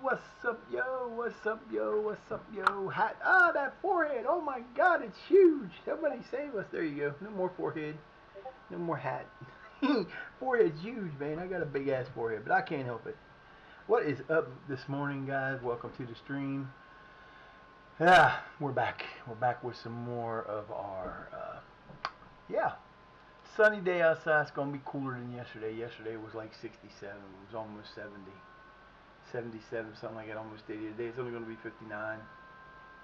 What's up, yo? What's up, yo? What's up, yo? Hat. Ah, that forehead. Oh my God, it's huge. Somebody save us. There you go. No more forehead. No more hat. Forehead's huge, man. I got a big ass forehead, but I can't help it. What is up this morning, guys? Welcome to the stream. We're back. We're back with some more of our, sunny day outside. It's gonna be cooler than yesterday. Yesterday was like 67. It was almost 70. 77, something like that, almost 80. Today it's only going to be 59. A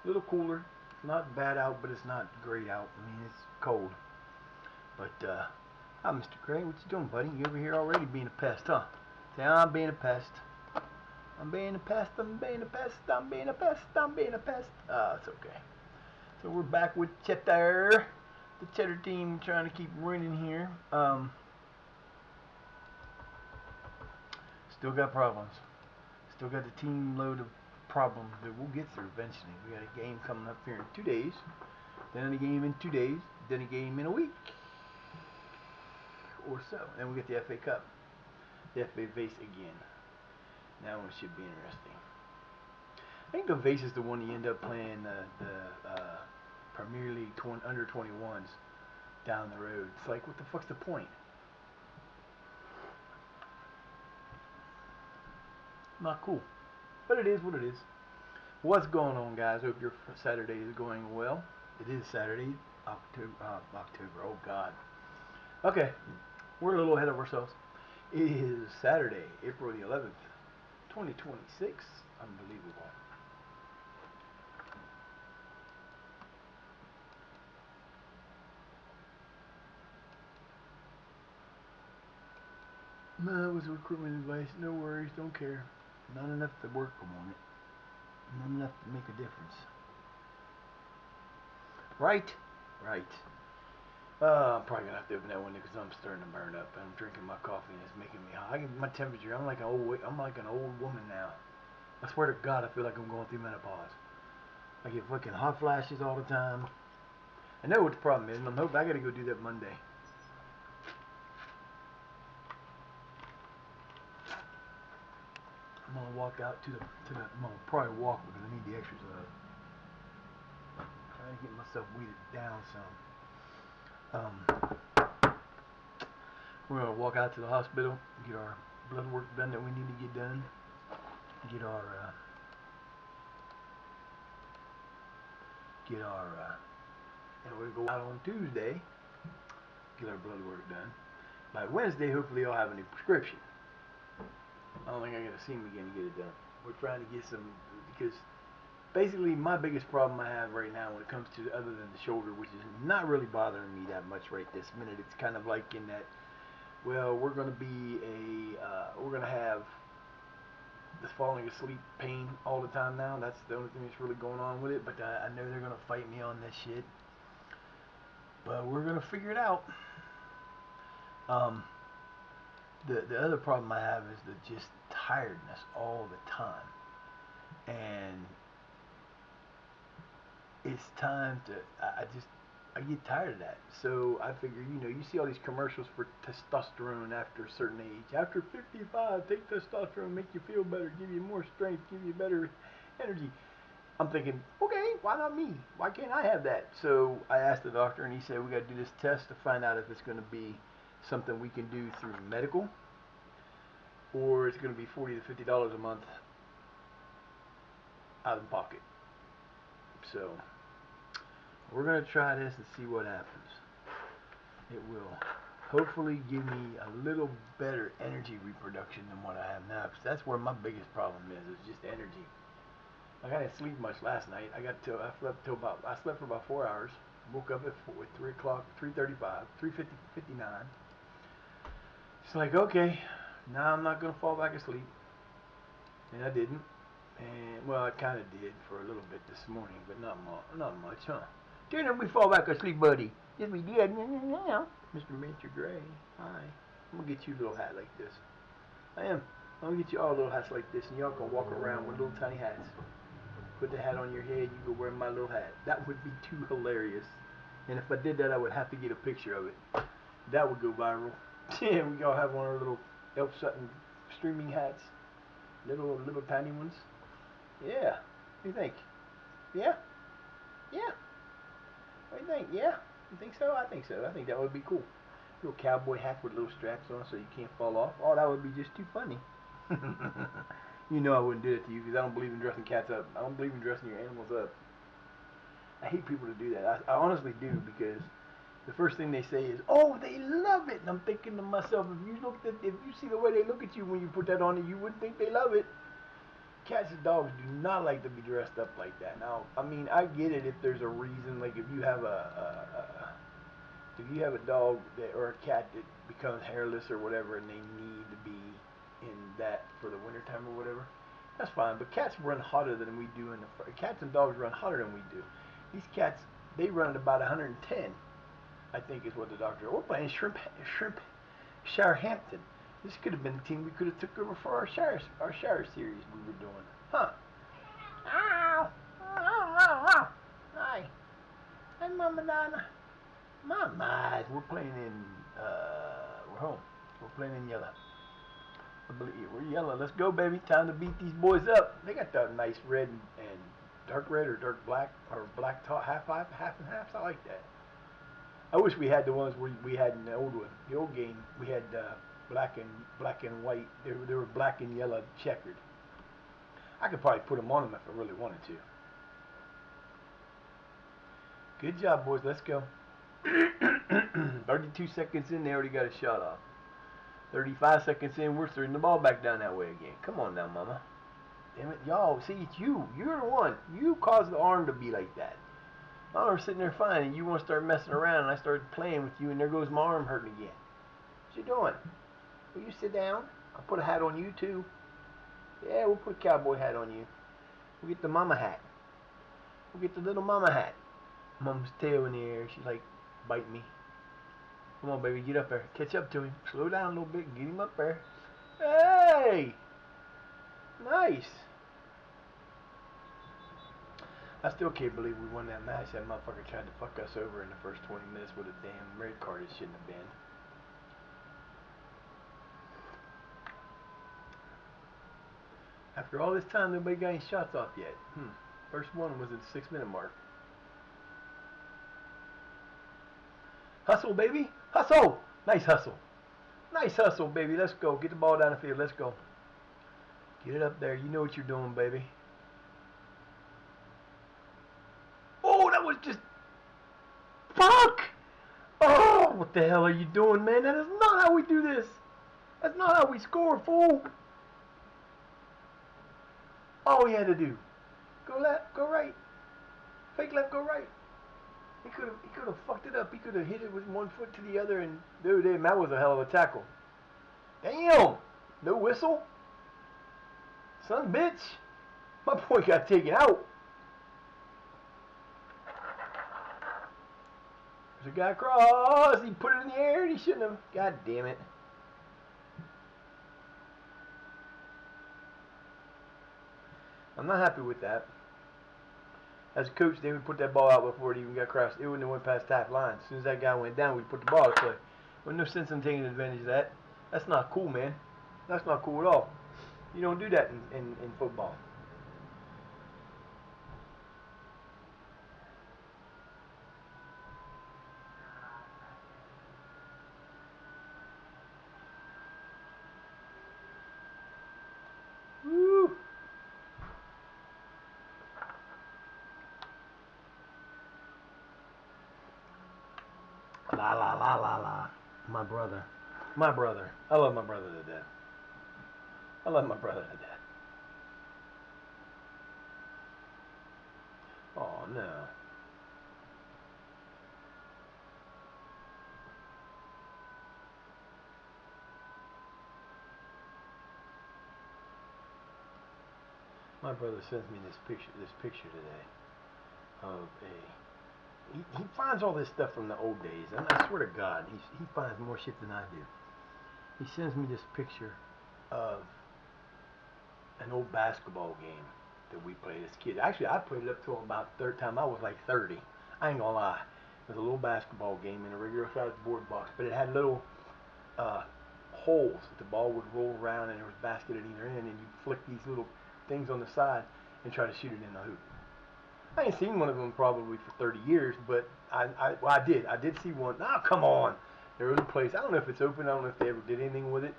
little cooler. It's not bad out, but it's not great out. I mean, it's cold. But, hi, Mr. Gray. What you doing, buddy? You over here already being a pest, huh? Say, I'm being a pest. I'm being a pest. I'm being a pest. I'm being a pest. I'm being a pest. It's okay. So we're back with Cheddar. The Cheddar team trying to keep winning here. Still got problems. Still got the team load of problems that we'll get through eventually. We got a game coming up here in 2 days, then a game in 2 days, then a game in a week or so. Then we get the FA Cup, the FA Vase again. That one should be interesting. I think the Vase is the one you end up playing the Premier League under 21s down the road. It's like, what the fuck's the point? Not cool, but it is what it is. What's going on, guys? Hope your Saturday is going well. It is Saturday, October. Oh God. Okay, we're a little ahead of ourselves. It is Saturday, April the 11th, 2026. Unbelievable. No, that was recruitment advice. No worries, don't care. Not enough to work on it. Not enough to make a difference. Right? Right. I'm probably gonna have to open that window because I'm starting to burn up. I'm drinking my coffee and it's making me hot. My temperature. I'm like an old woman now. I swear to God, I feel like I'm going through menopause. I get fucking hot flashes all the time. I know what the problem is, and I'm hoping I gotta go do that Monday. I'm gonna walk out to the. I'm gonna probably walk because I need the exercise. Trying to get myself weeded down some. We're gonna walk out to the hospital, get our blood work done that we need to get done, get our and we're gonna go out on Tuesday, get our blood work done. By Wednesday, hopefully, I'll have a new prescription. I don't think I gotta see him again to get it done. We're trying to get some, because basically my biggest problem I have right now when it comes to other than the shoulder, which is not really bothering me that much right this minute. It's kind of like in that, well, we're going to be we're going to have this falling asleep pain all the time now. That's the only thing that's really going on with it. But I know they're going to fight me on this shit. But we're going to figure it out. The other problem I have is the just tiredness all the time. And it's time to, I get tired of that. So I figure, you see all these commercials for testosterone after a certain age. After 55, take testosterone, make you feel better, give you more strength, give you better energy. I'm thinking, okay, why not me? Why can't I have that? So I asked the doctor, and he said we got to do this test to find out if it's going to be something we can do through medical, or it's going to be $40 to $50 a month out of pocket. So we're going to try this and see what happens. It will hopefully give me a little better energy reproduction than what I have now, because that's where my biggest problem is just energy. Like, I didn't sleep much last night. I slept for about 4 hours. Woke up at 3 o'clock, 3:35, 3:59. It's like, okay, now I'm not going to fall back asleep. And I didn't. And, well, I kind of did for a little bit this morning, but not much, huh? Didn't we fall back asleep, buddy? Yes, we did. Mr. Mr. Gray, hi. I'm going to get you a little hat like this. I am. I'm going to get you all little hats like this, and y'all can walk around with little tiny hats. Put the hat on your head, you go wear my little hat. That would be too hilarious. And if I did that, I would have to get a picture of it. That would go viral. Yeah, we all have one of our little Elf Sutton streaming hats. Little tiny ones. Yeah. What do you think? Yeah? Yeah. What do you think? Yeah? You think so? I think so. I think that would be cool. Little cowboy hat with little straps on so you can't fall off. Oh, that would be just too funny. You know I wouldn't do it to you because I don't believe in dressing cats up. I don't believe in dressing your animals up. I hate people to do that. I honestly do because the first thing they say is, "Oh, they love it." And I'm thinking to myself, if you see the way they look at you when you put that on, you wouldn't think they love it. Cats and dogs do not like to be dressed up like that. Now, I mean, I get it if there's a reason, like if you have a dog that or a cat that becomes hairless or whatever, and they need to be in that for the wintertime or whatever. That's fine. But cats run hotter than we do cats and dogs run hotter than we do. These cats, they run at about 110. I think is what the doctor. We're playing shrimp, Southampton. This could have been the team we could have took over for our Shire series we were doing. Huh? Ow! Hi. Hi, Mama Donna. Mama, we're playing in. We're home. We're playing in yellow. I believe we're yellow. Let's go, baby. Time to beat these boys up. They got that nice red and dark red or dark black or black top half and half. I like that. I wish we had the ones we had in the old one. The old game we had black and white. They were black and yellow checkered. I could probably put them on them if I really wanted to. Good job, boys. Let's go. 32 seconds in, they already got a shot off. 35 seconds in, we're throwing the ball back down that way again. Come on now, mama. Damn it, y'all. See, it's you. You're the one. You caused the arm to be like that. My arm's sitting there fine, and you want to start messing around, and I started playing with you, and there goes my arm hurting again. What you doing? Will you sit down? I'll put a hat on you, too. Yeah, we'll put a cowboy hat on you. We'll get the mama hat. We'll get the little mama hat. Mom's tail in the air. She's like, bite me. Come on, baby, get up there. Catch up to him. Slow down a little bit. Get him up there. Hey! Nice. I still can't believe we won that match. That motherfucker tried to fuck us over in the first 20 minutes with a damn red card it shouldn't have been. After all this time, nobody got any shots off yet. First one was at the 6-minute mark. Hustle, baby. Hustle. Nice hustle. Nice hustle, baby. Let's go. Get the ball down the field. Let's go. Get it up there. You know what you're doing, baby. Oh, that was just... Fuck! Oh, what the hell are you doing, man? That is not how we do this. That's not how we score, fool. All we had to do. Go left, go right. Fake left, go right. He could have fucked it up. He could have hit it with one foot to the other, and dude, that was a hell of a tackle. Damn! No whistle? Son of a bitch. My boy got taken out. There's a guy across. He put it in the air and he shouldn't have. God damn it. I'm not happy with that. As a coach, they would put that ball out before it even got crossed. It wouldn't have went past half line. As soon as that guy went down, we'd put the ball to play. There's no sense in taking advantage of that. That's not cool, man. That's not cool at all. You don't do that in football. Woo! La la la la la. My brother. My brother. I love my brother to death. I love my brother to death. Oh no. My brother sends me this picture today of he finds all this stuff from the old days, and I swear to God, he finds more shit than I do. He sends me this picture of an old basketball game that we played as kids. Actually, I played it up till about third time I was like 30. I ain't gonna lie. It was a little basketball game in a regular sized board box, but it had little holes that the ball would roll around, and there was a basket at either end, and you flick these little things on the side and try to shoot it in the hoop. I ain't seen one of them probably for 30 years, but I did. I did see one. Oh, come on. There was a place, I don't know if it's open, I don't know if they ever did anything with it,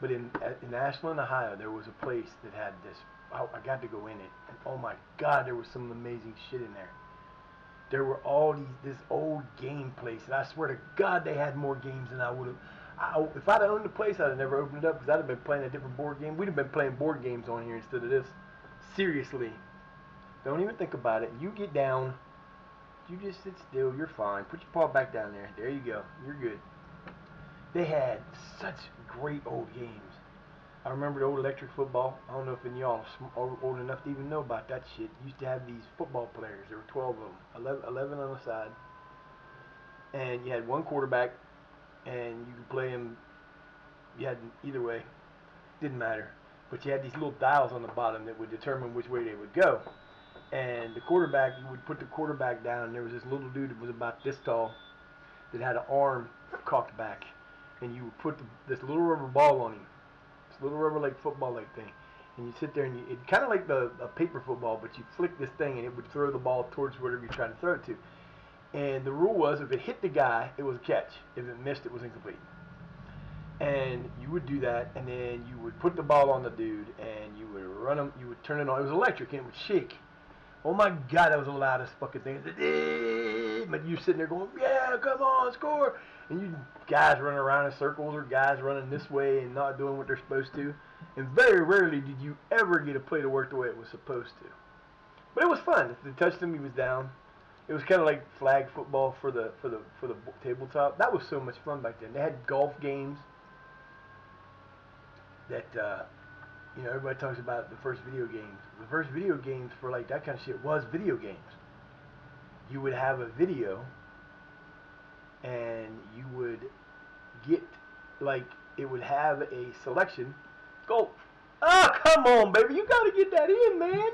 but in Ashland, Ohio, there was a place that had this. I got to go in it, and oh my God, there was some amazing shit in there. There were all this old game place, and I swear to God, they had more games than I would have. If I'd owned the place, I'd have never opened it up, because I'd have been playing a different board game. We'd have been playing board games on here instead of this. Seriously. Don't even think about it. You get down. You just sit still. You're fine. Put your paw back down there. There you go. You're good. They had such great old games. I remember the old electric football. I don't know if any of y'all are old enough to even know about that shit. You used to have these football players. There were 12 of them. 11 on the side. And you had one quarterback. And you could play him. You had either way. Didn't matter. But you had these little dials on the bottom that would determine which way they would go. And the quarterback, you would put the quarterback down, and there was this little dude that was about this tall that had an arm cocked back. And you would put this little rubber ball on him, this little rubber like football-like thing. And you sit there, and it kind of like a paper football, but you flick this thing, and it would throw the ball towards whatever you're trying to throw it to. And the rule was, if it hit the guy, it was a catch. If it missed, it was incomplete. And you would do that, and then you would put the ball on the dude, and you would run him, you would turn it on. It was electric, and it would shake. Oh my God, that was the loudest fucking thing. But you're sitting there going, yeah, come on, score. And you guys running around in circles, or guys running this way and not doing what they're supposed to. And very rarely did you ever get a play to work the way it was supposed to. But it was fun. If they touched him, he was down. It was kind of like flag football for the tabletop. That was so much fun back then. They had golf games that everybody talks about the first video games. The first video games for like that kind of shit was video games. You would have a video, and you would get, like, it would have a selection. Go, oh, come on, baby, you got to get that in, man.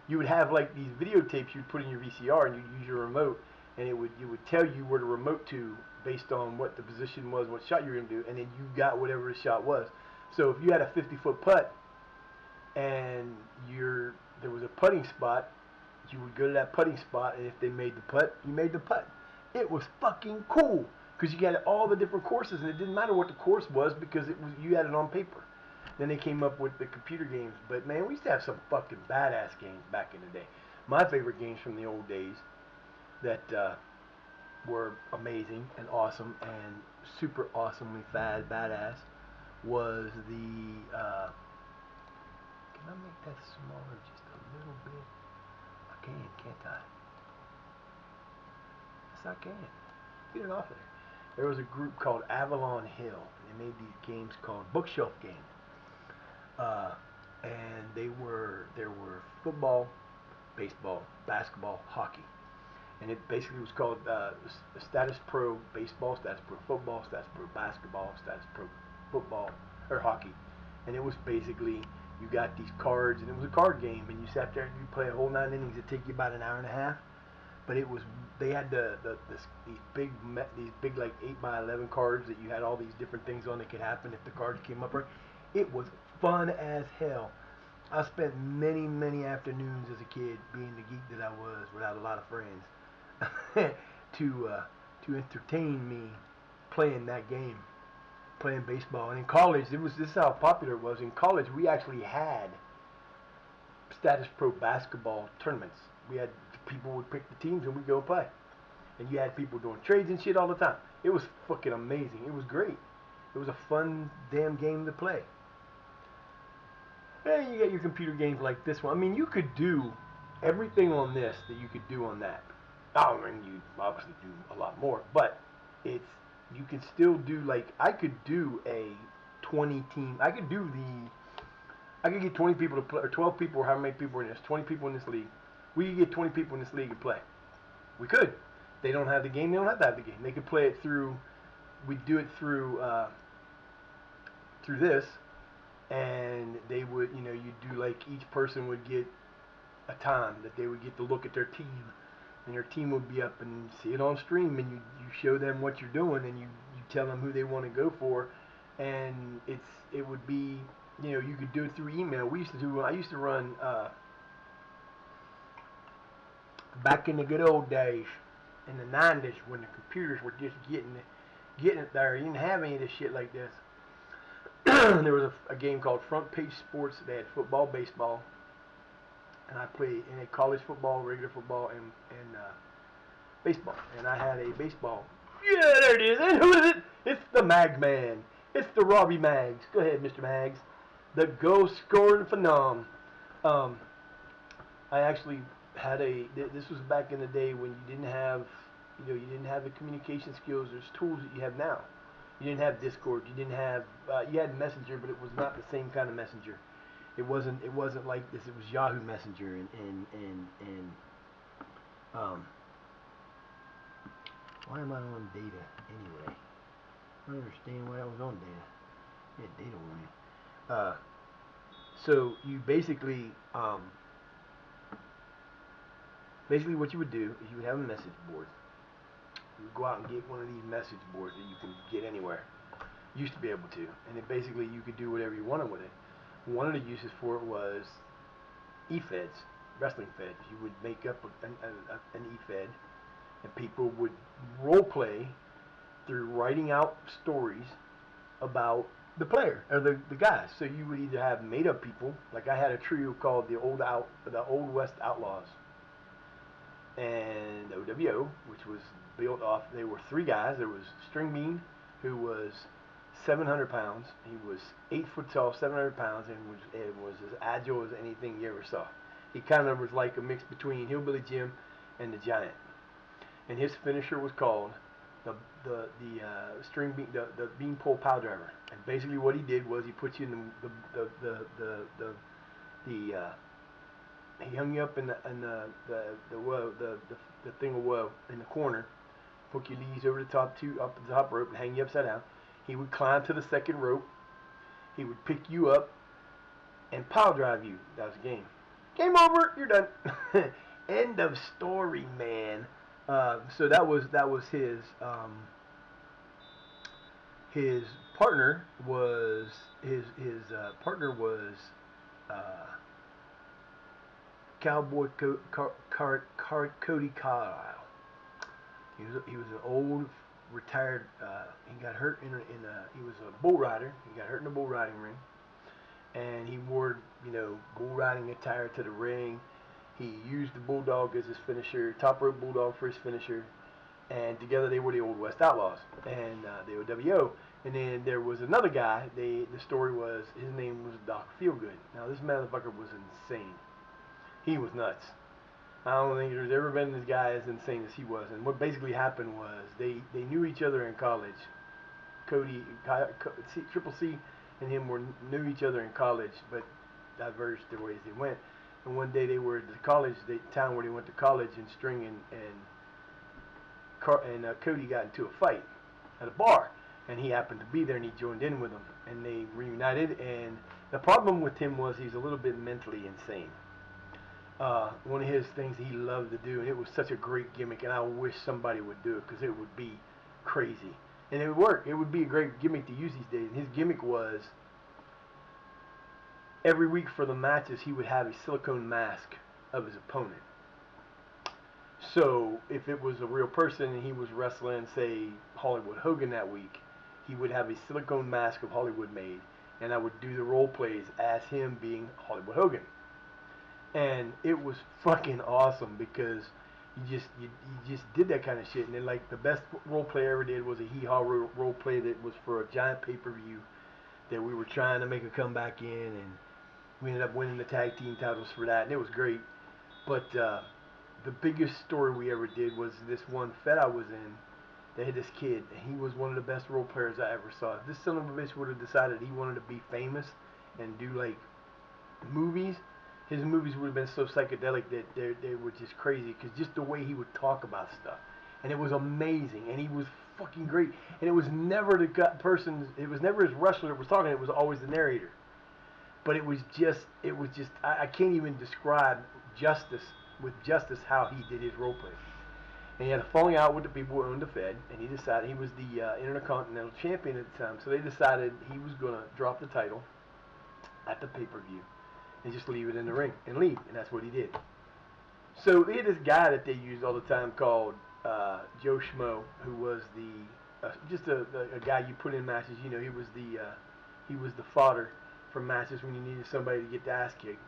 You would have like these videotapes you'd put in your VCR, and you'd use your remote, and it would tell you where to remote to based on what the position was, what shot you were going to do, and then you got whatever the shot was. So if you had a 50-foot putt, and there was a putting spot, you would go to that putting spot, and if they made the putt, you made the putt. It was fucking cool, because you got all the different courses, and it didn't matter what the course was, because you had it on paper. Then they came up with the computer games, but man, we used to have some fucking badass games back in the day. My favorite games from the old days that were amazing and awesome and super awesomely badass was the can I make that smaller just a little bit? I can, can't I? Yes, I can. Get it off of there. There was a group called Avalon Hill, and they made these games called bookshelf games. And there were football, baseball, basketball, hockey. And it basically was called Status Pro Baseball, Status Pro Football, Status Pro Basketball, Status Pro Football, or hockey. And it was basically, you got these cards, and it was a card game, and you sat there and you play a whole 9 innings. It'd take you about an hour and a half. But it was, they had these big like 8x11 cards that you had all these different things on that could happen if the cards came up right. It was fun as hell. I spent many afternoons as a kid, being the geek that I was without a lot of friends, to entertain me playing that game, playing baseball. And in college, this is how popular it was. In college, we actually had Status Pro basketball tournaments. We had people would pick the teams and we'd go play. And you had people doing trades and shit all the time. It was fucking amazing. It was great. It was a fun damn game to play. And you got your computer games like this one. I mean, you could do everything on this that you could do on that. I mean, you obviously do a lot more, but you can still do, like, I could do a 20 team. I could get 20 people to play, or 12 people, or how many people are in this? 20 people in this league. We could get 20 people in this league and play. We could. They don't have the game. They don't have to have the game. They could play it through. We'd do it through this, and they would, you'd do, like, each person would get a time that they would get to look at their team, and their team would be up and see it on stream, and you show them what you're doing, and you tell them who they want to go for, and it would be, you know, you could do it through email. I used to run back in the good old days in the 90s when the computers were just getting it there. You didn't have any of this shit like this. There was a game called Front Page Sports. They had football, baseball, and I played in a college football, regular football, and baseball. And I had a baseball. Yeah, there it is. And who is it? It's the Mag Man. It's the Robbie Mags. Go ahead, Mr. Mags. The goal scoring phenom. Um, I actually had this was back in the day when you didn't have, you didn't have the communication skills. There's tools that you have now. You didn't have Discord. You didn't have, you had Messenger, but it was not the same kind of Messenger. It wasn't like this. It was Yahoo Messenger and why am I on data anyway? I don't understand why I was on data. Yeah, data warning. So you basically what you would do is you would have a message board. You would go out and get one of these message boards that you can get anywhere. Used to be able to, and it basically you could do whatever you wanted with it. One of the uses for it was e-feds, wrestling feds. You would make up an e-fed, and people would role play through writing out stories about the player or the guys. So you would either have made up people, like I had a trio called the Old West Outlaws, and OWO, which was built off. They were three guys. There was String Bean, who was 700 pounds. He was 8 foot tall, 700 pounds, and was as agile as anything you ever saw. He kind of was like a mix between Hillbilly Jim and the Giant. And his finisher was called the string bean, the beanpole pile driver. And basically what he did was he put you in he hung you up in the thing of woe in the corner, hook your knees over the top up the top rope and hang you upside down. He would climb to the second rope. He would pick you up and pile drive you. That was the game. Game over. You're done. End of story, man. So that was his partner was Cowboy Cody Carlisle. He was an old retired. He got hurt he was a bull rider. He got hurt in a bull riding ring, and he wore bull riding attire to the ring. He used the bulldog as his finisher, top rope bulldog for his finisher, and together they were the Old West Outlaws and the OWO. And then there was another guy. The story was his name was Doc Feelgood. Now this motherfucker was insane. He was nuts. I don't think there's ever been this guy as insane as he was. And what basically happened was they knew each other in college. Triple C and him knew each other in college, but diverged their ways they went. And one day they were at the college, the town where they went to college, and String and Cody got into a fight at a bar, and he happened to be there, and he joined in with them, and they reunited. And the problem with him was he's a little bit mentally insane. One of his things he loved to do, and it was such a great gimmick, and I wish somebody would do it because it would be crazy. And it would work. It would be a great gimmick to use these days. And his gimmick was every week for the matches he would have a silicone mask of his opponent. So if it was a real person and he was wrestling, say, Hollywood Hogan that week, he would have a silicone mask of Hollywood made, and I would do the role plays as him being Hollywood Hogan. And it was fucking awesome because you just did that kind of shit. And then like the best role play I ever did was a hee-haw role play that was for a giant pay-per-view that we were trying to make a comeback in, and we ended up winning the tag team titles for that, and it was great. But the biggest story we ever did was this one fed I was in. They had this kid, and he was one of the best role players I ever saw. If this son of a bitch would have decided he wanted to be famous and do like movies, his movies would have been so psychedelic that they were just crazy, because just the way he would talk about stuff, and it was amazing, and he was fucking great. And it was never the person, it was never his wrestler that was talking, it was always the narrator. But it was just I can't even describe justice how he did his role play. And he had a falling out with the people who owned the Fed, and he decided he was the Intercontinental Champion at the time. So they decided he was going to drop the title at the pay-per-view and just leave it in the ring and leave, and that's what he did. So they had this guy that they used all the time called Joe Schmo, who was just a guy you put in matches. You know, he was the fodder for matches when you needed somebody to get the ass kicked.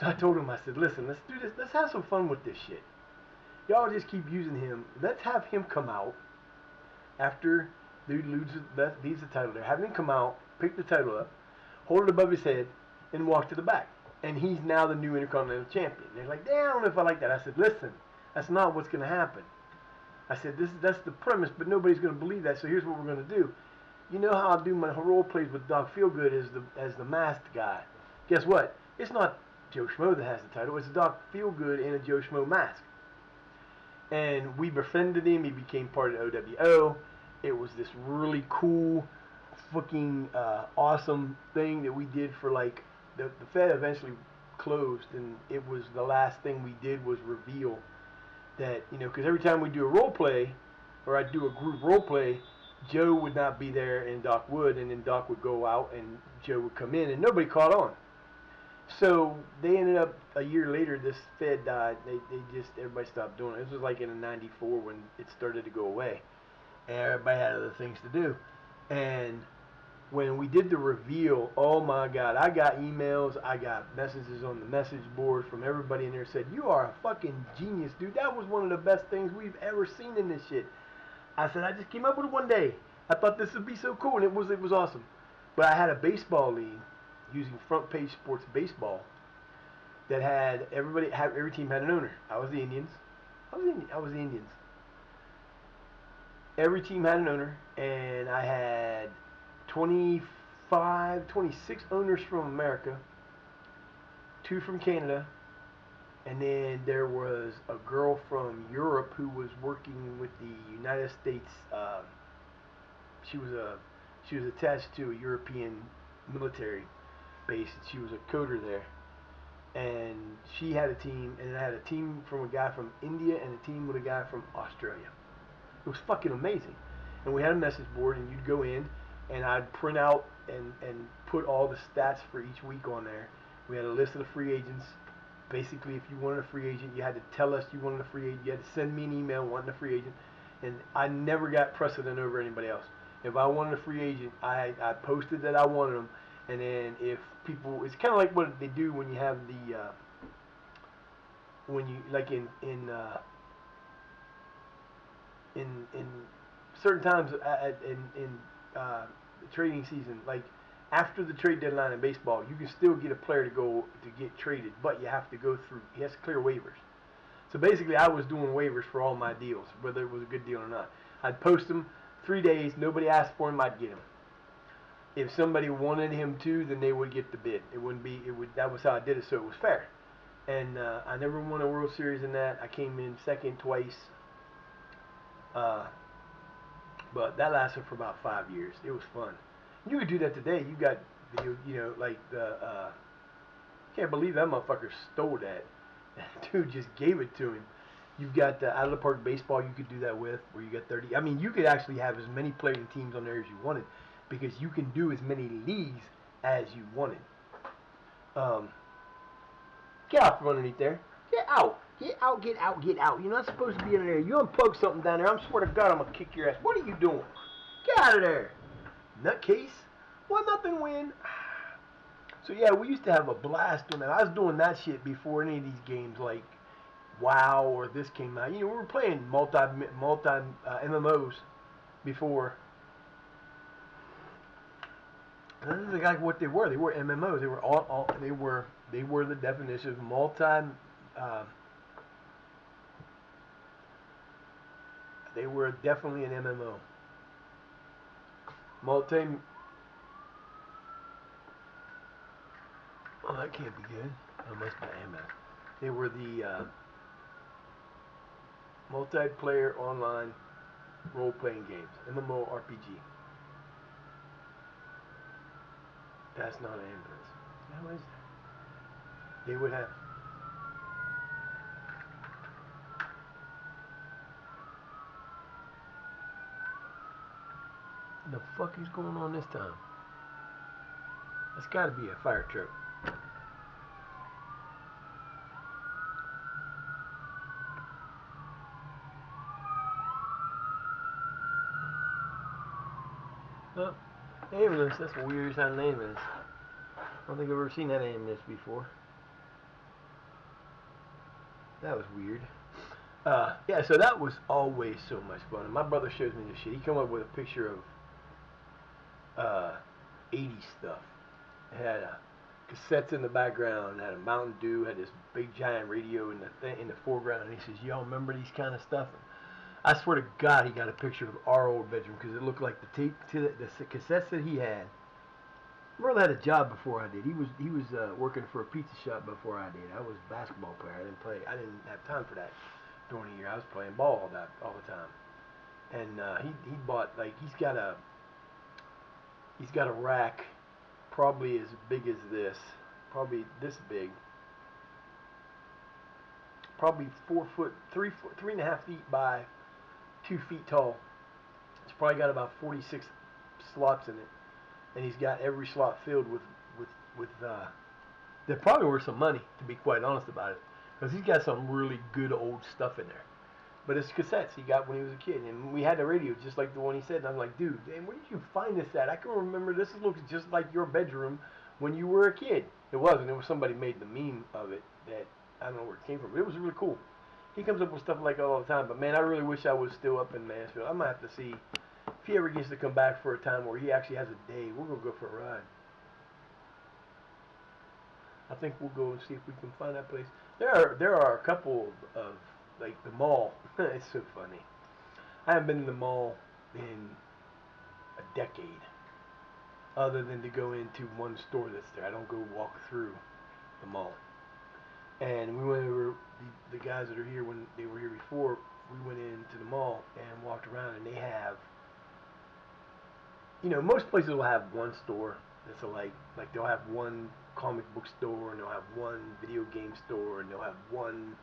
So I told him, I said, listen, let's do this. Let's have some fun with this shit. Y'all just keep using him. Let's have him come out after dude leaves the title there. Have him come out, pick the title up, hold it above his head, and walk to the back. And he's now the new Intercontinental Champion. They're like, damn, I don't know if I like that. I said, listen, that's not what's going to happen. I said, that's the premise, but nobody's going to believe that, so here's what we're going to do. You know how I do my role plays with Doc Feelgood as the masked guy. Guess what? It's not Joe Schmo that has the title. It's Doc Feelgood in a Joe Schmo mask. And we befriended him. He became part of OWO. It was this really cool, fucking awesome thing that we did for like the Fed eventually closed, and it was the last thing we did was reveal that, you know, because every time we do a role play or I'd do a group role play, Joe would not be there and Doc would, and then Doc would go out and Joe would come in, and nobody caught on. So they ended up a year later. This Fed died. Everybody stopped doing it. This was like in '94 when it started to go away, and everybody had other things to do. And when we did the reveal, oh my God, I got emails, I got messages on the message board from everybody in there said, you are a fucking genius, dude. That was one of the best things we've ever seen in this shit. I said, I just came up with it one day. I thought this would be so cool, and it was awesome. But I had a baseball league using Front Page Sports Baseball that had every team had an owner. I was the Indians. I was the Indians. Every team had an owner, and I had 26 owners from America, 2 from Canada, and then there was a girl from Europe who was working with the United States. She was attached to a European military base, and she was a coder there. And she had a team, and I had a team from a guy from India and a team with a guy from Australia. It was fucking amazing. And we had a message board, and you'd go in, and I'd print out and put all the stats for each week on there. We had a list of the free agents. Basically, if you wanted a free agent, you had to tell us you wanted a free agent. You had to send me an email wanting a free agent. And I never got precedent over anybody else. If I wanted a free agent, I posted that I wanted them. And then if people, it's kind of like what they do when you have the, when you, like in certain times in the trading season, like after the trade deadline in baseball, you can still get a player to get traded, but you have to go through, he has to clear waivers. So basically, I was doing waivers for all my deals, whether it was a good deal or not. I'd post them 3 days, nobody asked for him, I'd get him. If somebody wanted him too, then they would get the bid. That was how I did it, so it was fair. And I never won a World Series in that. I came in second twice. But that lasted for about 5 years. It was fun. You could do that today. You got video, like the, can't believe that motherfucker stole that. Dude just gave it to him. You've got out of the park baseball you could do that with, where you got 30. I mean, you could actually have as many playing teams on there as you wanted, because you can do as many leagues as you wanted. Get out from underneath there. Get out. Get out, get out, get out. You're not supposed to be in there. You unplug something down there, I swear to God, I'm going to kick your ass. What are you doing? Get out of there. Nutcase. 1-0 win. So, yeah, we used to have a blast on that. I was doing that shit before any of these games like WoW or this came out. We were playing multi MMOs before. And this is like what they were. They were MMOs. They were they were the definition of they were definitely an MMO. Oh, that can't be good. Oh, must be MS. They were the multiplayer online role-playing games. MMORPG. That's not an ambulance. How is that? They would have. The fuck is going on this time? It's got to be a fire truck. Oh, ambulance. That's the weirdest kind of ambulance. I don't think I've ever seen that ambulance before. That was weird. Yeah, so that was always so much fun. And my brother shows me this shit. He came up with a picture of 80s stuff. It had cassettes in the background, had a Mountain Dew, had this big giant radio in the foreground, and he says, "Y'all remember these kind of stuff?" And I swear to God, he got a picture of our old bedroom because it looked like the tape to the cassettes that he had. My brother had a job before I did. He was working for a pizza shop before I did. I was a basketball player. I didn't play. I didn't have time for that during the year. I was playing ball all the time. And he bought like he's got a rack probably as big as this, probably this big, probably 4 foot, 3.5 feet by 2 feet tall. It's probably got about 46 slots in it, and he's got every slot filled with they're probably worth some money, to be quite honest about it, because he's got some really good old stuff in there. But it's cassettes he got when he was a kid, and we had a radio just like the one he said. And I'm like, dude, damn, where did you find this at? I can remember this looks just like your bedroom when you were a kid. It wasn't. It was somebody made the meme of it that I don't know where it came from. But it was really cool. He comes up with stuff like that all the time. But man, I really wish I was still up in Mansfield. I might have to see if he ever gets to come back for a time where he actually has a day. We're gonna go for a ride. I think we'll go and see if we can find that place. There are a couple of like the mall. It's so funny. I haven't been in the mall in a decade, other than to go into one store that's there. I don't go walk through the mall. And we went over the guys that are here when they were here before. We went into the mall and walked around, and they have, most places will have one store that's like they'll have one comic book store, and they'll have one video game store, and they'll have one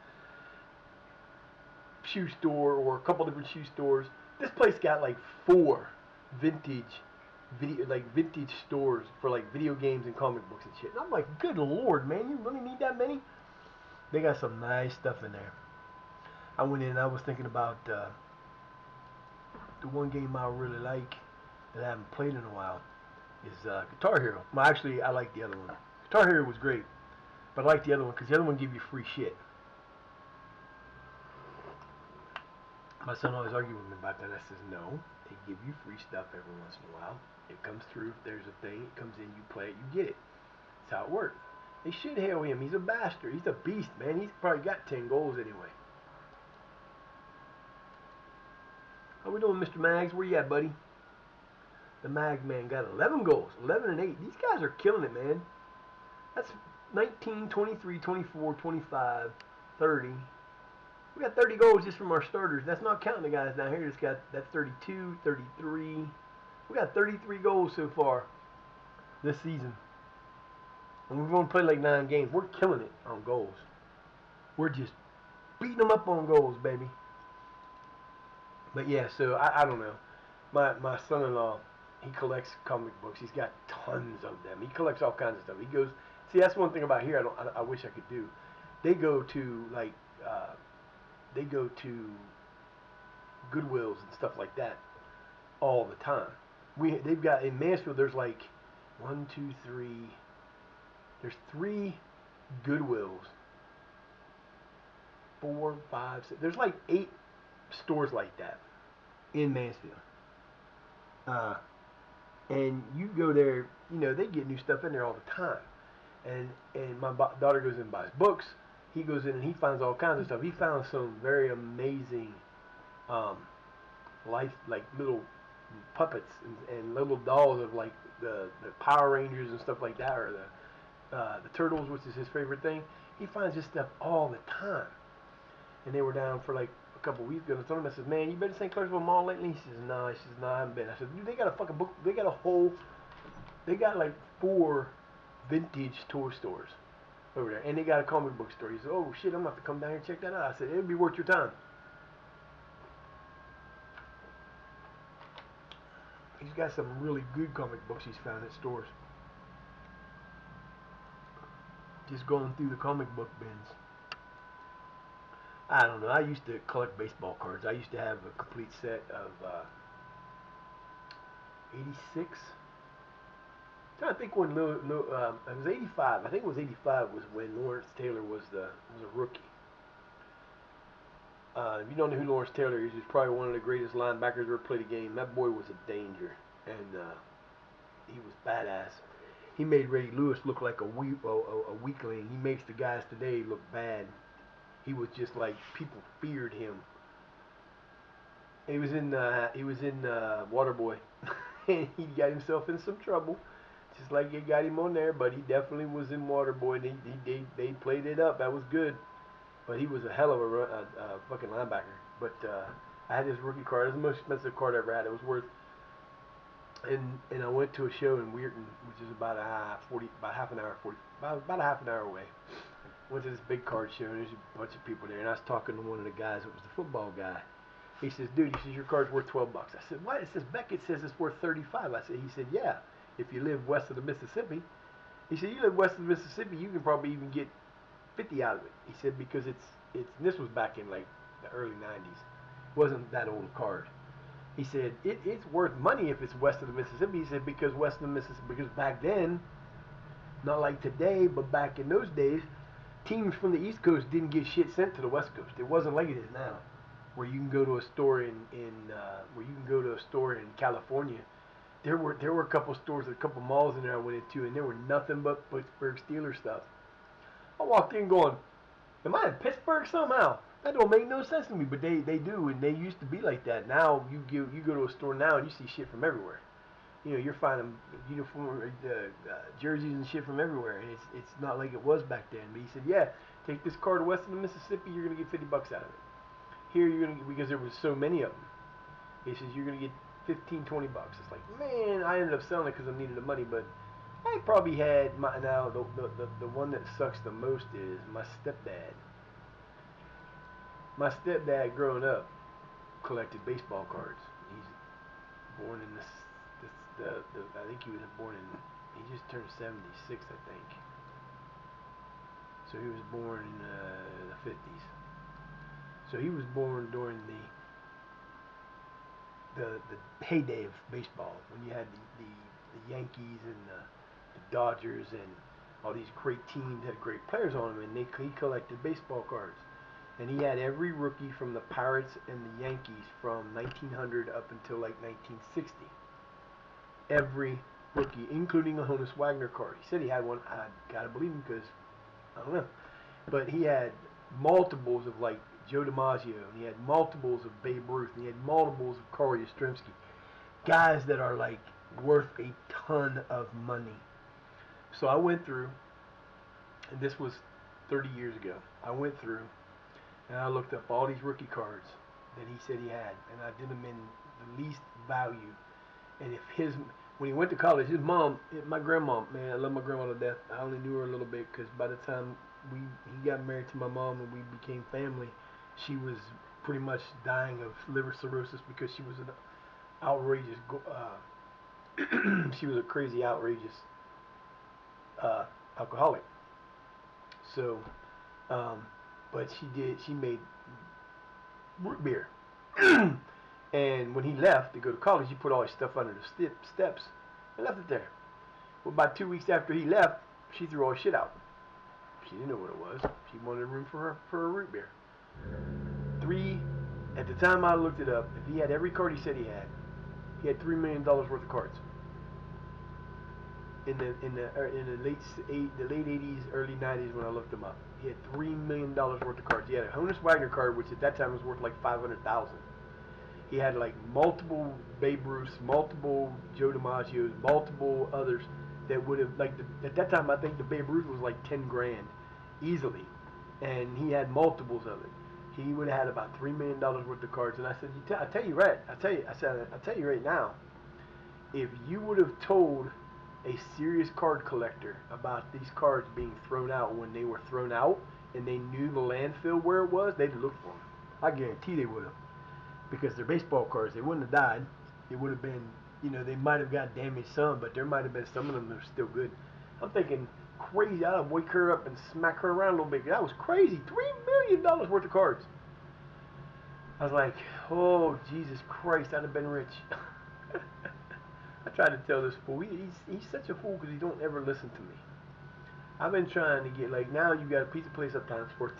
shoe store or a couple different shoe stores. This place got like 4 vintage vintage stores for like video games and comic books and shit. And I'm like, good lord, man, you really need that many? They got some nice stuff in there. I went in and I was thinking about the one game I really like that I haven't played in a while is Guitar Hero. Well, actually, I like the other one. Guitar Hero was great, but I like the other one because the other one gave you free shit. My son always argued with me about that. I says, no, they give you free stuff every once in a while. It comes through. If there's a thing, it comes in, you play it, you get it. That's how it works. They should hail him. He's a bastard. He's a beast, man. He's probably got 10 goals anyway. How we doing, Mr. Mags? Where you at, buddy? The Mag Man got 11 goals. 11 and 8. These guys are killing it, man. That's 19, 23, 24, 25, 30. We got 30 goals just from our starters. That's not counting the guys down here. That's 32, 33. We got 33 goals so far this season. And we've only played like 9 games. We're killing it on goals. We're just beating them up on goals, baby. But yeah, so I don't know. My son-in-law, he collects comic books. He's got tons of them. He collects all kinds of stuff. He goes, see, that's one thing about here I wish I could do. They go to Goodwills and stuff like that all the time. They've got in Mansfield. There's like 1, 2, 3. There's 3 Goodwills. 4, 5, 6. There's like 8 stores like that in Mansfield. And you go there, they get new stuff in there all the time. And my daughter goes in and buys books. He goes in and he finds all kinds of stuff. He found some very amazing like little puppets and little dolls of like the Power Rangers and stuff like that, or the Turtles, which is his favorite thing. He finds this stuff all the time. And they were down for like a couple weeks ago. And I told him, I said, man, you been to St. Clairsville Mall lately? He says, no. He says, no, I haven't been. I said, dude, they got a fucking book. They got like 4 vintage toy stores over there. And they got a comic book store. He said, oh shit, I'm going to have to come down here and check that out. I said, it'll be worth your time. He's got some really good comic books he's found at stores. Just going through the comic book bins. I don't know. I used to collect baseball cards. I used to have a complete set of 86. I'm trying to think when it was 85. I think it was 85 was when Lawrence Taylor was a rookie. If you don't know who Lawrence Taylor is, he's probably one of the greatest linebackers ever played a game. That boy was a danger, and he was badass. He made Ray Lewis look like a weakling. He makes the guys today look bad. He was just like, people feared him. He was in Waterboy, and he got himself in some trouble, just like they got him on there. But he definitely was in Waterboy, and they played it up. That was good. But he was a hell of a fucking linebacker. But I had this rookie card. It was the most expensive card I ever had. It was worth. And I went to a show in Weirton, which is about a half an hour away. Went to this big card show, and there's a bunch of people there. And I was talking to one of the guys. It was the football guy. He says, "Dude," he says, "your card's worth $12." I said, "What?" It says, "Beckett says it's worth $35." He said, "Yeah, if you live west of the Mississippi." He said, "You live west of the Mississippi, you can probably even get 50 out of it." He said, "Because it's and this was back in like the early 90s. It wasn't that old a card." He said, it's worth money if it's west of the Mississippi." He said, "Because west of the Mississippi, because back then, not like today, but back in those days, teams from the East Coast didn't get shit sent to the West Coast. It wasn't like it is now, where you can go to a store in California. There were a couple stores, a couple malls in there I went into, and there were nothing but Pittsburgh Steelers stuff. I walked in going, "Am I in Pittsburgh somehow?" That don't make no sense to me, but they do, and they used to be like that. Now you go to a store now and you see shit from everywhere. You know, you're finding uniform jerseys and shit from everywhere, and it's not like it was back then. But he said, "Yeah, take this card west of the Mississippi, you're gonna get $50 out of it. Here you're gonna get, because there was so many of them." He says, "You're gonna get 15, $20." It's like, man, I ended up selling it because I needed the money, but I probably had the one that sucks the most is my stepdad. My stepdad, growing up, collected baseball cards. He's born in I think he was born in, he just turned 76, I think. So he was born in the 50s. So he was born during the heyday of baseball, when you had the Yankees and the Dodgers and all these great teams had great players on them, and he collected baseball cards. And he had every rookie from the Pirates and the Yankees from 1900 up until like 1960. Every rookie, including a Honus Wagner card. He said he had one. I gotta believe him because I don't know. But he had multiples of like Joe DiMaggio, and he had multiples of Babe Ruth, and he had multiples of Carl Yastrzemski. Guys that are like worth a ton of money. So I went through, and this was 30 years ago. I went through and I looked up all these rookie cards that he said he had, and I did them in the least value. And when he went to college, his mom, my grandma, man, I love my grandma to death. I only knew her a little bit because by the time he got married to my mom and we became family, she was pretty much dying of liver cirrhosis because she was an outrageous, she was a crazy, outrageous alcoholic. So, but she made root beer. And when he left to go to college, he put all his stuff under the steps and left it there. Well, about 2 weeks after he left, she threw all his shit out. She didn't know what it was. She wanted room for her root beer. At the time I looked it up, if he had every card he said he had $3 million worth of cards. In the late 80s, early 90s when I looked him up, he had $3 million worth of cards. He had a Honus Wagner card, which at that time was worth like $500,000. He had like multiple Babe Ruths, multiple Joe DiMaggios, multiple others that would have, like, at that time I think the Babe Ruth was like 10 grand easily, and he had multiples of it. He would have had about $3 million worth of cards. And I said, I tell you right now, if you would have told a serious card collector about these cards being thrown out when they were thrown out, and they knew the landfill where it was, they'd have looked for them. I guarantee they would have. Because they're baseball cards. They wouldn't have died. It would have been you know, they might have got damaged some, but there might have been some of them that are still good. I'm thinking, crazy, I'd wake her up and smack her around a little bit. That was crazy. $3 million worth of cards. I was like, oh, Jesus Christ, I'd have been rich. I tried to tell this fool. He's such a fool because he don't ever listen to me. I've been trying to get, like, now you got a pizza place uptown for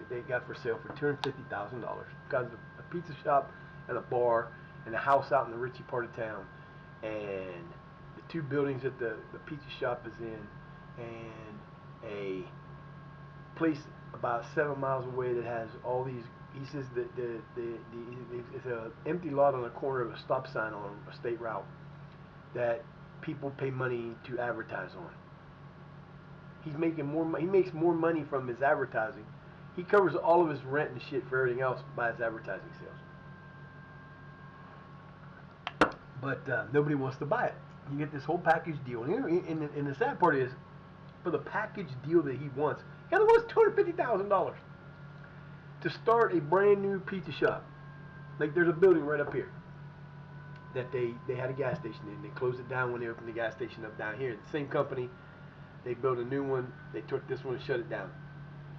they got for sale for $250,000. Got a pizza shop and a bar and a house out in the Ritchie part of town, and the two buildings that the pizza shop is in, and a place about 7 miles away that has all these. He says that it's an empty lot on the corner of a stop sign on a state route that people pay money to advertise on. He's making more. He makes more money from his advertising. He covers all of his rent and shit for everything else by his advertising sales. But nobody wants to buy it. You get this whole package deal, and the sad part is, for the package deal that he wants, he only wants $250,000 to start a brand new pizza shop. Like, there's a building right up here that they had a gas station in. They closed it down when they opened the gas station up down here. The same company. They built a new one. They took this one and shut it down.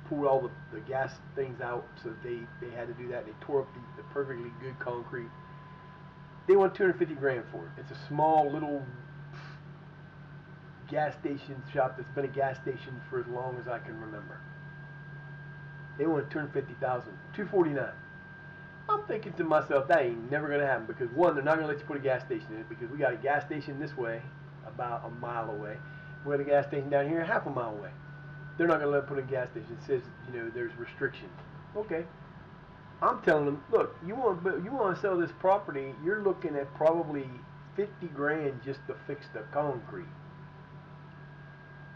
Pulled all the gas things out, so they had to do that. They tore up the perfectly good concrete. They want $250,000 for it. It's a small little gas station shop that's been a gas station for as long as I can remember. They want $250,000, $249,000. I'm thinking to myself, that ain't never gonna happen, because one, they're not gonna let you put a gas station in it, because we got a gas station this way, about a mile away. We got a gas station down here half a mile away. They're not gonna let them put in a gas station. It says, you know, there's restrictions. Okay. I'm telling them, look, you want to sell this property, you're looking at probably $50,000 just to fix the concrete.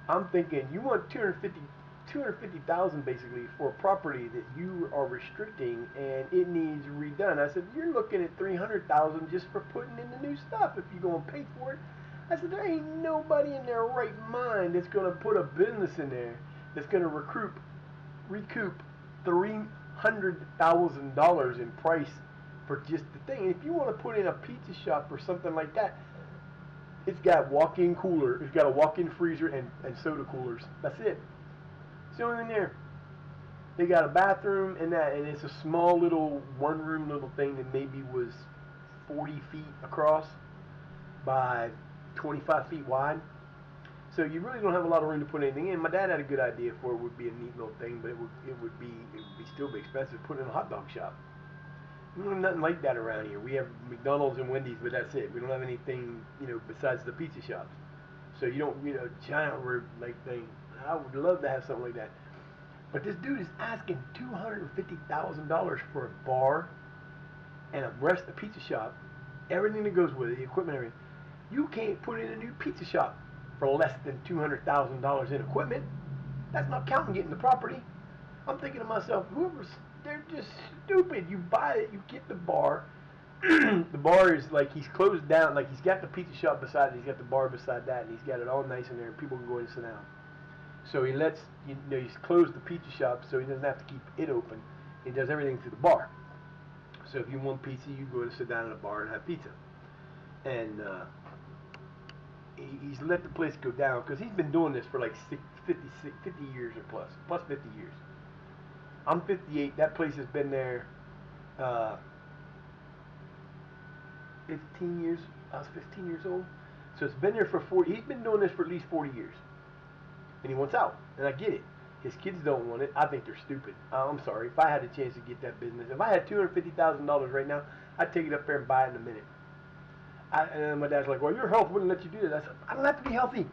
I'm thinking you want $250,000 basically for a property that you are restricting and it needs redone. I said, you're looking at $300,000 just for putting in the new stuff if you're gonna pay for it. I said, there ain't nobody in their right mind that's gonna put a business in there that's gonna recoup $300,000 in price for just the thing. And if you want to put in a pizza shop or something like that, it's got walk-in cooler, it's got a walk-in freezer and soda coolers. That's it. It's the only thing there. They got a bathroom and that, and it's a small little one-room little thing that maybe was 40 feet across by 25 feet wide. So you really don't have a lot of room to put anything in. My dad had a good idea for it. Would be a neat little thing, but it would still be expensive to put in a hot dog shop. We don't have nothing like that around here. We have McDonald's and Wendy's, but that's it. We don't have anything, you know, besides the pizza shops. So you don't, you know, giant like thing. I would love to have something like that. But this dude is asking $250,000 for a bar and a pizza shop, everything that goes with it, the equipment, everything. You can't put in a new pizza shop for less than $200,000 in equipment. That's not counting getting the property. I'm thinking to myself, they're just stupid. You buy it, you get the bar. The bar is like, he's closed down, like he's got the pizza shop beside it, he's got the bar beside that, and he's got it all nice in there, and people can go in and sit down. So he lets, you know, he's closed the pizza shop so he doesn't have to keep it open. He does everything through the bar. So if you want pizza, you go to sit down at a bar and have pizza. And he's let the place go down because he's been doing this for like 50 years or plus 50 years. I'm 58. That place has been there 15 years. I was 15 years old. So it's been there for 40. He's been doing this for at least 40 years. And he wants out. And I get it. His kids don't want it. I think they're stupid. I'm sorry. If I had a chance to get that business, if I had $250,000 right now, I'd take it up there and buy it in a minute. And my dad's like, well, your health wouldn't let you do that. I said, I don't have to be healthy.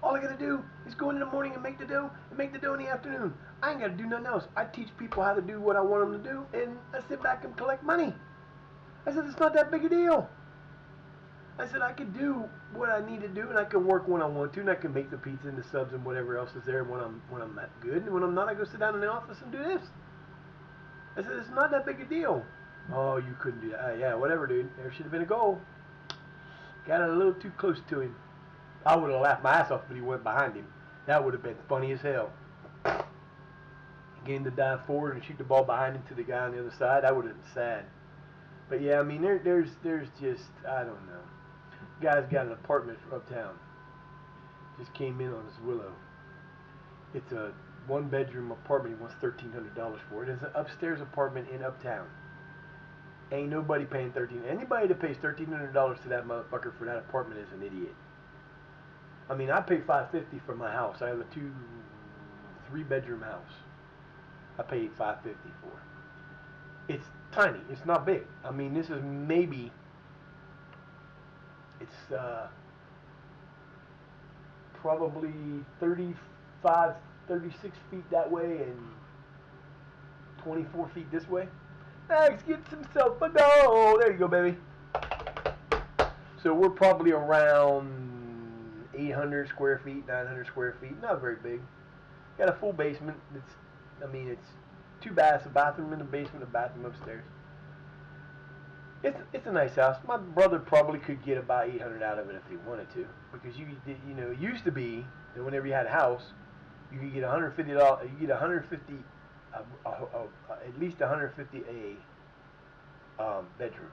All I got to do is go in the morning and make the dough, and make the dough in the afternoon. I ain't got to do nothing else. I teach people how to do what I want them to do, and I sit back and collect money. I said, it's not that big a deal. I said, I can do what I need to do, and I can work when I want to, and I can make the pizza and the subs and whatever else is there when I'm that good, and when I'm not, I go sit down in the office and do this. I said, it's not that big a deal. Oh, you couldn't do that. Yeah, whatever, dude. There should have been a goal. Got it a little too close to him. I would have laughed my ass off, but he went behind him. That would have been funny as hell. Get him to dive forward and shoot the ball behind him to the guy on the other side. That would have been sad. But yeah, I mean, there's just, I don't know. Guy's got an apartment uptown. Just came in on his Willow. It's a one-bedroom apartment. He wants $1,300 for it. It's an upstairs apartment in uptown. Ain't nobody paying Anybody that pays $1,300 to that motherfucker for that apartment is an idiot. I mean, I pay $550 for my house. I have a 3-bedroom house. I paid $550 for. It's tiny. It's not big. I mean, this is maybe. It's probably 35, 36 feet that way and 24 feet this way. Max gets himself a goal. There you go, baby. So we're probably around 800 square feet, 900 square feet. Not very big. Got a full basement. It's 2 baths, a bathroom in the basement, a bathroom upstairs. It's a nice house. My brother probably could get about 800 out of it if he wanted to, because it used to be that whenever you had a house, you could get $150. You get 150, at least 150 a bedroom,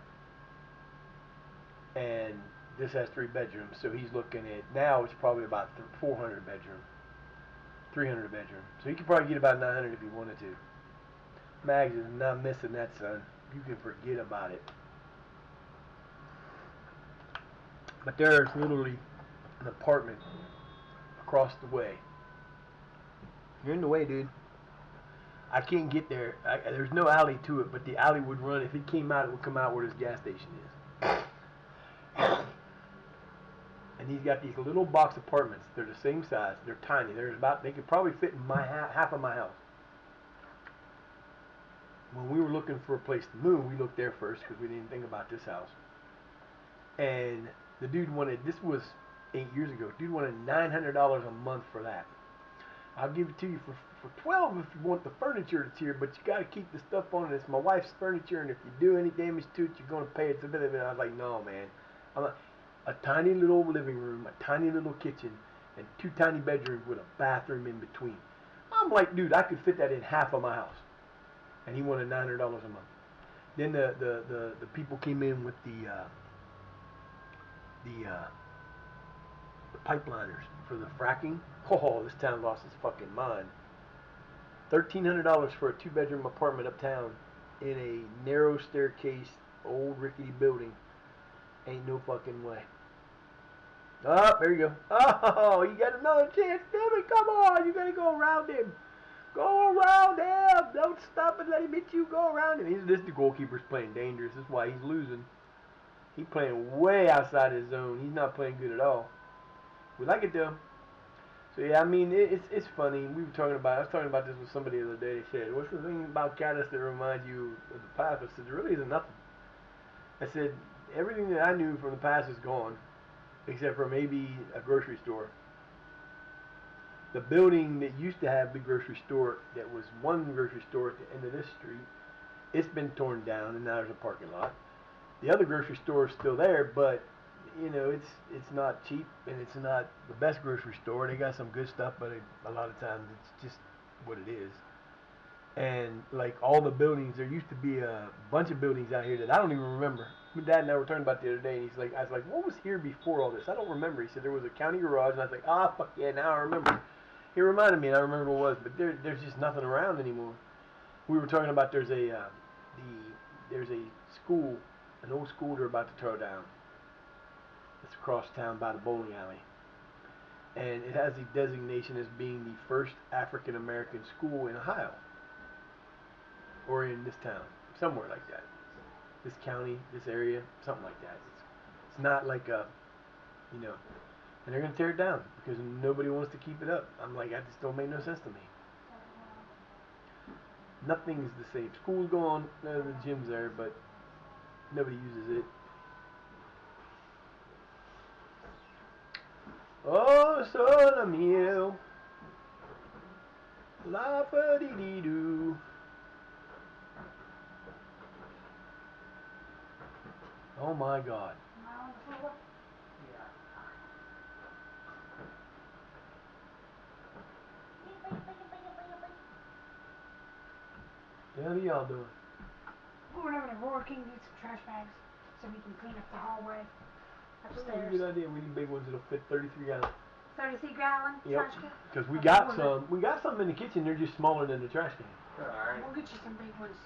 and this has 3 bedrooms, so he's looking at now it's probably about 400 bedroom, 300 bedroom. So he could probably get about 900 if he wanted to. Mags is not missing that, son. You can forget about it. But there's literally an apartment across the way. You're in the way, dude. I can't get there. There's no alley to it, but the alley would run. If it came out, it would come out where this gas station is. And he's got these little box apartments. They're the same size. They're tiny. They could probably fit in my half of my house. When we were looking for a place to move, we looked there first because we didn't think about this house. And the dude wanted, this was 8 years ago, dude wanted $900 a month for that. I'll give it to you for $12 if you want the furniture that's here, but you got to keep the stuff on it. It's my wife's furniture, and if you do any damage to it, you're going to pay it. I was like, no, man. A tiny little living room, a tiny little kitchen, and 2 tiny bedrooms with a bathroom in between. I'm like, dude, I could fit that in half of my house. And he wanted $900 a month. Then the people came in with the pipeliners for the fracking. Oh, this town lost its fucking mind. $1,300 for a 2-bedroom apartment uptown in a narrow staircase, old rickety building. Ain't no fucking way. Oh, there you go. Oh, you got another chance, damn it. Come on, you gotta go around him. Go around him. Don't stop and let him hit you. Go around him. The goalkeeper's playing dangerous. That's why he's losing. He's playing way outside his zone. He's not playing good at all. We like it though. So yeah, I mean it's funny. I was talking about this with somebody the other day. They said, "What's the thing about Caddis that reminds you of the past?" I said, "There really isn't nothing." I said, "Everything that I knew from the past is gone, except for maybe a grocery store. The building that used to have the grocery store, that was one grocery store at the end of this street, it's been torn down and now there's a parking lot. The other grocery store is still there, but it's not cheap and it's not the best grocery store. They got some good stuff, but a lot of times it's just what it is. And like all the buildings, there used to be a bunch of buildings out here that I don't even remember. My dad and I were talking about the other day, and I was like, what was here before all this? I don't remember. He said there was a county garage, and I was like, fuck yeah, now I remember. He reminded me, and I remember what it was, but there's just nothing around anymore. We were talking about there's a school, an old school they're about to tear down. It's across town by the bowling alley, and it has the designation as being the first African American school in Ohio, or in this town, somewhere like that. This county, this area, something like that. It's not like and they're going to tear it down because nobody wants to keep it up. I'm like, that just don't make no sense to me. Nothing's the same. School's gone, the gym's there, but nobody uses it. Oh, son mío, la fa dee dee doo. Oh my God. The hell are y'all doing? Going over to Roar King to get some trash bags so we can clean up the hallway. That's a Upstairs. good idea. We need big ones that'll fit 33 gallons. 33-gallon Yep. trash can? Because we got some. We got some in the kitchen. They're just smaller than the trash can. Alright. We'll get you some big ones.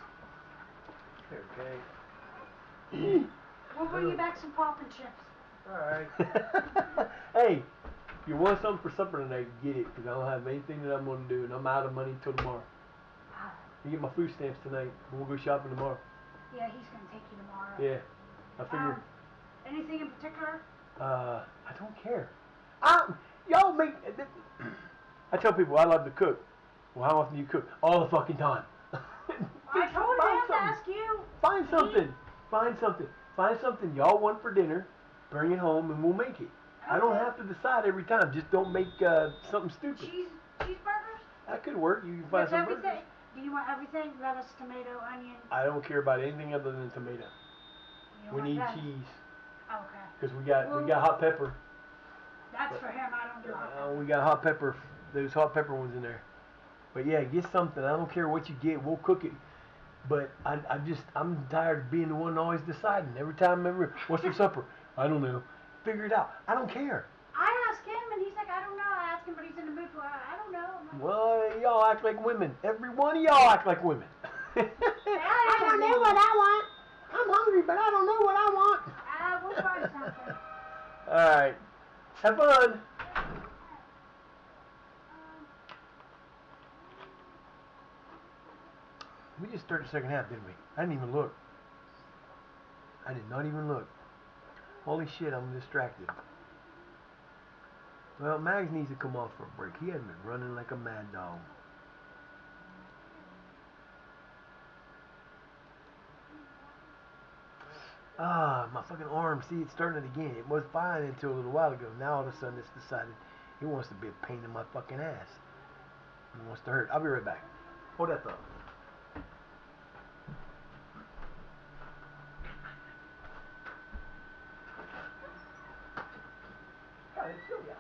Okay. We'll bring you back some pop and chips. Alright. Hey, if you want something for supper tonight, get it. Because I don't have anything that I'm going to do. And I'm out of money till tomorrow. You get my food stamps tonight. We'll go shopping tomorrow. Yeah, he's going to take you tomorrow. Yeah. I figure. Anything in particular? I don't care. Y'all make. I tell people I love to cook. Well, how often do you cook? All the fucking time. I told him to ask you. Find something. Find something. Find something y'all want for dinner. Bring it home and we'll make it. Okay. I don't have to decide every time. Just don't make something stupid. Cheeseburgers? That could work. You can find some everything. burgers. Do you want everything? Lettuce, tomato, onion? I don't care about anything other than tomato. We need cheese. Okay. Because we got hot pepper. That's for him. I don't do hot pepper. We got hot pepper. Those hot pepper ones in there. But yeah, get something. I don't care what you get. We'll cook it. But I'm tired of being the one always deciding. Every time, what's for supper? I don't know. Figure it out. I don't care. I asked him and he's like, I don't know. I asked him, but he's in the mood for I don't know. Like, well, y'all act like women. Every one of y'all act like women. I don't know what I want. I'm hungry, but I don't know what I want. We'll find something. All right. Have fun. We just started the second half, didn't we? I didn't even look. I did not even look. Holy shit, I'm distracted. Well, Mags needs to come off for a break. He hasn't been running like a mad dog. My fucking arm. See, it's starting it again. It was fine until a little while ago. Now all of a sudden it's decided it wants to be a pain in my fucking ass. It wants to hurt. I'll be right back. Hold that thought. God, it's chilly out.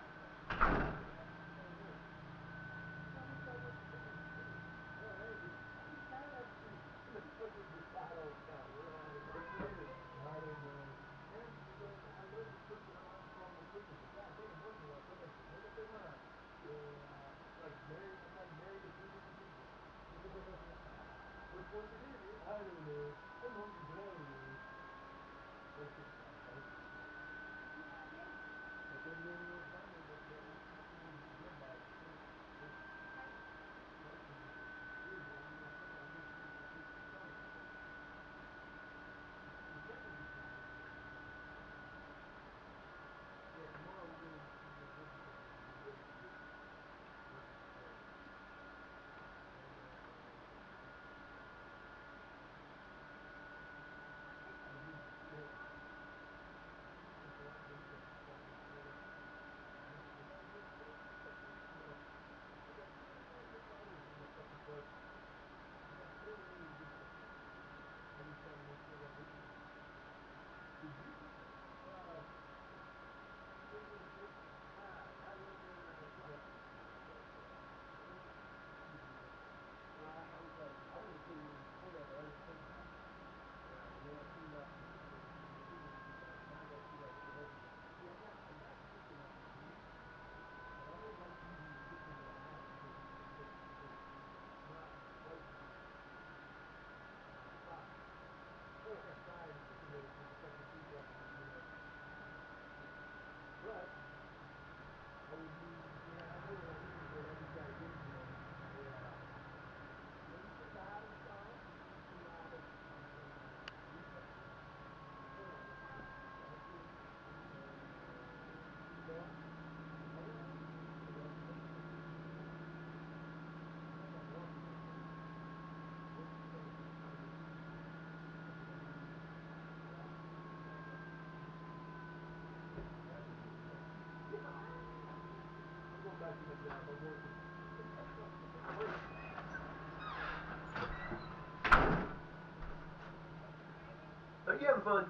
Are you having fun?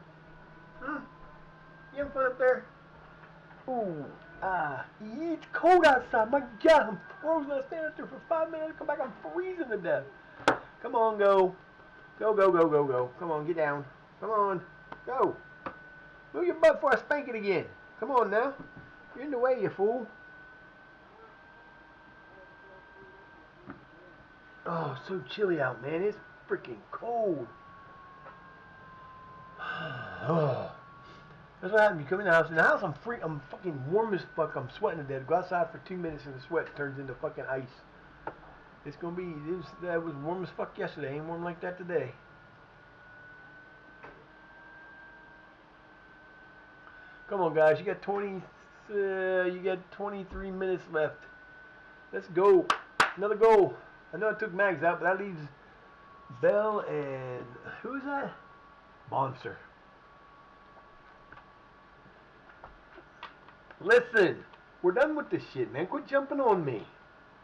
You having fun up there? Ooh, it's cold outside. My God, I'm frozen. I stand up there for 5 minutes. I come back, I'm freezing to death. Come on, go. Go, go, go, go, go. Come on, get down. Come on, go. Move your butt before I spank it again. Come on now. You're in the way, you fool. Oh, it's so chilly out, man. It's freaking cold. Oh. That's what happens. You come in the house. In the house, I'm free. I'm fucking warm as fuck. I'm sweating to death. Go outside for 2 minutes and the sweat turns into fucking ice. It's gonna be. That was warm as fuck yesterday. Ain't warm like that today. Come on, guys. You got 20. You got 23 minutes left. Let's go. Another goal. I know I took Mags out, but that leaves Bell and who's that? Bonser. Listen, we're done with this shit, man. Quit jumping on me.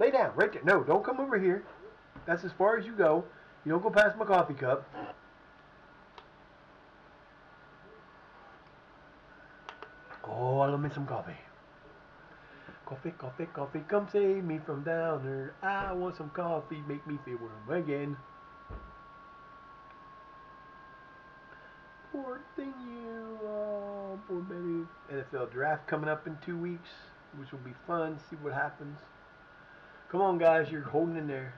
Lay down, right there. No, don't come over here. That's as far as you go. You don't go past my coffee cup. Oh, I love me some coffee. Coffee, coffee, coffee, come save me from downer. I want some coffee, make me feel warm again. Poor thing you, oh, poor baby. NFL draft coming up in 2 weeks, which will be fun. See what happens. Come on, guys, you're holding in there.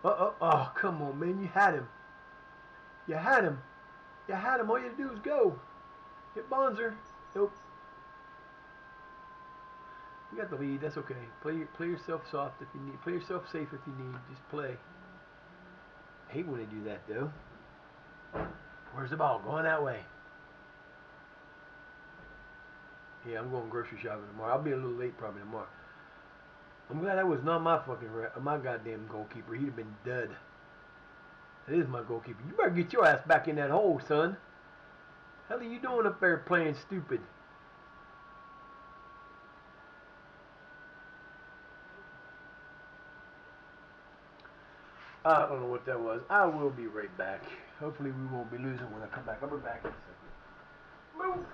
Oh, come on, man. You had him. You had him. You had him. All you had to do was go. Hit Bonzer. Nope. You got the lead. That's okay. Play yourself soft if you need. Play yourself safe if you need. Just play. I hate when they do that, though. Where's the ball? Going that way. Yeah, I'm going grocery shopping tomorrow. I'll be a little late probably tomorrow. I'm glad that was not my goddamn goalkeeper. He'd have been dud. That is my goalkeeper. You better get your ass back in that hole, son. Hell are you doing up there playing stupid? I don't know what that was. I will be right back. Hopefully we won't be losing when I come back. I'll be back in a second. Move!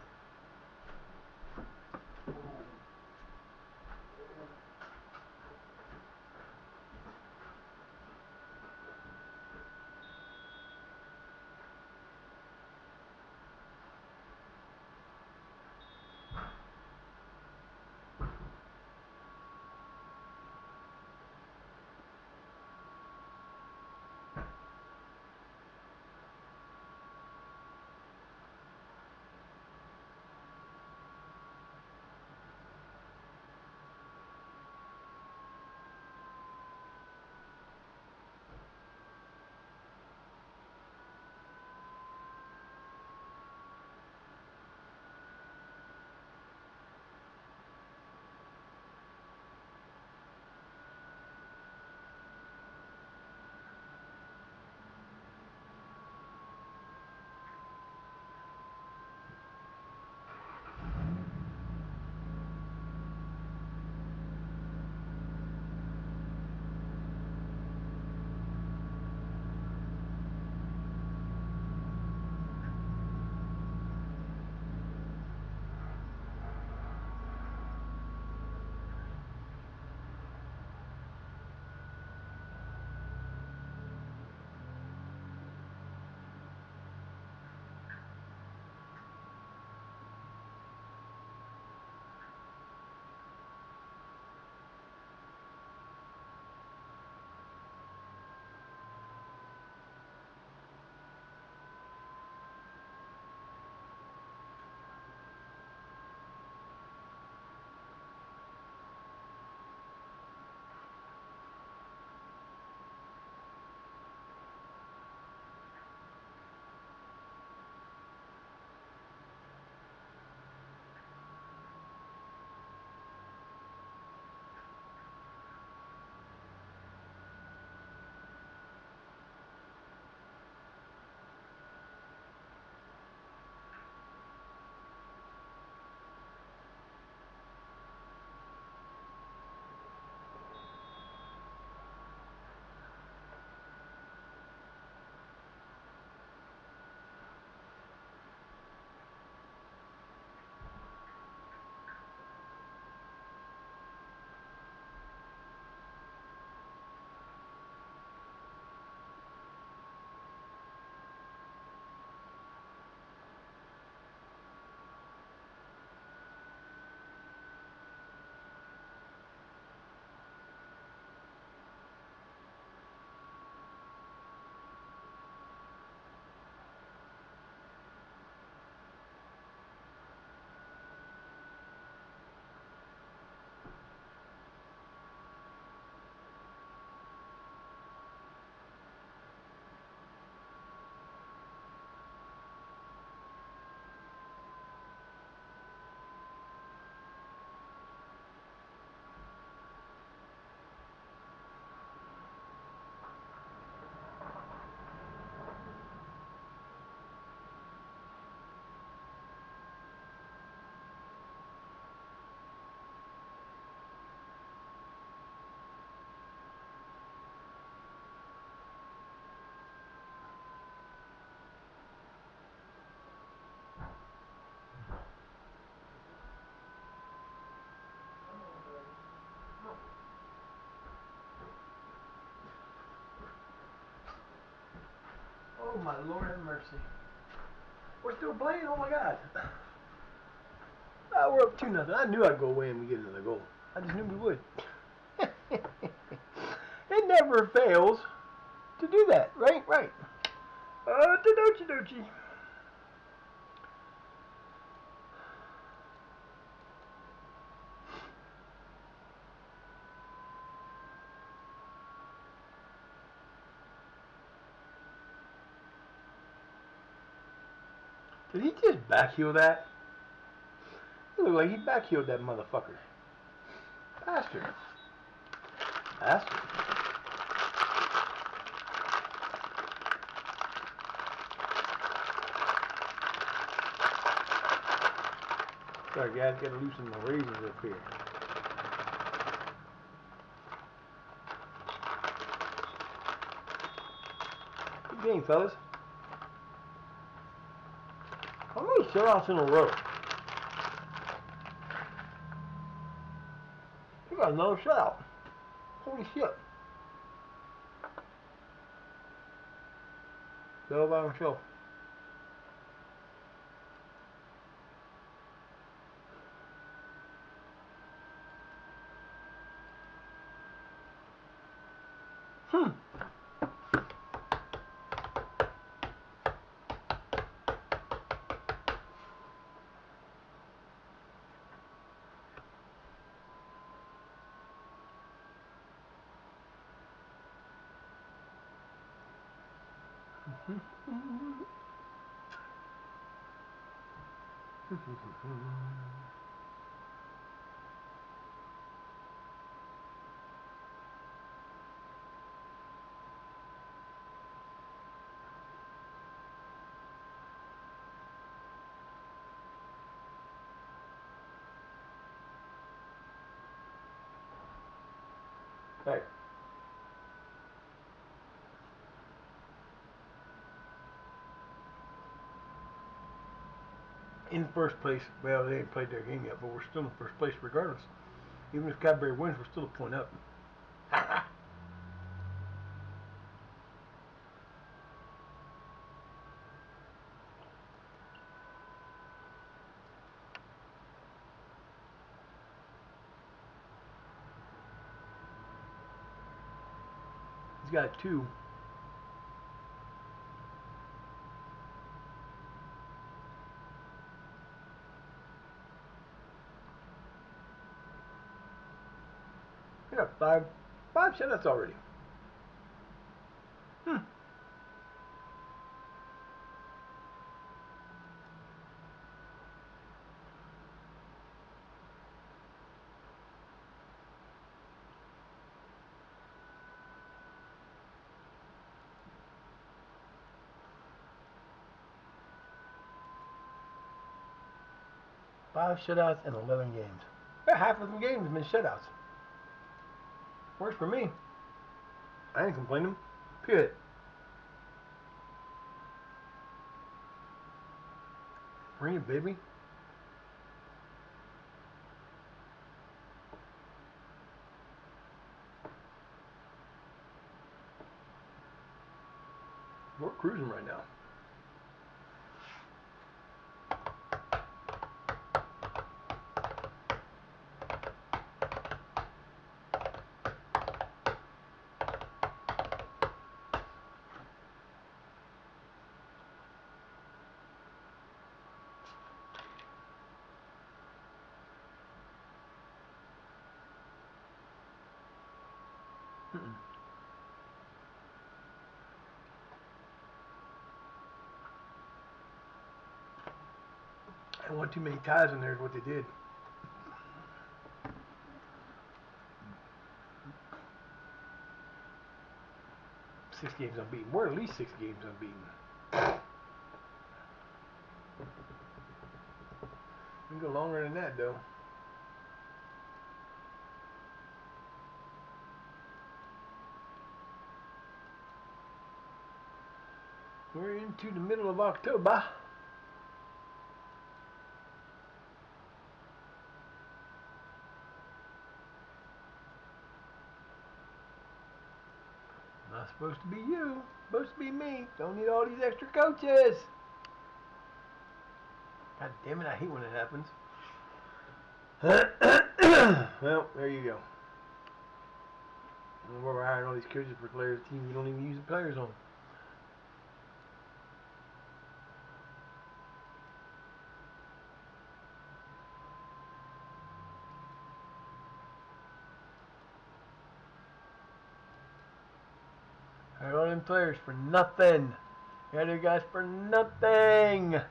Oh my Lord have mercy. We're still playing? Oh my God. We're up 2-0. I knew I'd go away and we get another goal. I just knew we would. It never fails to do that. Right? Right. Dochi. Did he just backheel that? It looked like he backheeled that motherfucker. Bastard. Bastard. Sorry guys, gotta loosen my razors up here. Good game, fellas. How many shutouts in a row? He got another shutout. Holy shit. All by himself. Hmm. Hey. In first place, well, they ain't played their game yet, but we're still in first place regardless. Even if Cadbury wins, we're still a point up. He's got 2. He got 5 shutouts already. 5 shutouts in 11 games. Yeah, half of the games have been shutouts. Works for me. I ain't complaining. Period. Bring it, baby. We're cruising right now. I want too many ties in there is what they did. Six games unbeaten. We're at least 6 games unbeaten. We can go longer than that though. We're into the middle of October. Not supposed to be you. Supposed to be me. Don't need all these extra coaches. God damn it, I hate when it happens. Well, there you go. We're hiring all these coaches for players teams we don't even use the players on. Hired all them players for nothing. Hired them guys for nothing.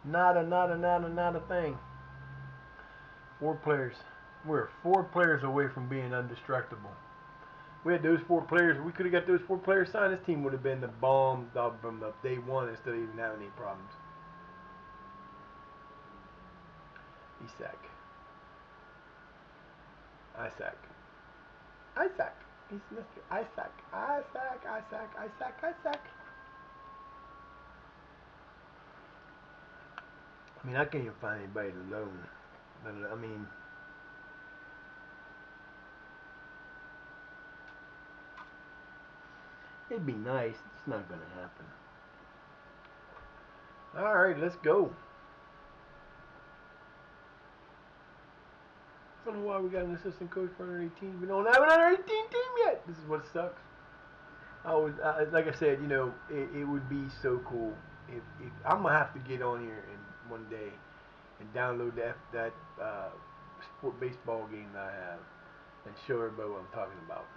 Not a thing. 4 players. We're 4 players away from being indestructible. We had those 4 players. We could have got those 4 players signed. This team would have been the bomb from the day one instead of even having any problems. Isaac. He's Mr. Isaac. I mean, I can't even find anybody to loan. I mean, it'd be nice. It's not going to happen. All right, let's go. I don't know why we got an assistant coach for under 18. We don't have an under 18 team yet. This is what sucks. Like I said, you know, it would be so cool if I'm gonna have to get on here and one day and download that sport baseball game that I have and show everybody what I'm talking about.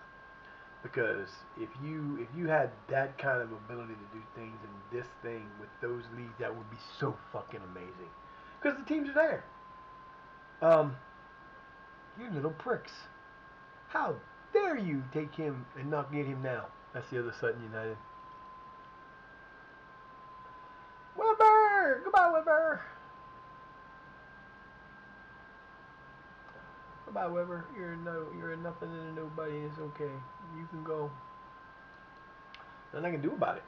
Because if you had that kind of ability to do things in this thing with those leagues, that would be so fucking amazing. Because the teams are there. You little pricks. How dare you take him and not get him now? That's the other Sutton United. Weber! Goodbye, Weber! Goodbye, Weber. You're a nothing and a nobody, and it's okay. You can go. Nothing I can do about it.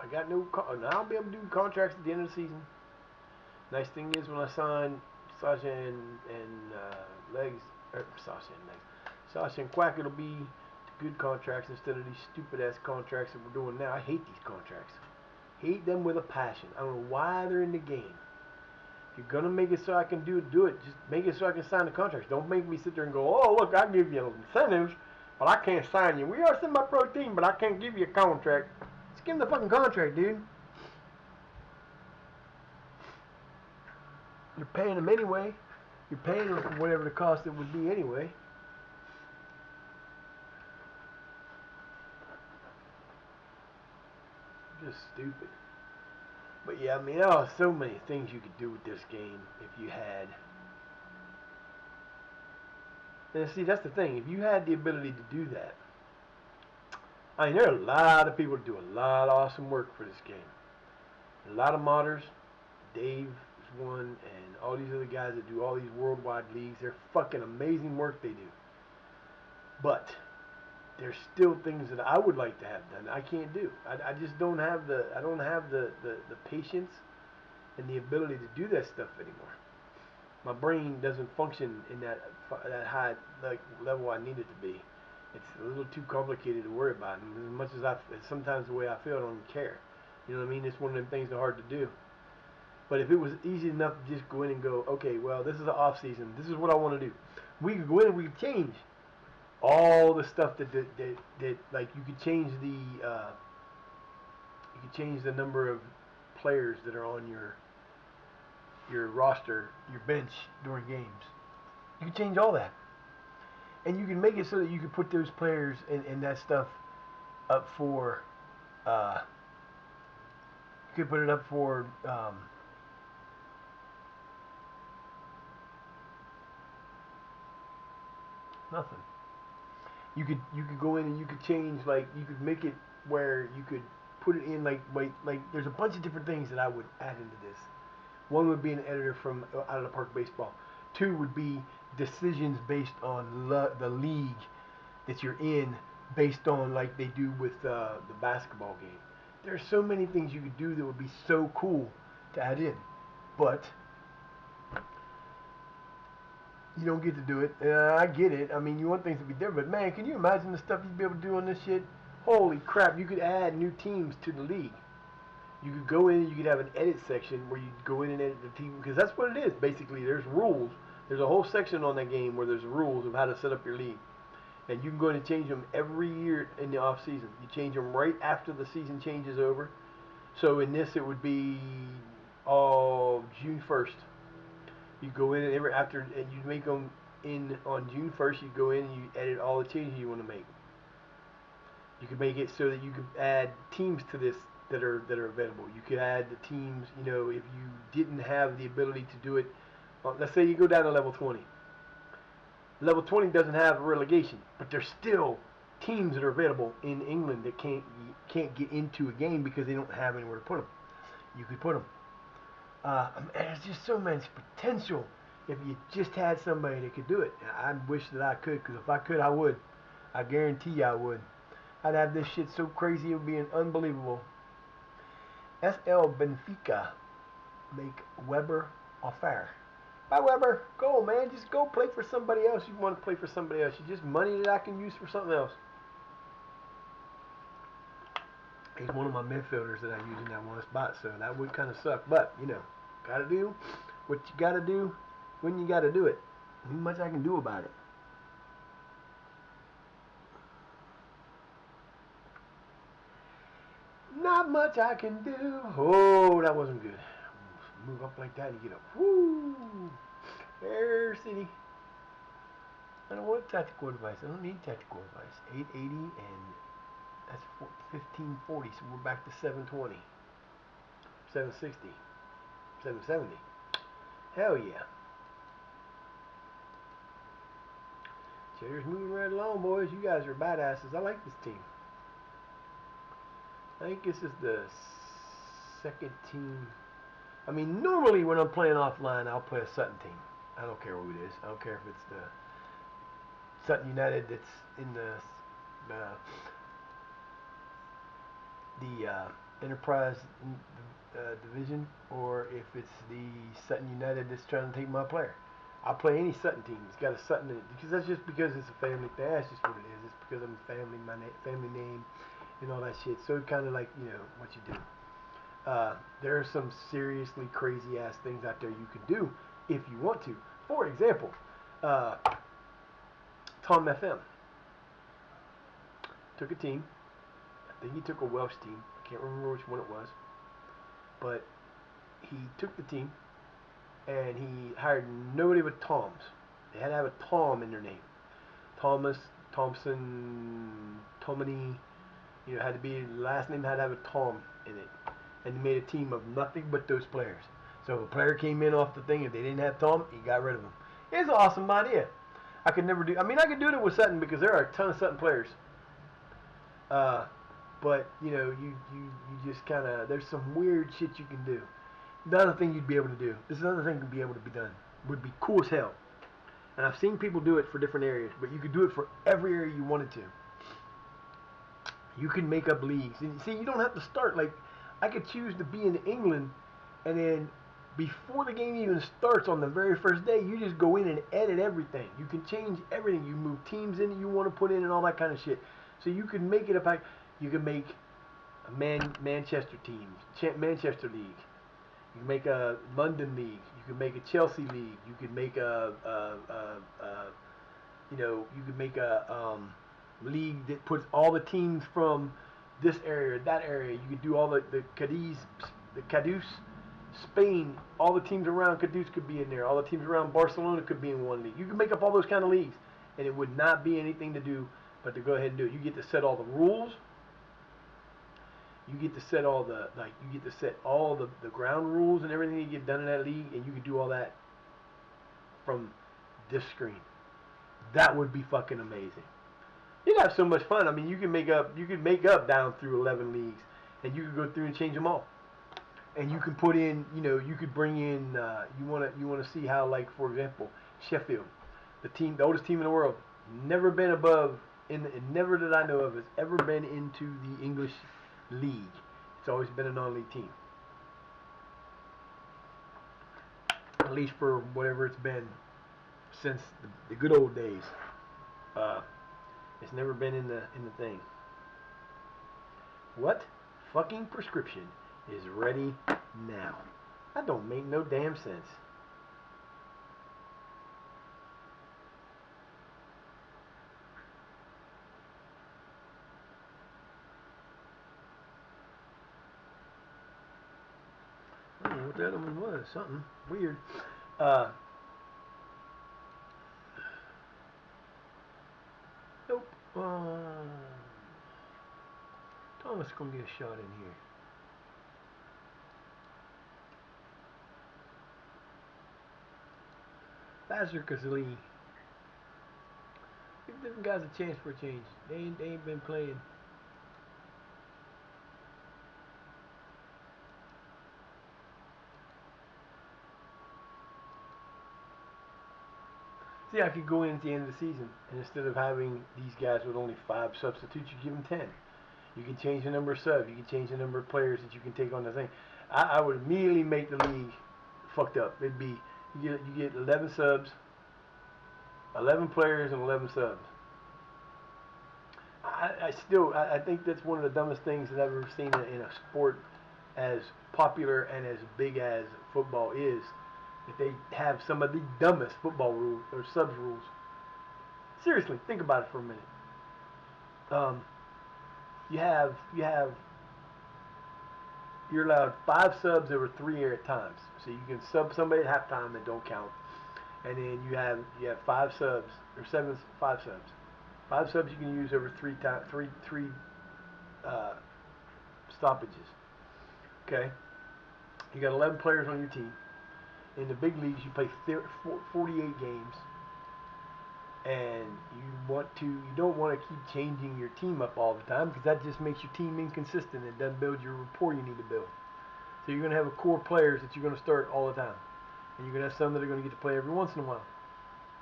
I got now I'll be able to do contracts at the end of the season. Nice thing is when I sign Sasha and Legs, Sasha and Quack, it'll be good contracts instead of these stupid ass contracts that we're doing now. I hate these contracts. Hate them with a passion. I don't know why they're in the game. If you're gonna make it so I can do it. Just make it so I can sign the contracts. Don't make me sit there and go, oh look, I give you incentives, but I can't sign you. We are semi-pro team, but I can't give you a contract. Just give them the fucking contract, dude. You're paying them anyway. You're paying them for whatever the cost it would be anyway. Just stupid. But yeah, I mean, there are so many things you could do with this game if you had. And see, that's the thing. If you had the ability to do that, I mean, there are a lot of people that do a lot of awesome work for this game. A lot of modders. Dave is one, and all these other guys that do all these worldwide leagues. They're fucking amazing work they do. But there's still things that I would like to have done I can't do. I just don't have the patience and the ability to do that stuff anymore. My brain doesn't function in that high level I need it to be. It's a little too complicated to worry about. And as much as sometimes the way I feel, I don't even care. You know what I mean? It's one of them things that are hard to do. But if it was easy enough to just go in and go, okay, well, this is the off season. This is what I want to do. We could go in and we could change all the stuff that like you could change the number of players that are on your roster, your bench during games. You can change all that. And you can make it so that you can put those players and that stuff up for you could put it up for nothing. You could go in and you could change, like you could make it where you could put it in like there's a bunch of different things that I would add into this. One would be an editor from out of the park baseball. 2 would be decisions based on the league that you're in, based on like they do with the basketball game. There's so many things you could do that would be so cool to add in, but you don't get to do it. I get it. I mean, you want things to be different, but man, can you imagine the stuff you'd be able to do on this shit? Holy crap! You could add new teams to the league. You could go in. You could have an edit section where you go in and edit the team because that's what it is. Basically, there's rules. There's a whole section on that game where there's rules of how to set up your league, and you can go in and change them every year in the off season. You change them right after the season changes over. So in this, it would be June 1st. You go in and and you make them in on June 1st. You go in and you edit all the changes you want to make. You can make it so that you can add teams to this that are available. You could add the teams. You know, if you didn't have the ability to do it, let's say you go down to level 20. Level 20 doesn't have relegation, but there's still teams that are available in England that can't get into a game because they don't have anywhere to put them. You could put them. And there's just so much potential if you just had somebody that could do it. I wish that I could, because if I could, I would. I guarantee you I would. I'd have this shit so crazy it would be unbelievable. SL Benfica make Weber offer. Bye Weber, go man, just go play for somebody else. You want to play for somebody else? You just money that I can use for something else. He's one of my midfielders that I use in that one spot, so that would kind of suck. But you know, gotta do what you gotta do when you gotta do it. Not much I can do about it. Not much I can do. Oh, that wasn't good. Move up like that and get up. Woo! Air City. I don't want tactical advice. I don't need tactical advice. 880 and that's 1540. So we're back to 720. 760. 770. Hell yeah. Cheddar's moving right along, boys. You guys are badasses. I like this team. I think this is the second team. I mean, normally when I'm playing offline, I'll play a Sutton team. I don't care who it is. I don't care if it's the Sutton United that's in the Enterprise division, or if it's the Sutton United that's trying to take my player. I'll play any Sutton team. It's got a Sutton in it because that's just because it's a family thing. That's just what it is. It's because I'm family, family name, and all that shit. So kind of like, you know, what you do. There are some seriously crazy ass things out there you can do if you want to. For example, Tom FM took a team. I think he took a Welsh team. I can't remember which one it was. But he took the team and he hired nobody but Toms. They had to have a Tom in their name. Thomas, Thompson, Tomini, you know, had to be, last name had to have a Tom in it. And he made a team of nothing but those players. So if a player came in off the thing, if they didn't have Tom, he got rid of them. It's an awesome idea. I could never do, I mean, I could do it with Sutton because there are a ton of Sutton players. But, you know, you just kind of, there's some weird shit you can do. Another thing you'd be able to do, this is another thing to be able to be done, would be cool as hell. And I've seen people do it for different areas, but you could do it for every area you wanted to. You can make up leagues. And see, you don't have to start, like, I could choose to be in England, and then before the game even starts on the very first day, you just go in and edit everything. You can change everything. You move teams in that you want to put in and all that kind of shit. So you can make it up. You can make a Manchester team, Manchester League. You can make a London League. You can make a Chelsea League. You can make you could make a league that puts all the teams from this area, that area. You could do all the Cadiz, Spain. All the teams around Cadiz could be in there. All the teams around Barcelona could be in one league. You can make up all those kind of leagues, and it would not be anything to do but to go ahead and do it. You get to set all the rules. You get to set all the the ground rules and everything you get done in that league, and you can do all that from this screen. That would be fucking amazing. You'd have so much fun. I mean, you can make up down through 11 leagues, and you could go through and change them all. And you can put in, you know, you could bring in. You want to see how, like, for example, Sheffield, the oldest team in the world, never been above never that I know of has ever been into the English league. It's always been a non-league team. At least for whatever it's been since the good old days. It's never been in the thing. What fucking prescription is ready now? That don't make no damn sense. I don't know what the other one was. Something weird. Nope. Thomas gonna get a shot in here. Lazar Kazali. Give different guys a chance for a change. They ain't been playing. See, I could go in at the end of the season, and instead of having these guys with only 5 substitutes, you give them 10. You can change the number of subs. You can change the number of players that you can take on the thing. I would immediately make the league fucked up. It'd be you get 11 subs, 11 players, and 11 subs. I think that's one of the dumbest things that I've ever seen in a sport as popular and as big as football is. That they have some of the dumbest football rules or subs rules. Seriously, think about it for a minute. You're allowed 5 subs over 3 air at times. So you can sub somebody at halftime and don't count. And then you have 5 subs or 5 subs. 5 subs you can use over 3 stoppages. Okay. You got 11 players on your team. In the big leagues, you play 48 games, and you don't want to keep changing your team up all the time because that just makes your team inconsistent. It doesn't build your rapport you need to build. So you're going to have a core players that you're going to start all the time, and you're going to have some that are going to get to play every once in a while.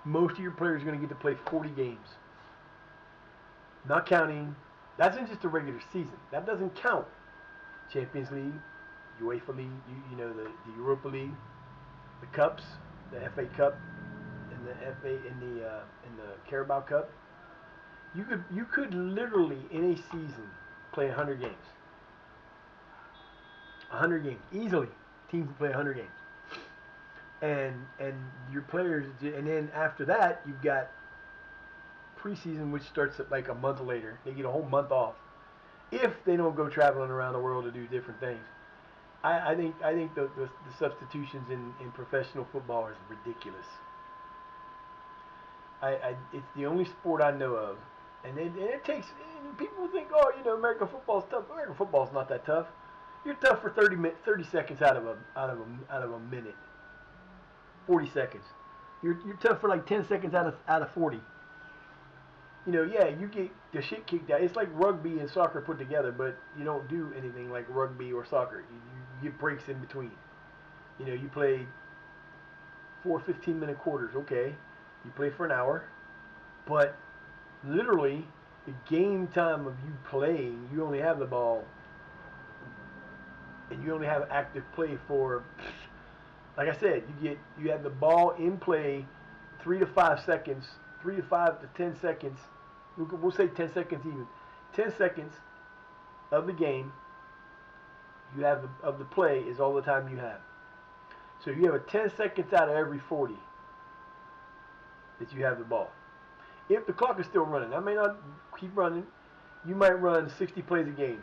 Most of your players are going to get to play 40 games, not counting. That's in just a regular season. That doesn't count. Champions League, UEFA League, the Europa League. The cups, the FA Cup, and the Carabao Cup. You could literally in a season play 100 games. 100 games easily. Teams can play 100 games. And your players, and then after that you've got preseason, which starts at like a month later. They get a whole month off if they don't go traveling around the world to do different things. I think the substitutions in professional football is ridiculous. It's the only sport I know of, and it takes. And people think, American football's tough. American football's not that tough. You're tough for 30 seconds out of a minute. 40 seconds. You're tough for like 10 seconds out of 40. You get the shit kicked out. It's like rugby and soccer put together, but you don't do anything like rugby or soccer. You get breaks in between. You play 4 15-minute quarters. Okay, you play for an hour, but literally the game time of you playing, you only have the ball, and you only have active play for, like I said, you have the ball in play 3 to 5 seconds. 3 to 5 to 10 seconds, we'll say 10 seconds even, 10 seconds of the game you have of the play is all the time you have. So you have a 10 seconds out of every 40 that you have the ball. If the clock is still running, I may not keep running, you might run 60 plays a game.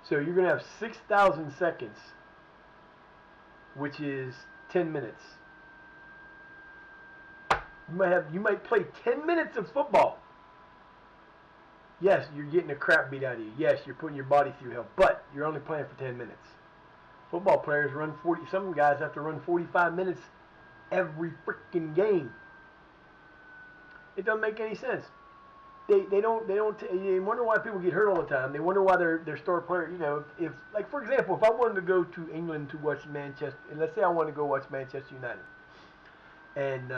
So you're going to have 6,000 seconds, which is 10 minutes. You might play 10 minutes of football. Yes, you're getting the crap beat out of you. Yes, you're putting your body through hell, but you're only playing for 10 minutes. Football players run 40. Some guys have to run 45 minutes every freaking game. It doesn't make any sense. They wonder why people get hurt all the time. They wonder why their star player, if like for example, if I wanted to go to England to watch Manchester, and let's say I wanted to go watch Manchester United, and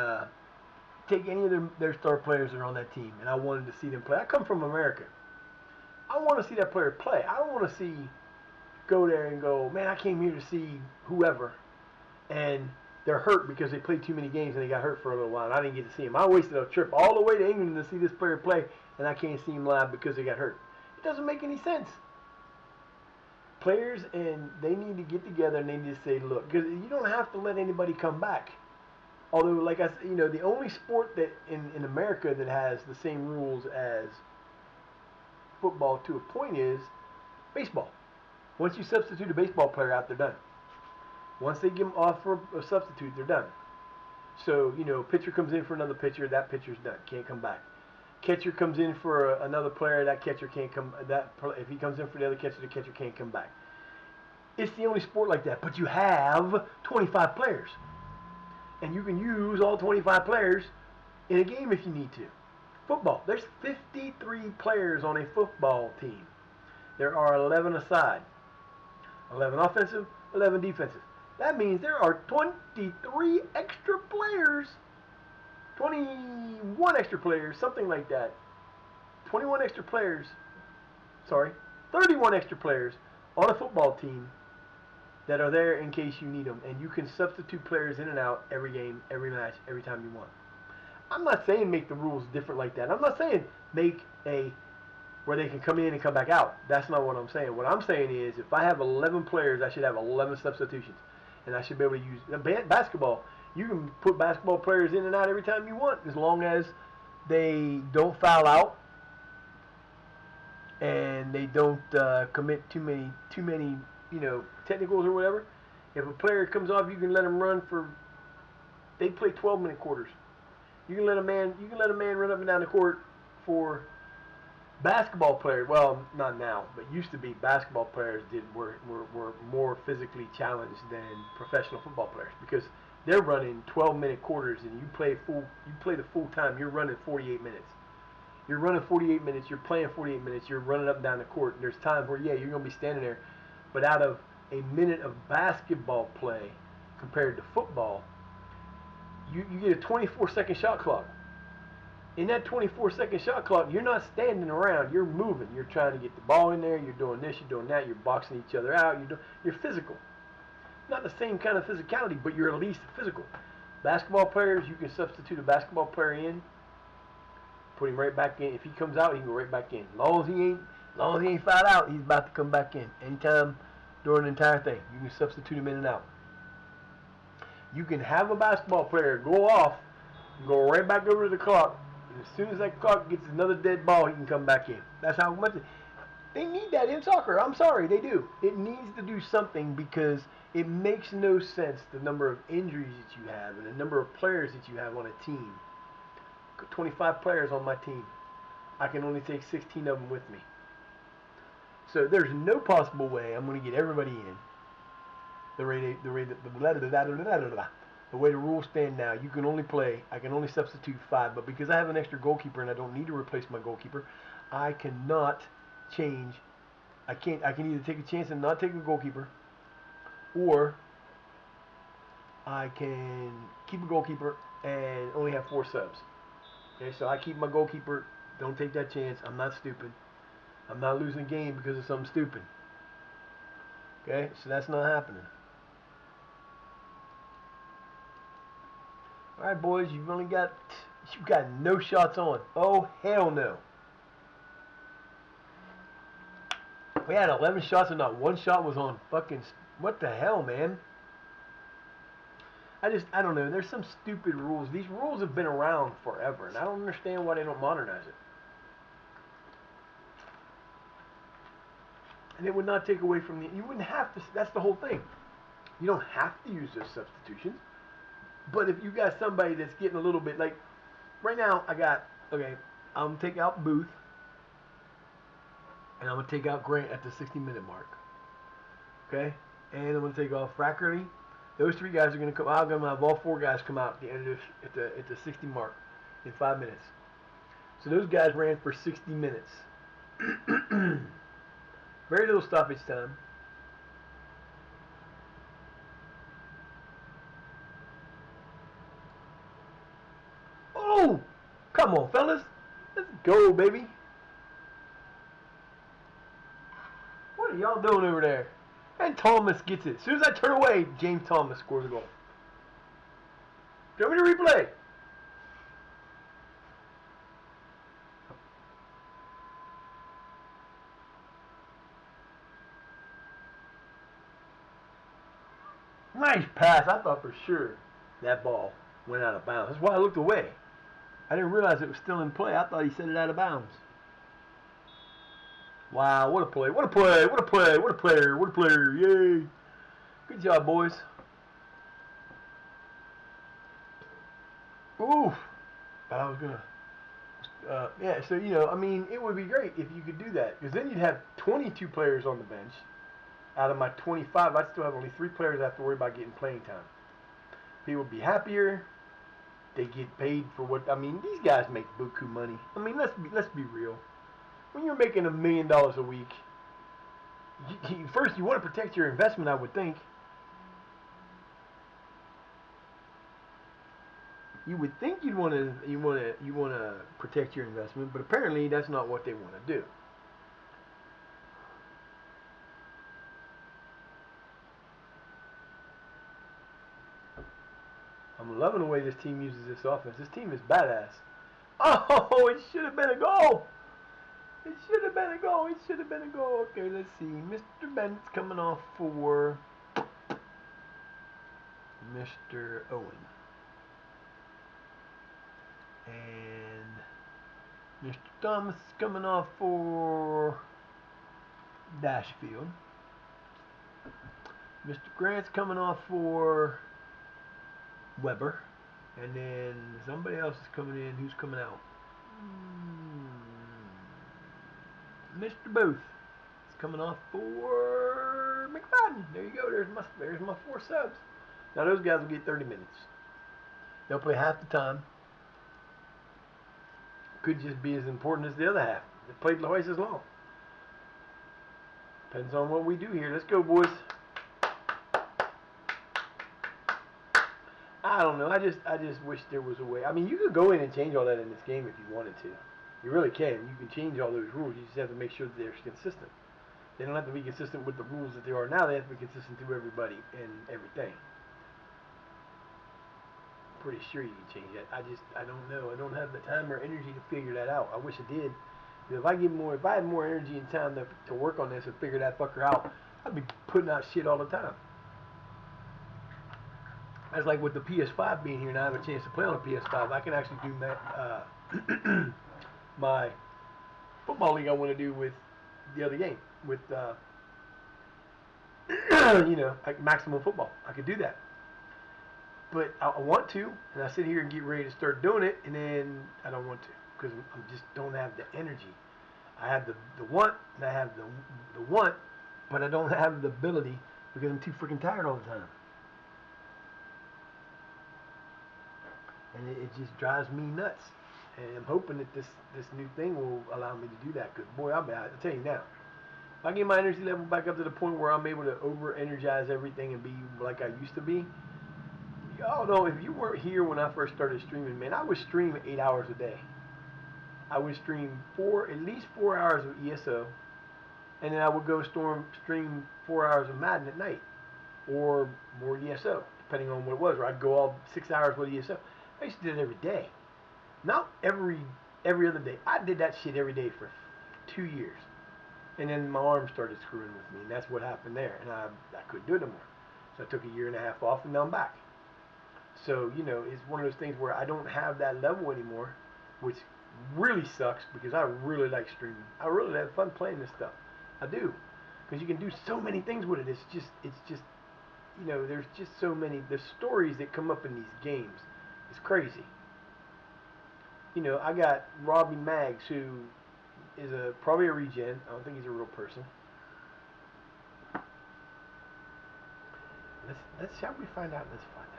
take any of their star players that are on that team, and I wanted to see them play. I come from America. I want to see that player play. I don't want to go there and go, man, I came here to see whoever, and they're hurt because they played too many games and they got hurt for a little while, and I didn't get to see him. I wasted a trip all the way to England to see this player play, and I can't see him live because they got hurt. It doesn't make any sense. players and they need to get together and they need to say, look, because you don't have to let anybody come back. Although, like I said, the only sport that in America that has the same rules as football to a point is baseball. Once you substitute a baseball player out, they're done. Once they give them off for a substitute, they're done. So, pitcher comes in for another pitcher, that pitcher's done, can't come back. Catcher comes in for another player, that catcher can't come. If he comes in for the other catcher, the catcher can't come back. It's the only sport like that. But you have 25 players, and you can use all 25 players in a game if you need to. Football. There's 53 players on a football team. There are 11 aside. 11 offensive, 11 defensive. That means there are 23 extra players. 21 extra players, something like that. 21 extra players, 31 extra players on a football team that are there in case you need them. And you can substitute players in and out every game, every match, every time you want. I'm not saying make the rules different like that. I'm not saying make where they can come in and come back out. That's not what I'm saying. What I'm saying is if I have 11 players, I should have 11 substitutions. And I should be able to use basketball. You can put basketball players in and out every time you want, as long as they don't foul out and they don't commit too many, technicals or whatever. If a player comes off, you can let him run for. They play 12-minute quarters. You can let a man run up and down the court for basketball players. Well, not now, but used to be basketball players were more physically challenged than professional football players because they're running 12-minute quarters, and you play the full time. You're running 48 minutes. You're running 48 minutes. You're playing 48 minutes. You're running up and down the court. And there's times where you're going to be standing there, but out of a minute of basketball play compared to football, you get a 24-second shot clock. In that 24-second shot clock, you're not standing around. You're moving. You're trying to get the ball in there. You're doing this. You're doing that. You're boxing each other out. You're physical. Not the same kind of physicality, but you're at least physical. Basketball players, you can substitute a basketball player in, put him right back in. If he comes out, he can go right back in. As long as he ain't fouled out, he's about to come back in. Anytime during the entire thing, you can substitute him in and out. You can have a basketball player go off, go right back over to the clock, and as soon as that clock gets another dead ball, he can come back in. That's how much they need that in soccer. I'm sorry, they do. It needs to do something because it makes no sense the number of injuries that you have and the number of players that you have on a team. 25 players on my team. I can only take 16 of them with me. So there's no possible way I'm going to get everybody in. The way the rules stand now, I can only substitute 5, but because I have an extra goalkeeper and I don't need to replace my goalkeeper, I cannot change. I can either take a chance and not take a goalkeeper, or I can keep a goalkeeper and only have 4 subs. Okay, so I keep my goalkeeper. Don't take that chance. I'm not stupid. I'm not losing a game because of something stupid. Okay, so that's not happening. All right, boys, you've got no shots on. Oh, hell no. We had 11 shots and not one shot was on. Fucking, what the hell, man? I don't know. There's some stupid rules. These rules have been around forever, and I don't understand why they don't modernize it. And it would not take away from you wouldn't have to, that's the whole thing. You don't have to use those substitutions. But if you got somebody that's getting a little bit, like, right now, I'm going to take out Booth, and I'm going to take out Grant at the 60-minute mark. Okay? And I'm going to take off Frackerty. Those 3 guys are going to come out. I'm going to have all 4 guys come out at the end of at the 60 mark in 5 minutes. So those guys ran for 60 minutes. Very little stoppage time. Oh! Come on, fellas. Let's go, baby. What are y'all doing over there? And Thomas gets it. As soon as I turn away, James Thomas scores a goal. Show me the replay. Nice pass. I thought for sure that ball went out of bounds. That's why I looked away. I didn't realize it was still in play. I thought he sent it out of bounds. Wow, what a play. What a play. What a play. What a player. What a player. Yay. Good job, boys. Ooh. But I was going to. Yeah, so, I mean, it would be great if you could do that. Because then you'd have 22 players on the bench. Out of my 25, I'd still have only 3 players I have to worry about getting playing time. People would be happier. They get paid for what. I mean, these guys make buku money. I mean, let's be real. When you're making $1 million a week, first you want to protect your investment, I would think. You would think you want to protect your investment, but apparently that's not what they want to do. I'm loving the way this team uses this offense. This team is badass. Oh, it should have been a goal. It should have been a goal. It should have been a goal. Okay, let's see. Mr. Bennett's coming off for Mr. Owen. And Mr. Thomas is coming off for Dashfield. Mr. Grant's coming off for Weber. And then somebody else is coming in. Who's coming out? Mr. Booth is coming off for McFadden. There you go. There's my 4 subs. Now those guys will get 30 minutes. They'll play half the time. Could just be as important as the other half. They played twice as long. Depends on what we do here. Let's go, boys. I don't know. I just wish there was a way. I mean, you could go in and change all that in this game if you wanted to. You really can. You can change all those rules. You just have to make sure that they're consistent. They don't have to be consistent with the rules that they are now. They have to be consistent to everybody and everything. Pretty sure you can change that. I don't know. I don't have the time or energy to figure that out. I wish I did. If I had more energy and time to work on this and figure that fucker out, I'd be putting out shit all the time. That's like with the PS5 being here and I have a chance to play on a PS5. I can actually do my football league I want to do with the other game with like maximum football. I could do that. But I want to, and I sit here and get ready to start doing it, and then I don't want to because I just don't have the energy. I have the want, and I have the want, but I don't have the ability because I'm too freaking tired all the time. And it just drives me nuts. And I'm hoping that this new thing will allow me to do that. Because, boy, I'll tell you now, if I get my energy level back up to the point where I'm able to over-energize everything and be like I used to be, y'all know, if you weren't here when I first started streaming, man, I would stream 8 hours a day. I would stream at least 4 hours of ESO, and then I would go stream 4 hours of Madden at night, or more ESO, depending on what it was. Or I'd go all 6 hours with ESO. I used to do it every day. Not every other day. I did that shit every day for 2 years. And then my arm started screwing with me, and that's what happened there. And I couldn't do it no more. So I took a year and a half off, and now I'm back. So, it's one of those things where I don't have that level anymore, which really sucks because I really like streaming. I really have fun playing this stuff. I do. Because you can do so many things with it. It's just there's just so many. The stories that come up in these games is crazy. I got Robbie Maggs, who is probably a regen. I don't think he's a real person. Shall we find out? Let's find out.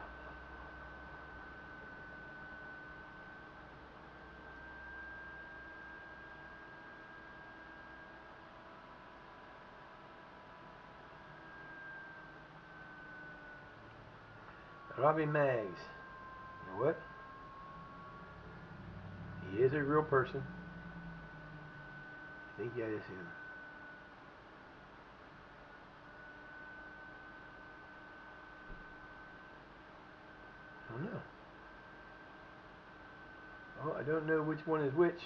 Robbie Maggs. You know what? He is a real person. I think that is him. I don't know. Oh, I don't know which one is which.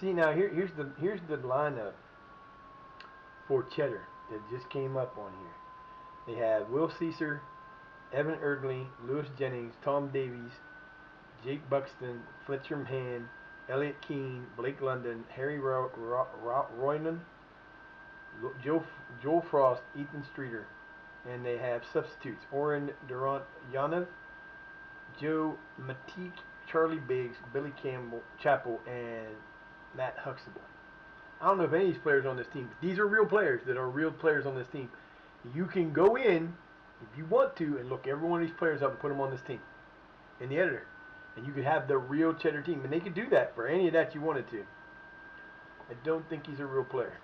See now here's the lineup for Cheddar that just came up on here. They have Will Caesar, Evan Erdley, Lewis Jennings, Tom Davies, Jake Buxton, Fletcher Mahan, Elliott Keane, Blake London, Harry Roynan, Joel Frost, Ethan Streeter, and they have substitutes: Oren Durant Yanov, Joe Matique, Charlie Biggs, Billy Campbell, Chappell, and Matt Huxtable. I don't know if any of these players are on this team, but these are real players that are real players on this team. You can go in, if you want to, and look every one of these players up and put them on this team in the editor. And you could have the real Cheddar team. And they could do that for any of that you wanted to. I don't think he's a real player.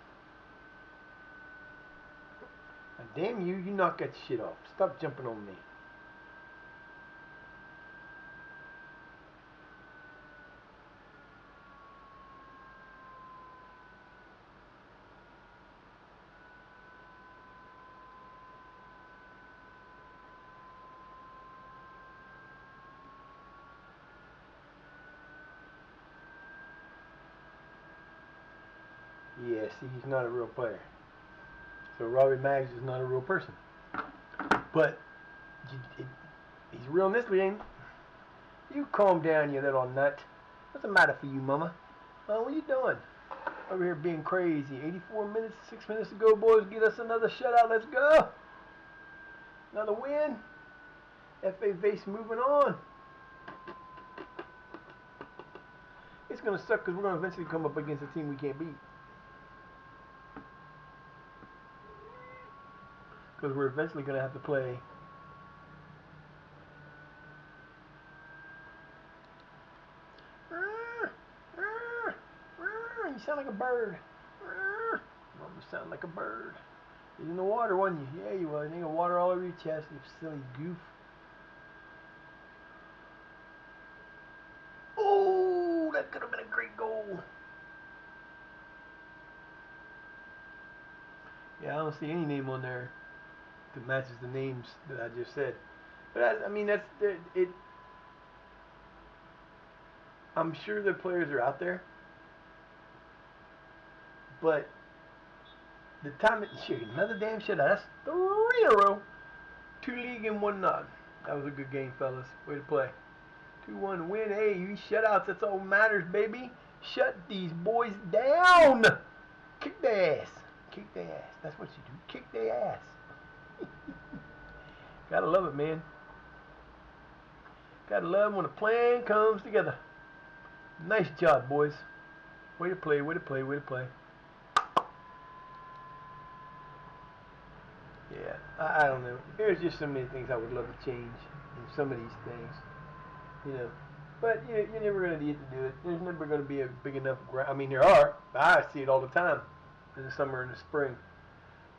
Now, damn you, you knock that shit off. Stop jumping on me. Yeah, see, he's not a real player. So Robbie Maggs is not a real person. But he's real in this game. You calm down, you little nut. What's the matter for you, mama? Oh, what are you doing? Over here being crazy. 84 minutes, 6 minutes to go, boys. Get us another shutout. Let's go. Another win. FA base moving on. It's going to suck because we're going to eventually come up against a team we can't beat. Because we're eventually going to have to play. You sound like a bird. You sound like a bird. You're in the water, wasn't you? Yeah, you was. You got water all over your chest, you silly goof. Oh, that could have been a great goal. Yeah, I don't see any name on there that matches the names that I just said. But I mean, that's it. I'm sure the players are out there, but the time shit, another damn shutout. That's 3 in a row. 2 league and 1 nod. That was a good game, fellas. Way to play. 2-1 win. Hey, you shutouts. That's all that matters, baby. Shut these boys down. Kick their ass. Kick their ass. That's what you do. Kick their ass. Gotta love it, man. Gotta love when a plan comes together. Nice job, boys. Way to play, way to play, way to play. Yeah, I don't know. There's just so many things I would love to change in some of these things. You know. But you're never going to get to do it. There's never going to be a big enough ground. I mean, there are. I see it all the time in the summer and the spring.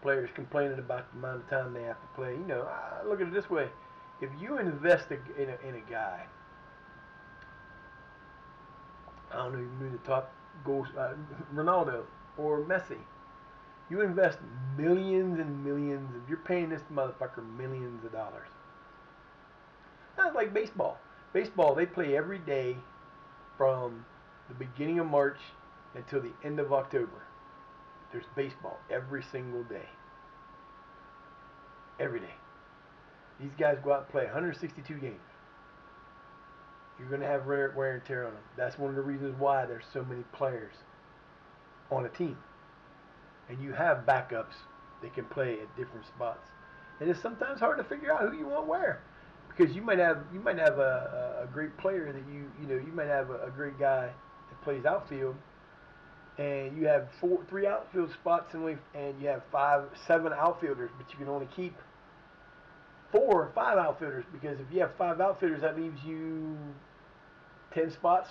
Players complaining about the amount of time they have to play. You know, I look at it this way. If you invest in a guy, I don't know, you mean the top goals, Ronaldo or Messi, you invest millions and millions. If you're paying this motherfucker millions of dollars. Not like baseball. Baseball, they play every day from the beginning of March until the end of October. There's baseball every single day. Every day. These guys go out and play 162 games. You're going to have wear and tear on them. That's one of the reasons why there's so many players on a team. And you have backups that can play at different spots. And it's sometimes hard to figure out who you want where. Because you might have a great player that you might have a great guy that plays outfield, and you have 3 outfield spots and you have 7 outfielders, but you can only keep 4 or 5 outfielders, because if you have 5 outfielders, that leaves you 10 spots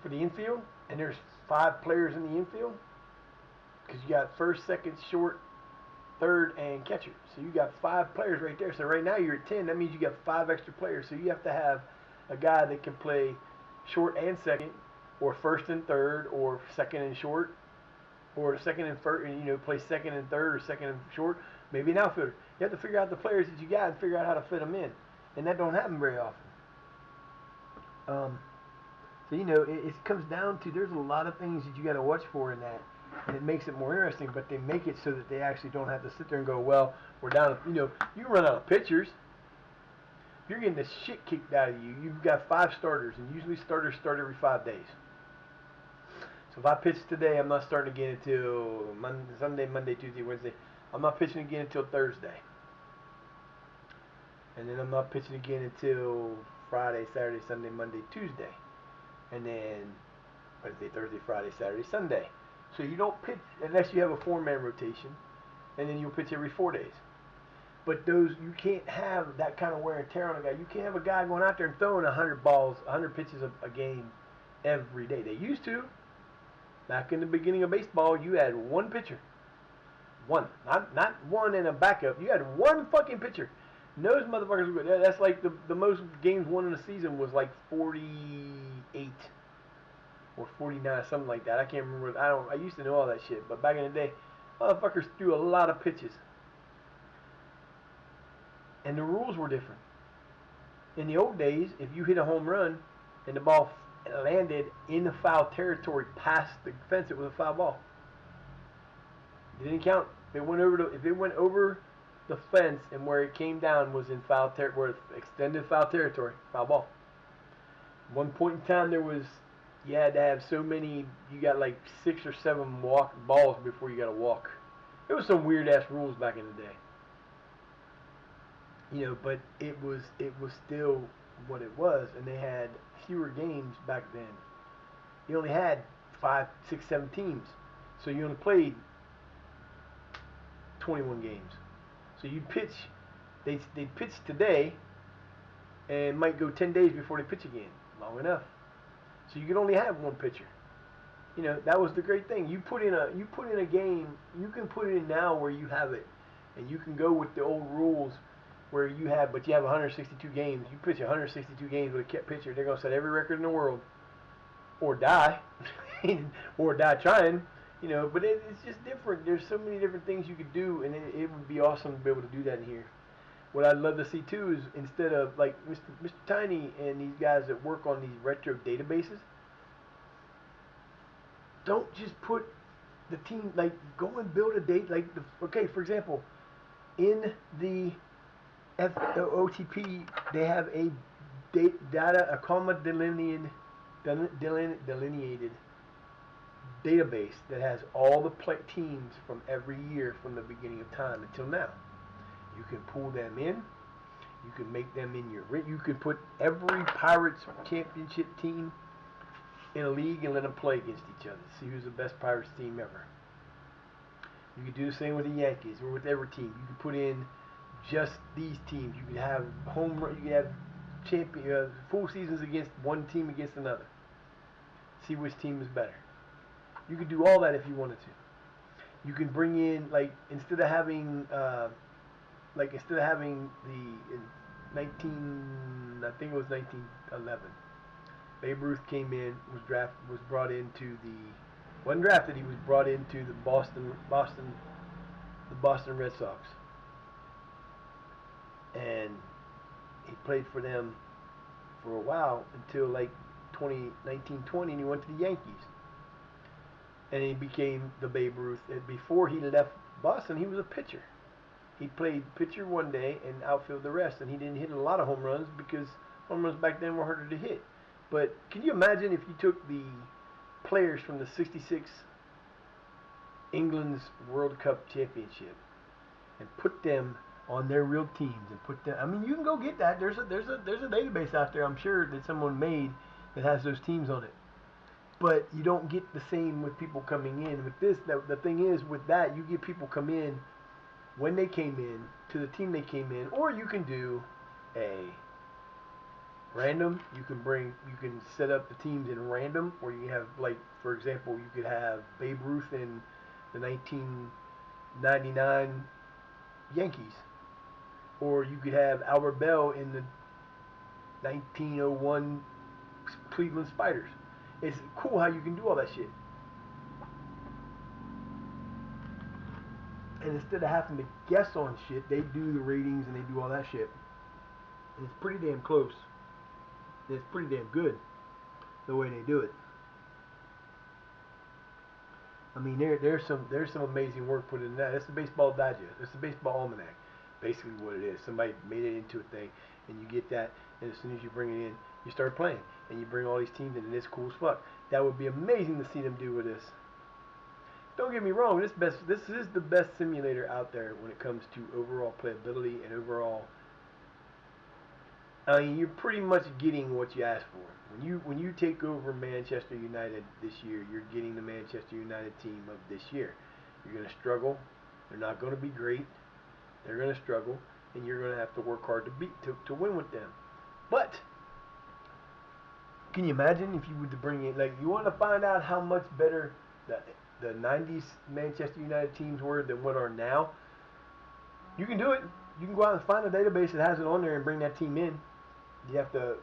for the infield, and there's 5 players in the infield, because you got first, second, short, third, and catcher. So you got 5 players right there. So right now you're at 10. That means you got 5 extra players. So you have to have a guy that can play short and second, or first and third, or second and short, or second and first, and play second and third, or second and short. Maybe an outfielder. You have to figure out the players that you got and figure out how to fit them in, and that don't happen very often. So it comes down to there's a lot of things that you got to watch for in that, and it makes it more interesting. But they make it so that they actually don't have to sit there and go, well, we're down. You can run out of pitchers. You're getting the shit kicked out of you. You've got 5 starters, and usually starters start every 5 days. So if I pitch today, I'm not starting again until Sunday, Monday, Tuesday, Wednesday. I'm not pitching again until Thursday. And then I'm not pitching again until Friday, Saturday, Sunday, Monday, Tuesday. And then Wednesday, Thursday, Friday, Saturday, Sunday. So you don't pitch unless you have a 4-man rotation, and then you'll pitch every 4 days. But you can't have that kind of wear and tear on a guy. You can't have a guy going out there and throwing 100 balls, 100 pitches a game every day. They used to. Back in the beginning of baseball, you had one pitcher. One. Not one and a backup. You had one fucking pitcher. And those motherfuckers, that's like the most games won in a season was like 48 or 49, something like that. I can't remember. I used to know all that shit. But back in the day, motherfuckers threw a lot of pitches. And the rules were different. In the old days, if you hit a home run and the ball landed in the foul territory past the fence, it was a foul ball. It didn't count. If it went over the fence and where it came down was in foul territory, extended foul territory, foul ball. One point in time, you had to have so many. You got like 6 or 7 walk balls before you got to walk. There was some weird ass rules back in the day. But it was still what it was, and they had fewer games back then. You only had 5, 6, 7 teams, so you only played 21 games. So you'd pitch, they'd pitch today, and might go 10 days before they pitch again. Long enough. So you could only have one pitcher. That was the great thing. You put in a game. You can put it in now where you have it, and you can go with the old rules. Where you have 162 games. You pitch 162 games with a pitcher, they're gonna set every record in the world, or die, or die trying. But it's just different. There's so many different things you could do, and it would be awesome to be able to do that in here. What I'd love to see too is instead of like Mr. Tiny and these guys that work on these retro databases, don't just put the team go and build a date for example, in the OTP, they have a a comma delineated database that has all the teams from every year from the beginning of time until now. You can pull them in. You can make them in you can put every Pirates championship team in a league and let them play against each other. See who's the best Pirates team ever. You can do the same with the Yankees or with every team. You can put in just these teams. You could have you could have full seasons against one team against another. See which team is better. You could do all that if you wanted to. You can bring in instead of having the in 1911, Babe Ruth came in, was brought into wasn't drafted. He was brought into the Boston Red Sox. And he played for them for a while until 1920, and he went to the Yankees. And he became the Babe Ruth. And before he left Boston, he was a pitcher. He played pitcher one day and outfield the rest, and he didn't hit a lot of home runs because home runs back then were harder to hit. But can you imagine if you took the players from the '66 England's World Cup championship and put them on their real teams and put them. I mean, you can go get that. There's a database out there, I'm sure, that someone made that has those teams on it. But you don't get the same with people coming in. With this, the thing is, with that, you get people come in when they came in to the team they came in, or you can do a random. You can set up the teams in random, or you have for example, you could have Babe Ruth in the 1999 Yankees. Or you could have Albert Bell in the 1901 Cleveland Spiders. It's cool how you can do all that shit. And instead of having to guess on shit, they do the ratings and they do all that shit. And it's pretty damn close. And it's pretty damn good. the way they do it. I mean, there's some amazing work put in that. It's the baseball digest. It's the baseball almanac. Basically, what it is. Somebody made it into a thing, and you get that. And as soon as you bring it in, you start playing, and you bring all these teams in, and it's cool as fuck. That would be amazing to see them do with this. Don't get me wrong. This is the best simulator out there when it comes to overall playability and overall. I mean, you're pretty much getting what you asked for. When you take over Manchester United this year, you're getting the Manchester United team of this year. You're going to struggle. They're not going to be great. They're going to struggle, and you're going to have to work hard to win with them. But can you imagine if you were to bring in, like, you want to find out how much better the 90s Manchester United teams were than what are now? You can do it. You can go out and find a database that has it on there and bring that team in. You'd have to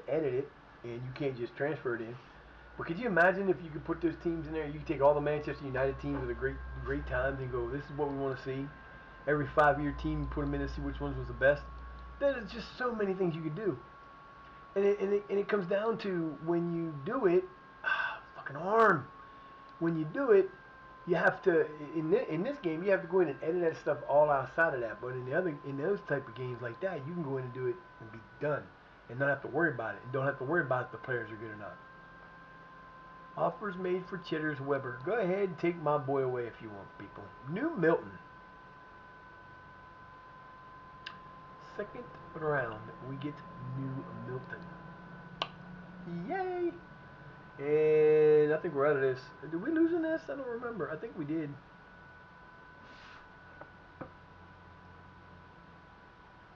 edit it, and you can't just transfer it in. But could you imagine if you could put those teams in there? You could take all the Manchester United teams with a great times and go, this is what we want to see. Every 5-year team, you put them in and see which ones was the best. There's just so many things you could do. And it comes down to when you do it, fucking arm. When you do it, you have to in this game you have to go in and edit that stuff all outside of that. But in those type of games like that, you can go in and do it and be done, and not have to worry about it. And don't have to worry about if the players are good or not. Offers made for Cheddar's Weber. Go ahead and take my boy away if you want, people. New Milton. Second round, we get New Milton. Yay! And I think we're out of this. Did we lose in this? I don't remember. I think we did.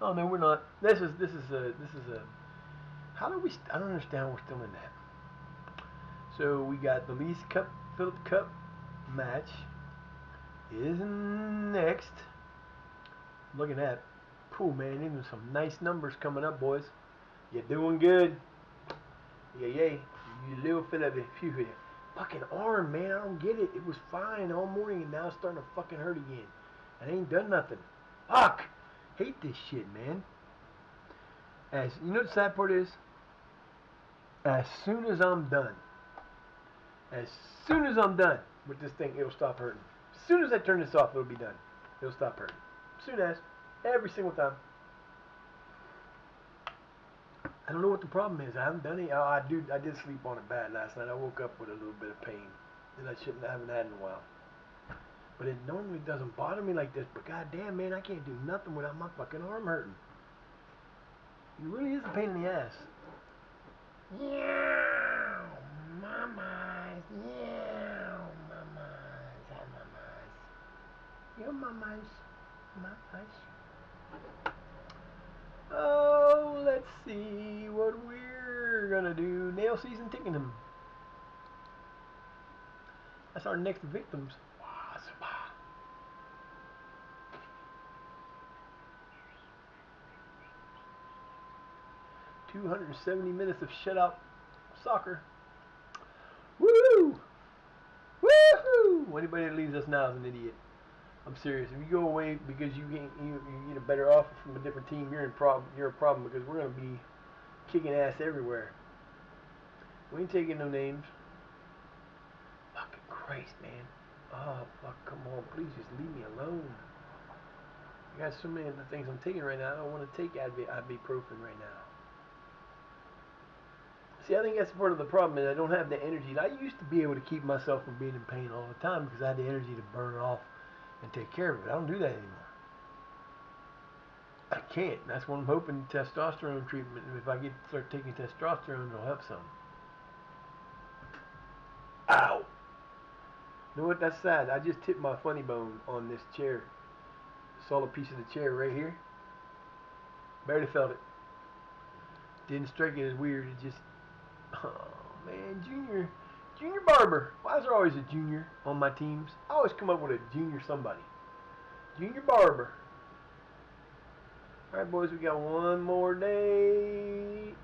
Oh no, we're not. This is a. How do we? I don't understand. We're still in that. So we got the Lease Cup, Philip Cup match is next. Look at that. Cool, man. Even some nice numbers coming up, boys. You're doing good. Yeah. You little fella, phew. Fucking arm, man. I don't get it. It was fine all morning, and now it's starting to fucking hurt again. I ain't done nothing. Fuck. Hate this shit, man. As you know, what the sad part is, as soon as I'm done with this thing, it'll stop hurting. As soon as I turn this off, it'll be done. It'll stop hurting. As soon as, every single time. I don't know what the problem is. I haven't done it. I did sleep on it bad last night. I woke up with a little bit of pain that I haven't had in a while. But it normally doesn't bother me like this. But goddamn, man, I can't do nothing without my fucking arm hurting. It really is a pain in the ass. Yeah, mamas. Yeah, mamas. Hi, mamas. Yo, mamas. Mamas. Oh, let's see what we're gonna do. Nail season Tickenham. That's our next victims. 270 minutes of shutout soccer. Woo! Woohoo! Anybody that leaves us now is an idiot. I'm serious. If you go away because you get a better offer from a different team, you're a problem because we're gonna be kicking ass everywhere. We ain't taking no names. Fucking Christ, man. Oh fuck, come on, please just leave me alone. I got so many of the things I'm taking right now. I don't want to take ibuprofen right now. See, I think that's part of the problem is I don't have the energy. I used to be able to keep myself from being in pain all the time because I had the energy to burn it off and take care of it. I don't do that anymore. I can't. That's what I'm hoping testosterone treatment. If I start taking testosterone, it'll help some. Ow! You know what? That's sad. I just tipped my funny bone on this chair. Saw a piece of the chair right here. Barely felt it. Didn't strike it as weird. It just... Oh, man. Junior Barber. Why is there always a junior on my teams? I always come up with a junior somebody. Junior Barber. Alright, boys. We got one more day.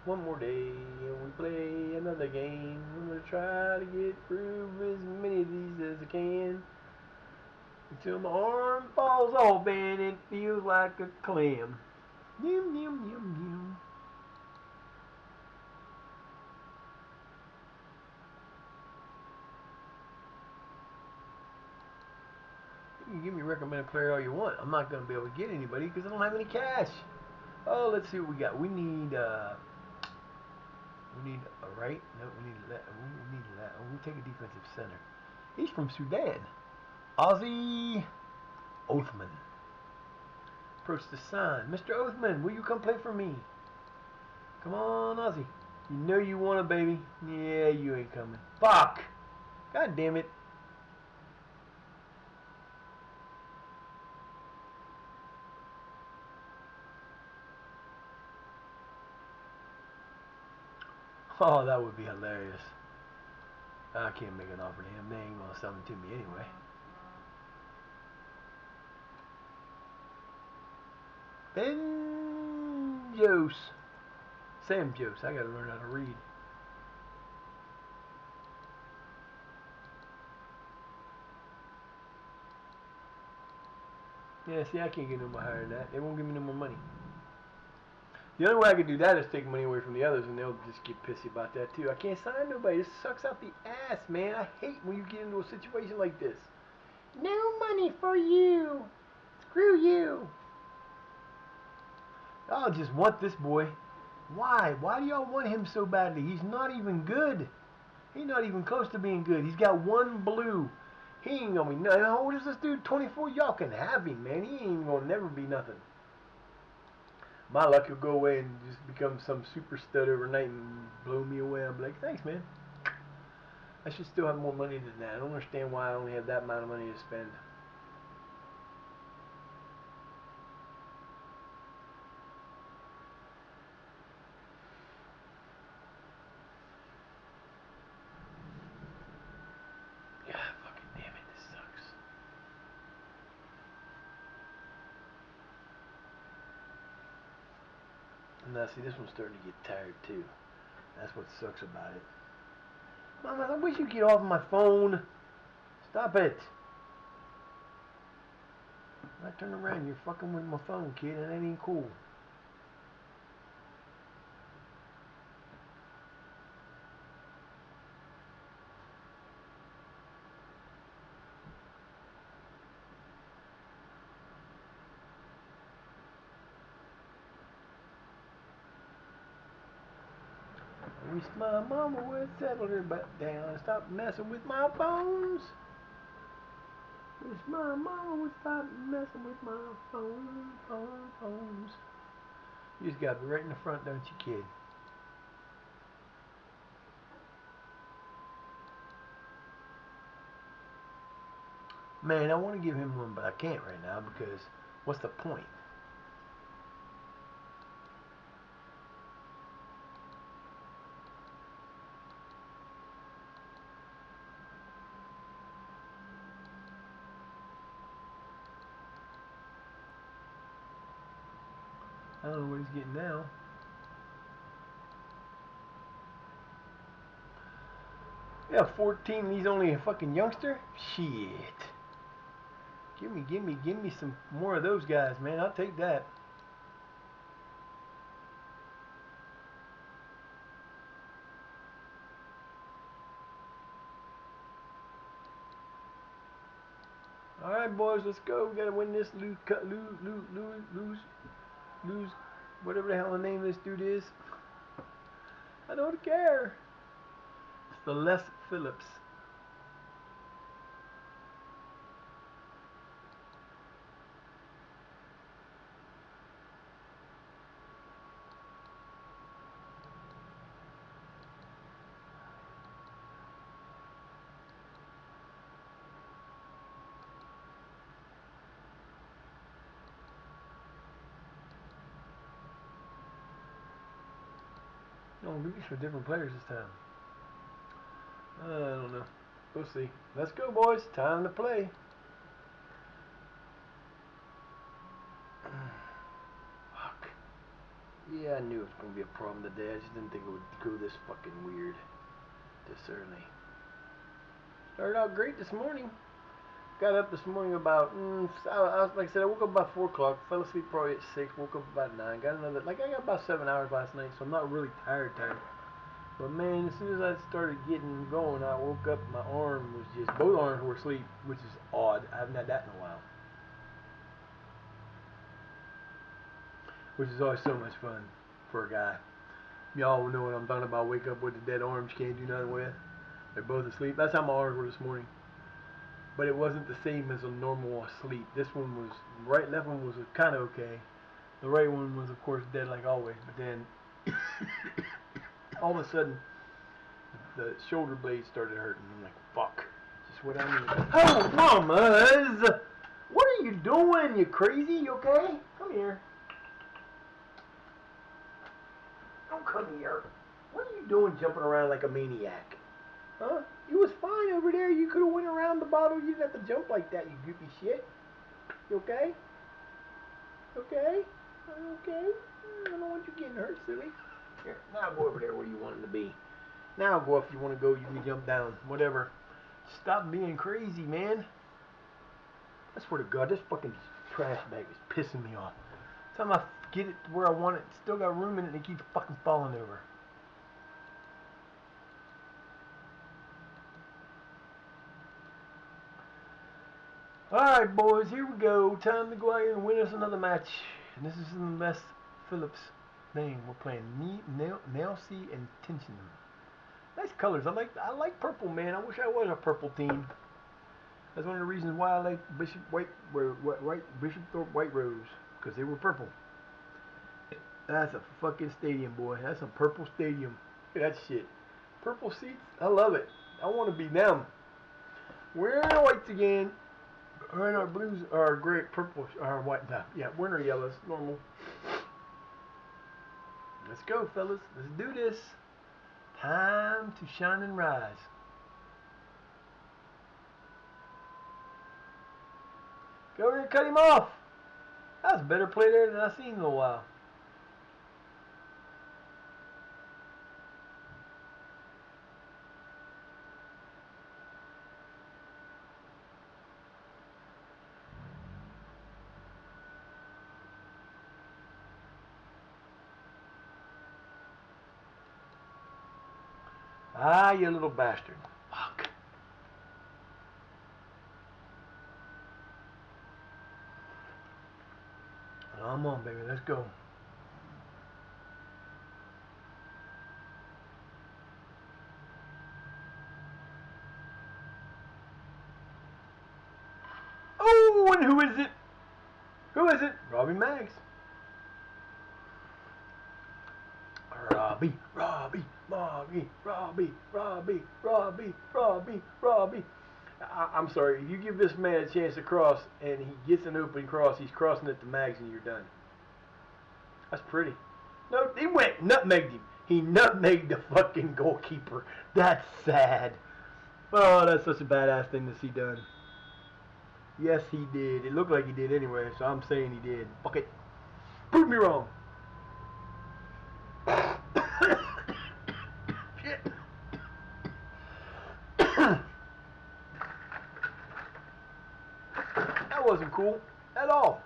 One more day. And we play another game. I'm going to try to get through as many of these as I can. Until my arm falls off and it feels like a clam. Yum, yum, yum, yum. You can give me a recommended player all you want. I'm not going to be able to get anybody because I don't have any cash. Oh, let's see what we got. We need a right. No, we need a left. We need a left. Oh, we'll take a defensive center. He's from Sudan. Ozzy Othman. Approach the sign. Mr. Othman, will you come play for me? Come on, Ozzy. You know you want it, baby. Yeah, you ain't coming. Fuck! God damn it. Oh, that would be hilarious. I can't make an offer to him. They ain't gonna sell him to me anyway. Ben Jose. Sam Jose. I gotta learn how to read. Yeah, see, I can't get no more higher than that. They won't give me no more money. The only way I could do that is take money away from the others, and they'll just get pissy about that too. I can't sign nobody. This sucks out the ass, man. I hate when you get into a situation like this. No money for you. Screw you. Y'all just want this boy. Why? Why do y'all want him so badly? He's not even good. He's not even close to being good. He's got one blue. He ain't gonna be nothing. How old is this dude? 24? Y'all can have him, man. He ain't gonna never be nothing. My luck, he'll go away and just become some super stud overnight and blow me away. I'm like, thanks, man. I should still have more money than that. I don't understand why I only have that amount of money to spend. Yeah, fucking damn it, this sucks. Now, see, this one's starting to get tired, too. That's what sucks about it. Mama, I wish you'd get off my phone. Stop it. I turn around, you're fucking with my phone, kid, and that ain't cool. I wish my mama would settle her butt down and stop messing with my phones. Wish my mama would stop messing with my phones. You just got to be right in the front, don't you, kid? Man, I want to give him one, but I can't right now because what's the point? I don't know what he's getting now. Yeah, 14 and he's only a fucking youngster? Shit. Give me some more of those guys, man. I'll take that. All right, boys, let's go. We gotta win this. Lose, whatever the hell the name of this dude is. I don't care. It's the Les Phillips. No, these for different players this time. I don't know. We'll see. Let's go, boys. Time to play. Fuck. Yeah, I knew it was going to be a problem today. I just didn't think it would go this fucking weird this early. Started out great this morning. Got up this morning about, like I said, I woke up about 4 o'clock. Fell asleep probably at 6. Woke up about 9. Got another, I got about 7 hours last night, so I'm not really tired. But man, as soon as I started getting going, I woke up. My arm was just both arms were asleep, which is odd. I haven't had that in a while. Which is always so much fun for a guy. Y'all know what I'm talking about. Wake up with the dead arms, can't do nothing with. They're both asleep. That's how my arms were this morning. But it wasn't the same as a normal sleep. This one was, right, left one was kind of okay. The right one was, of course, dead like always. But then, all of a sudden, the shoulder blade started hurting. I'm like, fuck. Just what I need. Oh, mamas! What are you doing? You crazy? You okay? Come here. Don't come here. What are you doing jumping around like a maniac? Huh? You was fine over there. You could have went around the bottle. You didn't have to jump like that, you goofy shit. You okay? Okay? Okay? I don't want you getting hurt, silly. Here, now go over there where you wanted to be. Now go if you want to go. You can jump down. Whatever. Stop being crazy, man. I swear to God, this fucking trash bag is pissing me off. Time I get it to where I want it, still got room in it, and it keeps fucking falling over. Alright, boys, here we go. Time to go out here and win us another match. And this is in Les Phillips' name. We're playing Nelsie and Tension. Nice colors. I like purple, man. I wish I was a purple team. That's one of the reasons why I like Bishop Thorpe White Rose, because they were purple. That's a fucking stadium, boy. That's a purple stadium. Look at that shit. Purple seats. I love it. I want to be them. We're in the whites again. We're in our blues, our gray, purple, our white. Nah, yeah, we're in our yellows. Normal. Let's go, fellas. Let's do this. Time to shine and rise. Go over and cut him off. That was a better play there than I've seen in a while. Ah, you little bastard. Fuck. Come on, baby. Let's go. Oh, and who is it? Who is it? Robbie Maggs. Robbie, Robbie, Robbie, Robbie, Robbie, Robbie, Robbie, Robbie. I'm sorry, if you give this man a chance to cross and he gets an open cross, he's crossing it to Mags and you're done. That's pretty. No, he went, nutmegged him. He nutmegged the fucking goalkeeper. That's sad. Oh, that's such a badass thing to see done. Yes, he did. It looked like he did anyway, so I'm saying he did. Fuck it. Prove me wrong. Shit. That wasn't cool at all.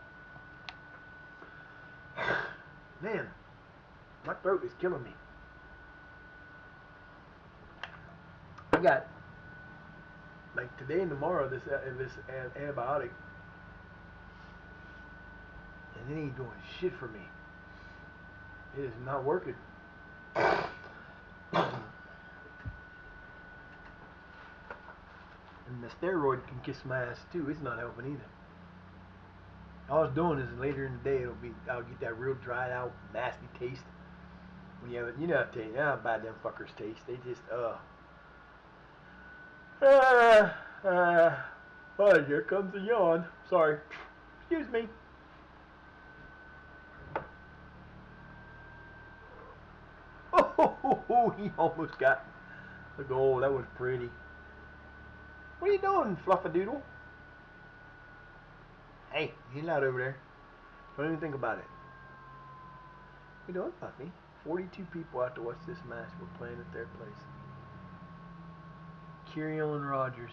Man, my throat is killing me. I got, like today and tomorrow, this antibiotic, and it ain't doing shit for me. It is not working. And the steroid can kiss my ass too. It's not helping either. All it's doing is later in the day I'll get that real dried out nasty taste. When you have it, you know how bad them fuckers taste. They just oh, here comes a yawn. Sorry. Excuse me. Oh, he almost got the goal. That was pretty. What are you doing, Fluffadoodle? Hey, he's not over there. Don't even think about it. What are you doing, Puffy? 42 people out to watch this match. We're playing at their place. Kirill and Rogers.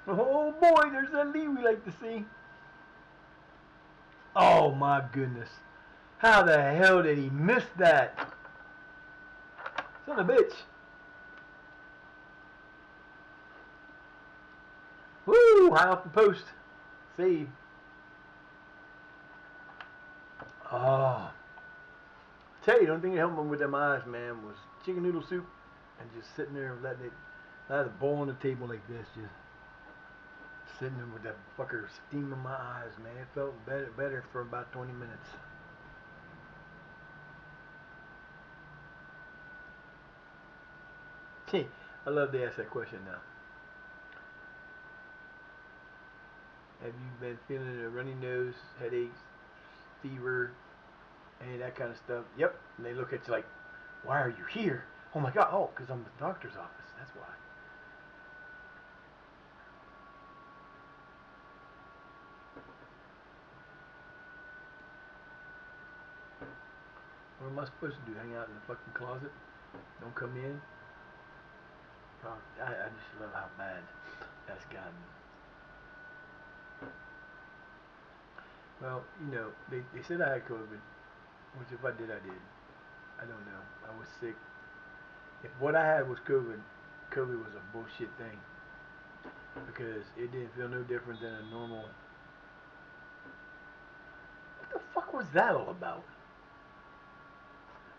Oh boy, there's that Lee we like to see. Oh my goodness. How the hell did he miss that? Son of a bitch. Woo! High off the post. Save. Oh. Tell you, the only thing that helped me with them eyes, man, was chicken noodle soup and just sitting there and letting it boil on the table like this, just sitting there with that fucker steam in my eyes, man. It felt better for about 20 minutes. Gee, I love to ask that question now. Have you been feeling a runny nose, headaches, fever, any of that kind of stuff? Yep. And they look at you like, why are you here? Oh my God. Oh, because I'm at the doctor's office. That's why. What am I supposed to do? Hang out in the fucking closet? Don't come in? Oh, I just love how bad that's gotten. Well, they said I had COVID, which if I did, I did. I don't know. I was sick. If what I had was COVID, COVID was a bullshit thing because it didn't feel no different than a normal. What the fuck was that all about?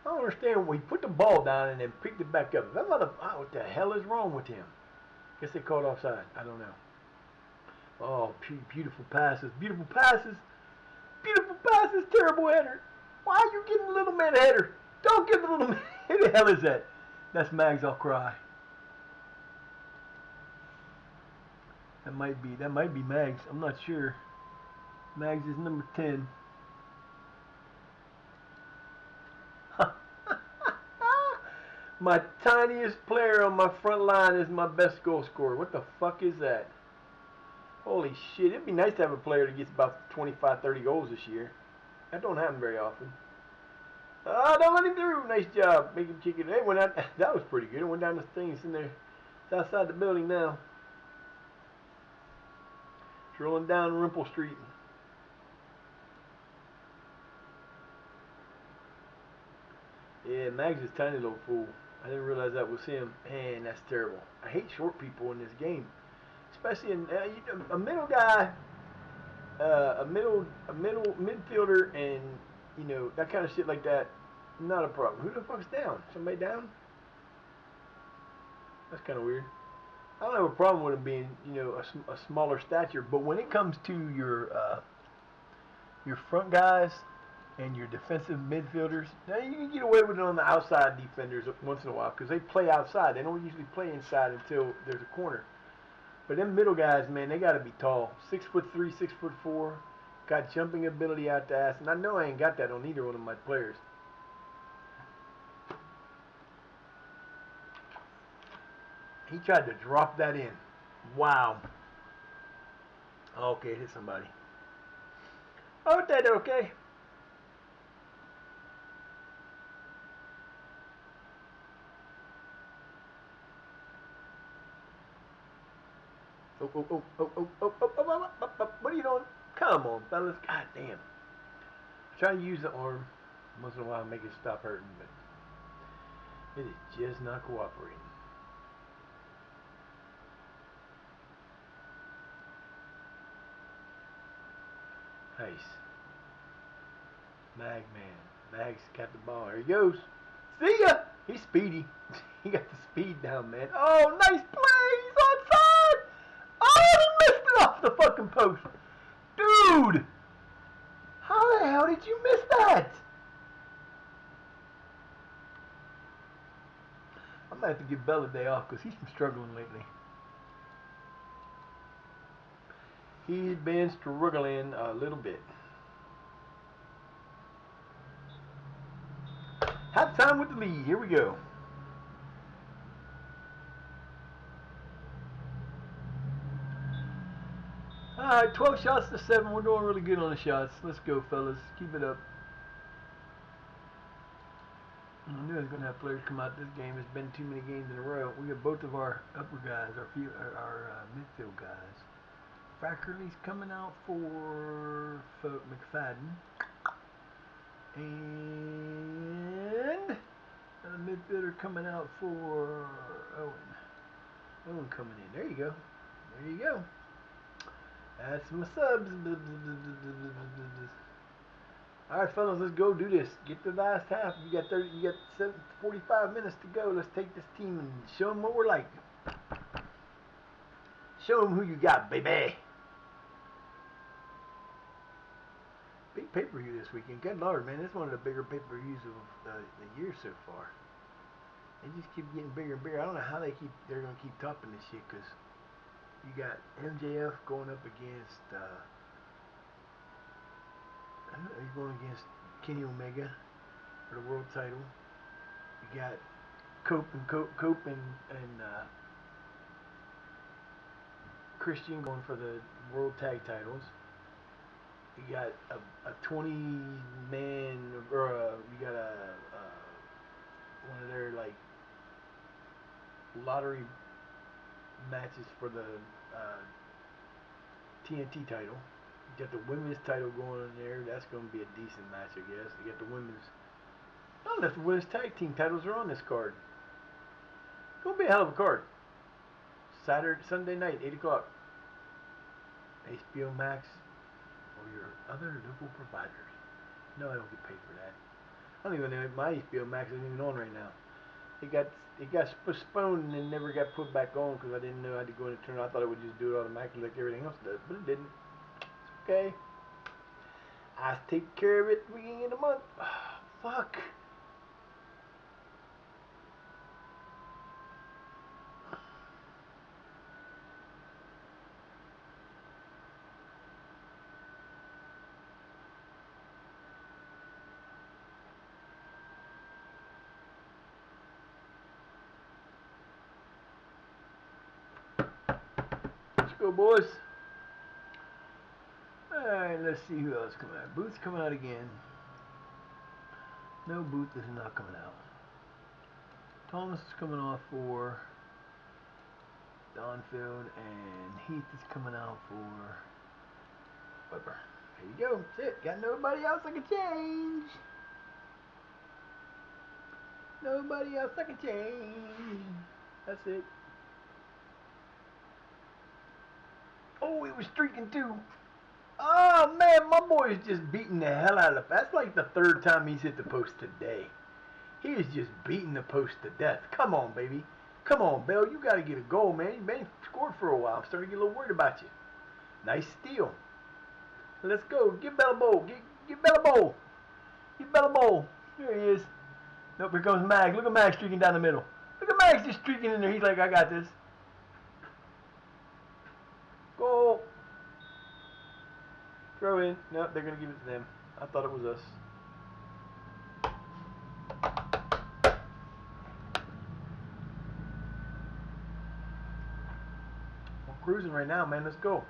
I don't understand. We put the ball down and then picked it back up. That mother, what the hell is wrong with him? Guess they called offside. I don't know. Oh, beautiful passes, beautiful passes, beautiful passes. Terrible header. Why are you giving the little man a header? Don't give the little man. Who the hell is that? That's Mags. I'll cry. That might be Mags. I'm not sure. Mags is number 10. My tiniest player on my front line is my best goal scorer. What the fuck is that? Holy shit. It'd be nice to have a player that gets about 25, 30 goals this year. That don't happen very often. Oh, don't let him through. Nice job. Make him kick it. Hey, went out. That was pretty good. It went down the thing. It's in there. It's outside the building now. It's rolling down Rimple Street. Yeah, Mags is a tiny little fool. I didn't realize that was him. Man, that's terrible. I hate short people in this game, especially in a middle guy, a middle midfielder, and that kind of shit like that. Not a problem. Who the fuck's down? Somebody down? That's kind of weird. I don't have a problem with him being, a smaller stature, but when it comes to your front guys and your defensive midfielders, now you can get away with it on the outside defenders once in a while because they play outside. They don't usually play inside until there's a corner. But them middle guys, man, they got to be tall. 6'3", 6'4", got jumping ability out the ass, and I know I ain't got that on either one of my players. He tried to drop that in. Wow. Okay, hit somebody. Oh, that's okay. Oh, oh, oh, oh, oh, oh, oh, oh, oh, what are you doing? Come on, fellas. God damn. I try to use the arm once in a while to make it stop hurting, but it is just not cooperating. Nice. Mag man. Mag's got the ball. There he goes. See ya! He's speedy. He got the speed down, man. Oh, nice play! He's onside! Oh, he missed it off the fucking post. Dude! How the hell did you miss that? I'm gonna have to give Bell a day off because he's been struggling lately. He's been struggling a little bit. Half time with the lead. Here we go. Alright, 12 shots to 7. We're doing really good on the shots. Let's go, fellas. Keep it up. I knew I was going to have players come out this game. It's been too many games in a row. We got both of our upper guys, our midfield guys. Fackerly's coming out for McFadden. And a midfielder coming out for Owen. Owen coming in. There you go. There you go. That's my subs. All right, fellas, let's go do this. Get to the last half. You got 45 minutes to go. Let's take this team and show them what we're like. Show them who you got, baby. Big pay-per-view this weekend. Good Lord, man. This is one of the bigger pay-per-views of the year so far. They just keep getting bigger and bigger. I don't know how they're going to keep topping this shit, because you got MJF going up against, he's going against Kenny Omega for the world title. You got Cope and Christian going for the world tag titles. You got a 20-man, or you got one of their like lottery matches for the TNT title. You got the women's title going in there. That's going to be a decent match, I guess. You got the women's. I don't know if the women's tag team titles are on this card. It's going to be a hell of a card. Sunday night, 8 o'clock. HBO Max or your other local providers. No, I don't get paid for that. I don't even know if my HBO Max isn't even on right now. It got postponed and then never got put back on because I didn't know I had to go in and turn it. I thought it would just do it automatically like everything else does, but it didn't. It's okay. I take care of it at the beginning of the month. Fuck. Let's go, boys. Alright, let's see who else coming out. Booth's coming out again. No, Booth is not coming out. Thomas is coming off for Donfield, and Heath is coming out for Weber. There you go. That's it. Got nobody else I can change. Nobody else I can change. That's it. Oh, he was streaking too. Oh, man, my boy is just beating the hell out of. That's like the third time he's hit the post today. He is just beating the post to death. Come on, baby. Come on, Bell. You got to get a goal, man. You been scored for a while. I'm starting to get a little worried about you. Nice steal. Let's go. Get Bell a bowl. Get Bell a bowl. Get Bell a bowl. There he is. Nope, here comes Mag. Look at Mag streaking down the middle. Look at Mag just streaking in there. He's like, I got this. Goal. Throw in. Nope, they're going to give it to them. I thought it was us. We're cruising right now, man. Let's go.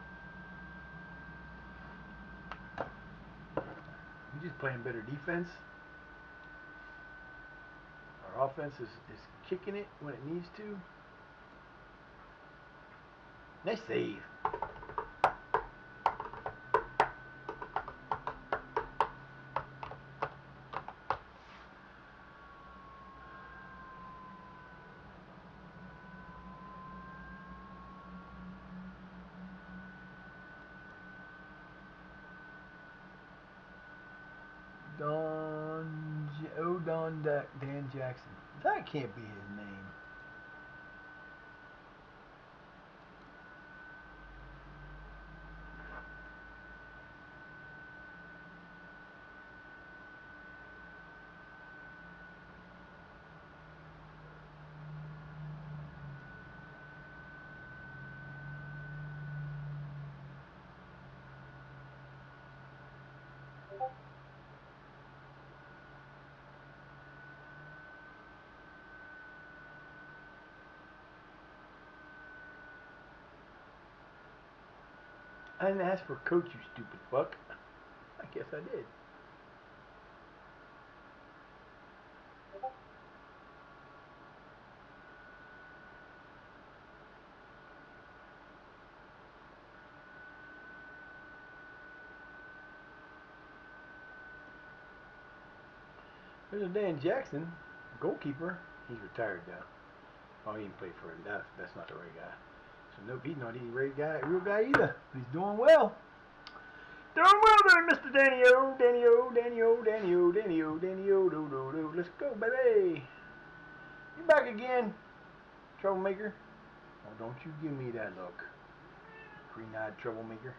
We're just playing better defense. Our offense is kicking it when it needs to. Nice save. Dan Jackson. That can't be his name. I didn't ask for coach, you stupid fuck. I guess I did. There's a Dan Jackson, goalkeeper. He's retired now. Oh, he didn't play for it. That's not the right guy. So nope, he's not any real guy either. But he's doing well. Doing well there, Mr. Danny-O, Danny-O, Danny-O, Danny-O, Danny-O, Danny-O, do. Let's go, baby. You back again, troublemaker. Oh, don't you give me that look. Green-eyed troublemaker.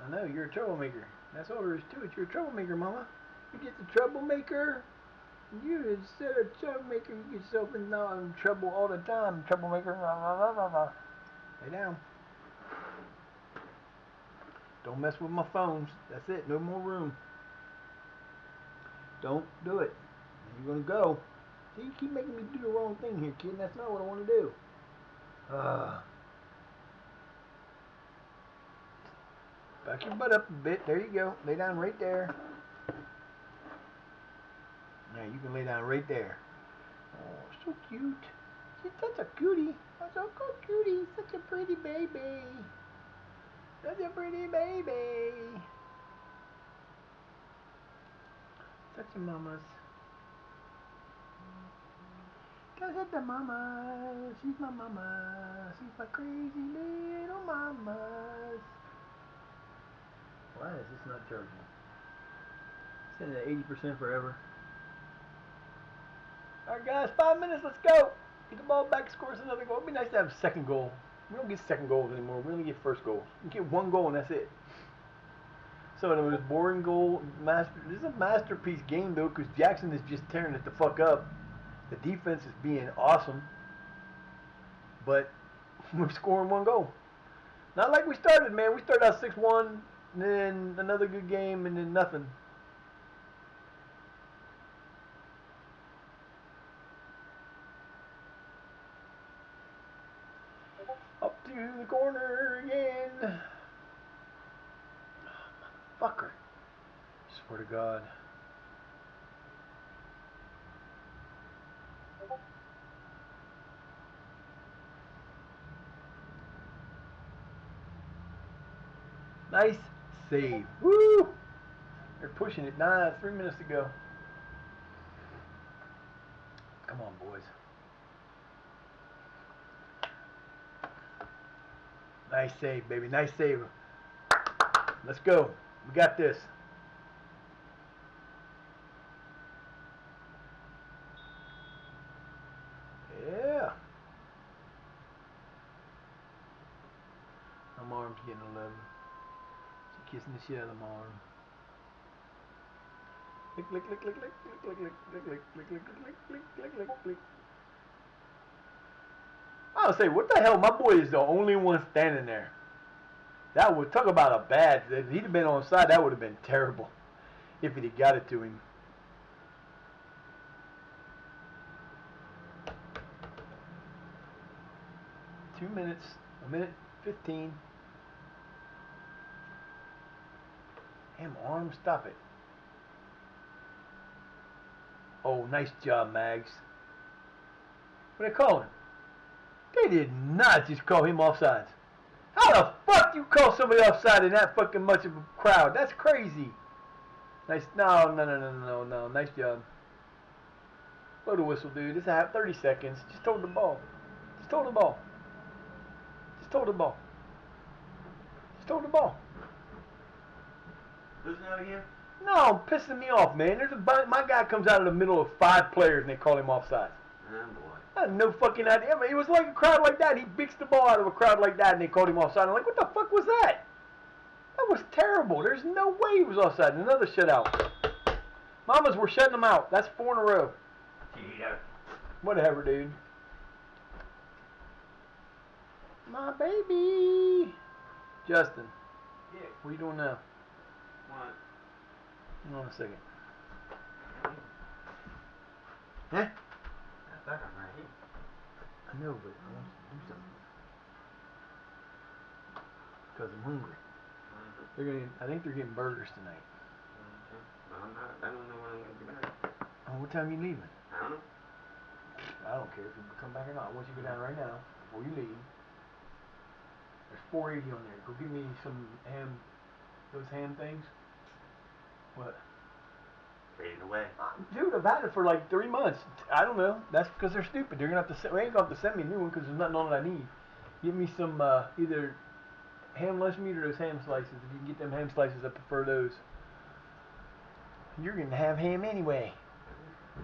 I know, you're a troublemaker. That's all there is to it. You're a troublemaker, mama. You're just a troublemaker. You're instead of troublemaker, you get yourself in trouble all the time. Troublemaker. Lay down. Don't mess with my phones. That's it. No more room. Don't do it. You're going to go. See, you keep making me do the wrong thing here, kid. And that's not what I want to do. Back your butt up a bit. There you go. Lay down right there. Now you can lay down right there. Oh, so cute. She's such a cutie. Oh, so cutie. Such a pretty baby. Such a pretty baby. Such a mama's. Cause it's the mama. She's my mama. She's my crazy little mama. Why is this not charging? It's at 80% forever. Alright guys, 5 minutes, let's go. Get the ball back, score us another goal. It'd be nice to have a second goal. We don't get second goals anymore. We only get first goals. You get one goal and that's it. So it was boring goal. This is a masterpiece game though, because Jackson is just tearing it the fuck up. The defense is being awesome, but we're scoring one goal. Not like we started, man. We started out 6-1, and then another good game, and then nothing. Up to the corner again. Oh, motherfucker. Swear to God. Nice save. Woo! They're pushing it. 3 minutes to go. Come on, boys. Nice save, baby. Nice save. Let's go. We got this. Yeah. My arm's getting 11. She's kissing the shit out of my arm. Lick, lick, lick, lick, lick, lick, lick, lick, lick, lick, lick, lick, lick, lick, lick, lick. I would say, what the hell? My boy is the only one standing there. That would talk about a bad. If he'd have been on side, that would have been terrible. If he'd have got it to him. Two minutes, a minute 15. Damn arm, stop it. Oh, nice job, Mags. What they call him? They did not just call him offsides. How the fuck you call somebody offside in that fucking much of a crowd? That's crazy. Nice. No. Nice job. Blow the whistle, dude. This is 30 seconds. Just hold the ball. Just hold the ball. Just hold the ball. Just hold the ball. Losing out again? No, pissing me off, man. My guy comes out of the middle of 5 players and they call him offside. Oh boy. I had no fucking idea. I mean, it was like a crowd like that. He beats the ball out of a crowd like that and they called him offside. I'm like, what the fuck was that? That was terrible. There's no way he was offside. Another shutout. Mamas, we're shutting them out. That's 4 in a row. Yeah. Whatever, dude. My baby. Justin. Yeah. What are you doing now? What? Hold on a second. Huh? I thought I'm right here. I know, but I want to do something. Because I'm hungry. Mm-hmm. I think they're getting burgers tonight. Mm-hmm. I'm not. I don't know when I'm gonna be back. What time you leaving? I don't know. I don't care if you come back or not. I want you to go down right now before you leave. There's 480 on there. Go give me some ham, those ham things. What? Faded away. Dude, I've had it for like 3 months. I don't know. That's because they're stupid. They're gonna have to. They ain't gonna have to send me a new one because there's nothing on it I need. Give me some either ham lunch meat or those ham slices. If you can get them ham slices, I prefer those. You're gonna have ham anyway. We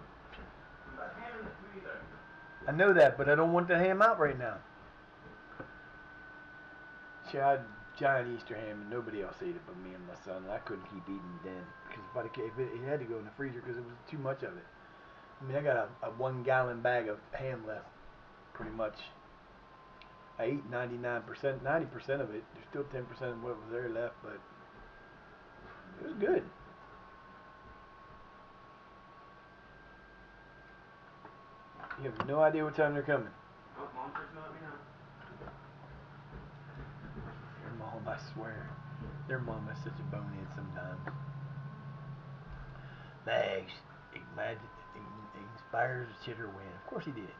got ham in the freezer. I know that, but I don't want the ham out right now. See, I had giant Easter ham and nobody else ate it but me and my son. And I couldn't keep eating then because it had to go in the freezer because it was too much of it. I mean, I got a 1 gallon bag of ham left, pretty much. I ate 99%, 90% of it. There's still 10% of what was there left, but it was good. You have no idea what time they're coming. Oh, Mom just let me know. Their mom, I swear. Their mom is such a bonehead sometimes. Bags, inspires Cheddar win. Of course he did.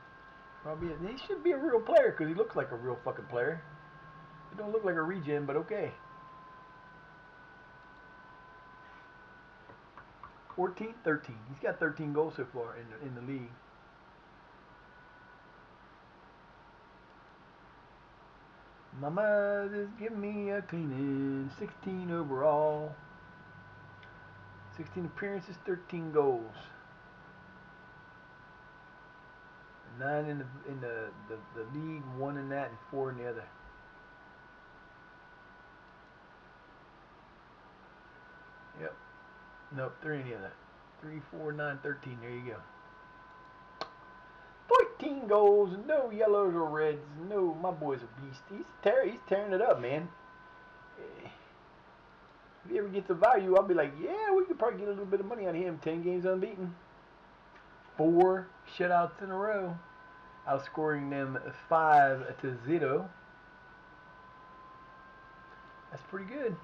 Probably he should be a real player because he looks like a real fucking player. He don't look like a regen, but okay. 14-13. He's got 13 goals so far in the league. Mama just give me a cleaning. 16 overall. 16 appearances, 13 goals. 9 in the league, 1 in that, and 4 in the other. Yep. Nope, 3 in the other. 3, 4, 9, 13. There you go. 14 goals, no yellows or reds. No, my boy's a beast. He's tearing it up, man. If he ever gets a value, I'll be like, yeah, we could probably get a little bit of money out of him. 10 games unbeaten. 4 shutouts in a row. Outscoring them 5-0. That's pretty good.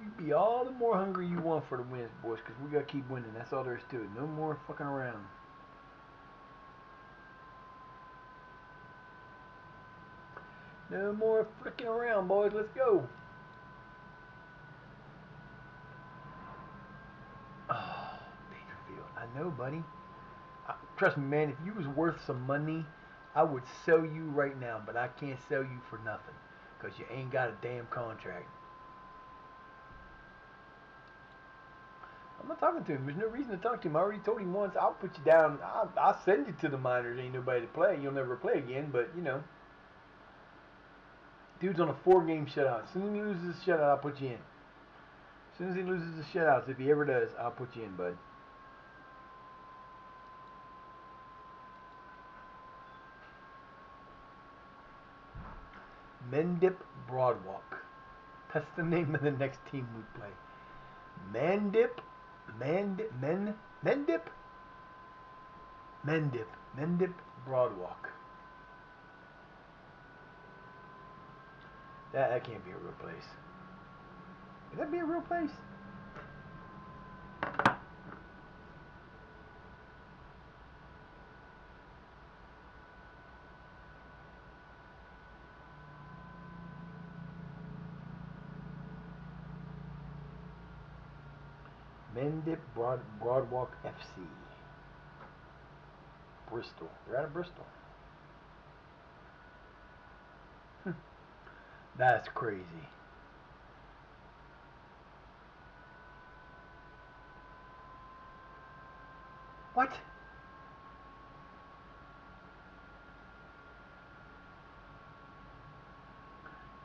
You be all the more hungry you want for the wins, boys, because we got to keep winning. That's all there is to it. No more fucking around. No more flicking around, boys. Let's go. Oh, Dangerfield. I know, buddy. Trust me, man. If you was worth some money, I would sell you right now. But I can't sell you for nothing because you ain't got a damn contract. I'm not talking to him. There's no reason to talk to him. I already told him once. I'll put you down. I'll send you to the minors. Ain't nobody to play. You'll never play again. But, you know. Dude's on a 4-game shutout. As soon as he loses the shutout, I'll put you in. As soon as he loses the shutouts, if he ever does, I'll put you in, bud. Mendip Broadwalk. That's the name of the next team we play. Mendip Broadwalk. That can't be a real place. Can that be a real place? Mendip Broadwalk FC. Bristol. They're out of Bristol. That's crazy. What?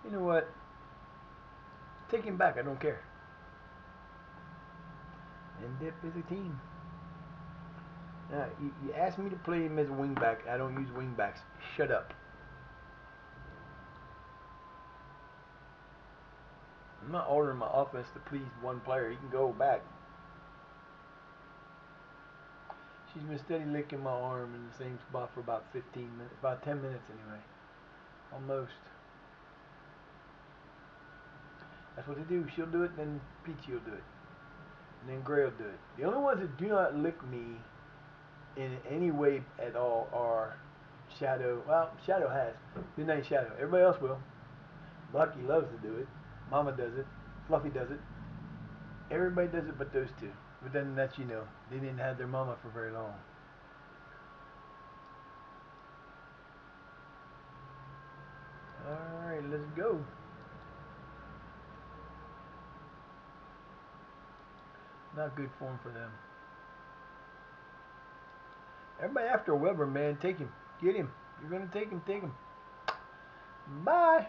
You know what? Take him back. I don't care. Mendip is a team. Now, you asked me to play him as a wingback. I don't use wingbacks. Shut up. I'm not altering my offense to please one player. He can go back. She's been steady licking my arm in the same spot for about 15 minutes. About 10 minutes anyway. Almost. That's what they do. She'll do it, then Peachy will do it. And then Gray will do it. The only ones that do not lick me in any way at all are Shadow. Well, Shadow has. His name's Shadow. Everybody else will. Lucky loves to do it. Mama does it. Fluffy does it. Everybody does it but those two. But then that you know, they didn't have their mama for very long. Alright, let's go. Not good form for them. Everybody after Weber, man. Take him. Get him. You're going to take him. Take him. Bye.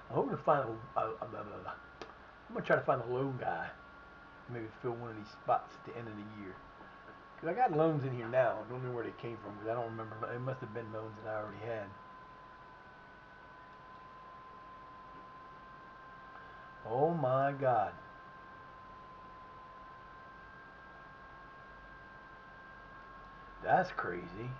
I'm hoping to find I'm going to try to find a loan guy. Maybe fill one of these spots at the end of the year. Because I got loans in here now. I don't know where they came from because I don't remember. It must have been loans that I already had. Oh my God. That's crazy.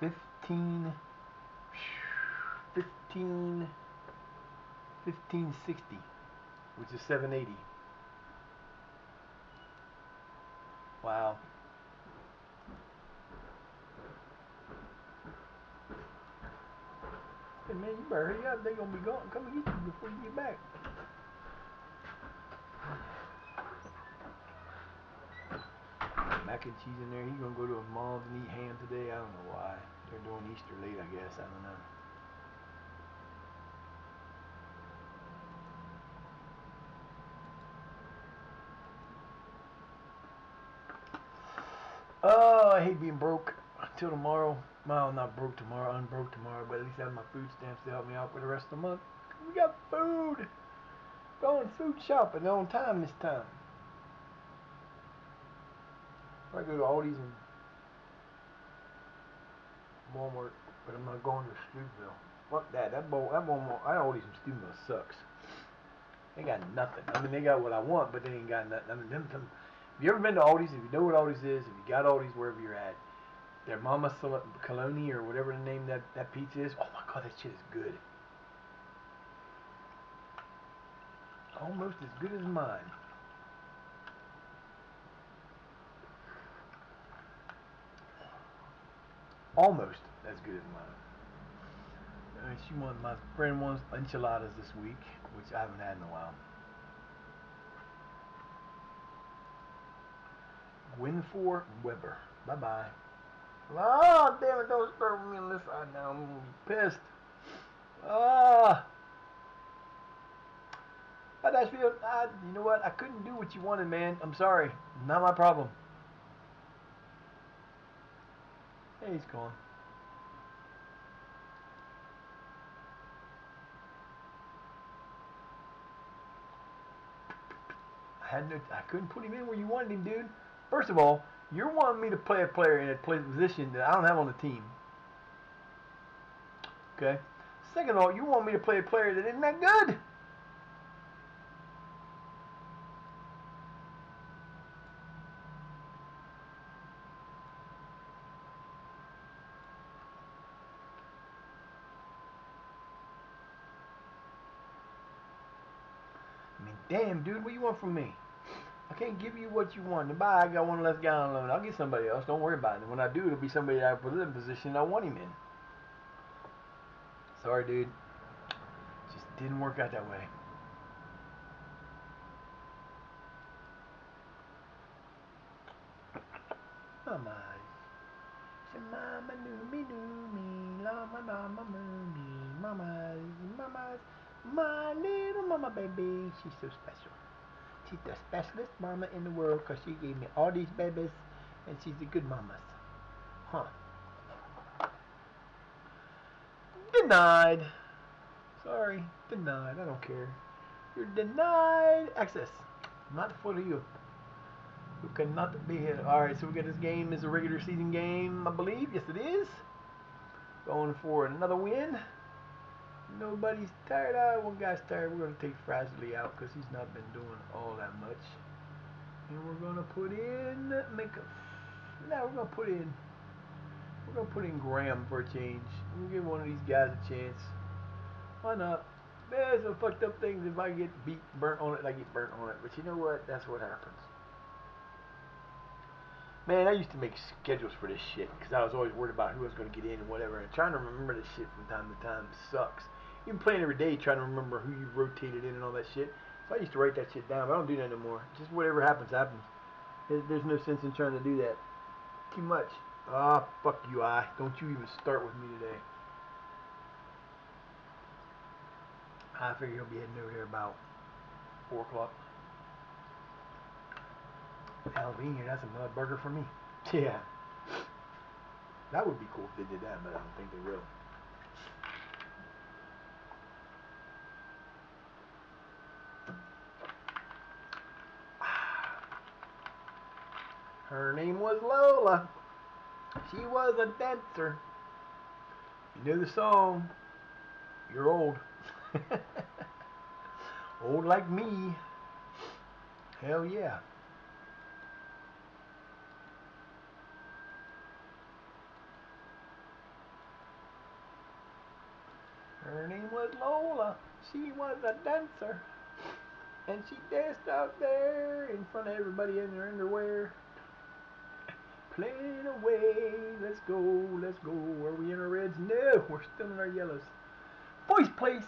15, 1560, which is 780. Wow. Hey man, you better hurry up. They're gonna be gone. Come and get you before you get back. Mac and cheese in there. He's gonna go to his mom's and eat ham today. I don't know why. They're doing Easter late, I guess. I don't know. Oh, I hate being broke until tomorrow. Well, not broke tomorrow, unbroke tomorrow, but at least I have my food stamps to help me out for the rest of the month. We got food. Going food shopping on time this time. I go to Aldi's and Walmart, but I'm not going to Steubenville. Fuck that. That Walmart, I Aldi's in Steubenville sucks. They got nothing. I mean, they got what I want, but they ain't got nothing. I mean, them. Have you ever been to Aldi's? If you know what Aldi's is, if you got Aldi's wherever you're at, their Mama Coloni or whatever the name that pizza is. Oh my God, that shit is good. Almost as good as mine. Almost as good as mine. My friend wants enchiladas this week, which I haven't had in a while. Winfor Weber. Bye bye. Oh, damn it, don't start with me on this side now. I'm gonna be pissed. Ah. But I feel, you know what? I couldn't do what you wanted, man. I'm sorry. Not my problem. Hey, he's gone. I couldn't put him in where you wanted him, dude. First of all, you're wanting me to play a player in a position that I don't have on the team. Okay? Second of all, you want me to play a player that isn't that good. I mean, damn, dude, what do you want from me? I can't give you what you want. Bye, I got one less guy on loan. I'll get somebody else. Don't worry about it. And when I do, it'll be somebody that I put in the position I want him in. Sorry, dude. Just didn't work out that way. Mama. Mama knew me, mama, mama, me, mama's my little mama baby. She's so special. She's the specialest mama in the world because she gave me all these babies and she's a good mama. Huh. Denied. Sorry. Denied. I don't care. You're denied access. Not for you. You cannot be here. Alright, so we got this game is a regular season game, I believe. Yes, it is. Going for another win. Nobody's tired out. One guy's tired. We're going to take Frasley out because he's not been doing all that much. And we're going to put in Minka. Now we're gonna put in Graham for a change. We'll give one of these guys a chance. Why not? There's some fucked up things. If I get burnt on it, I get burnt on it. But you know what? That's what happens. Man, I used to make schedules for this shit because I was always worried about who was going to get in and whatever. And trying to remember this shit from time to time sucks. Even playing every day, trying to remember who you rotated in and all that shit. So I used to write that shit down, but I don't do that no more. Just whatever happens, happens. There's no sense in trying to do that. Too much. Ah, fuck you, I. Don't you even start with me today. I figure he'll be heading over there about 4 o'clock. Halloween, that's another burger for me. Yeah. That would be cool if they did that, but I don't think they will. Her name was Lola. She was a dancer. You know the song. You're old. Old like me. Hell yeah. Her name was Lola. She was a dancer. And she danced out there in front of everybody in their underwear. Playing away. Let's go. Let's go. Are we in our reds? No, we're still in our yellows. First place.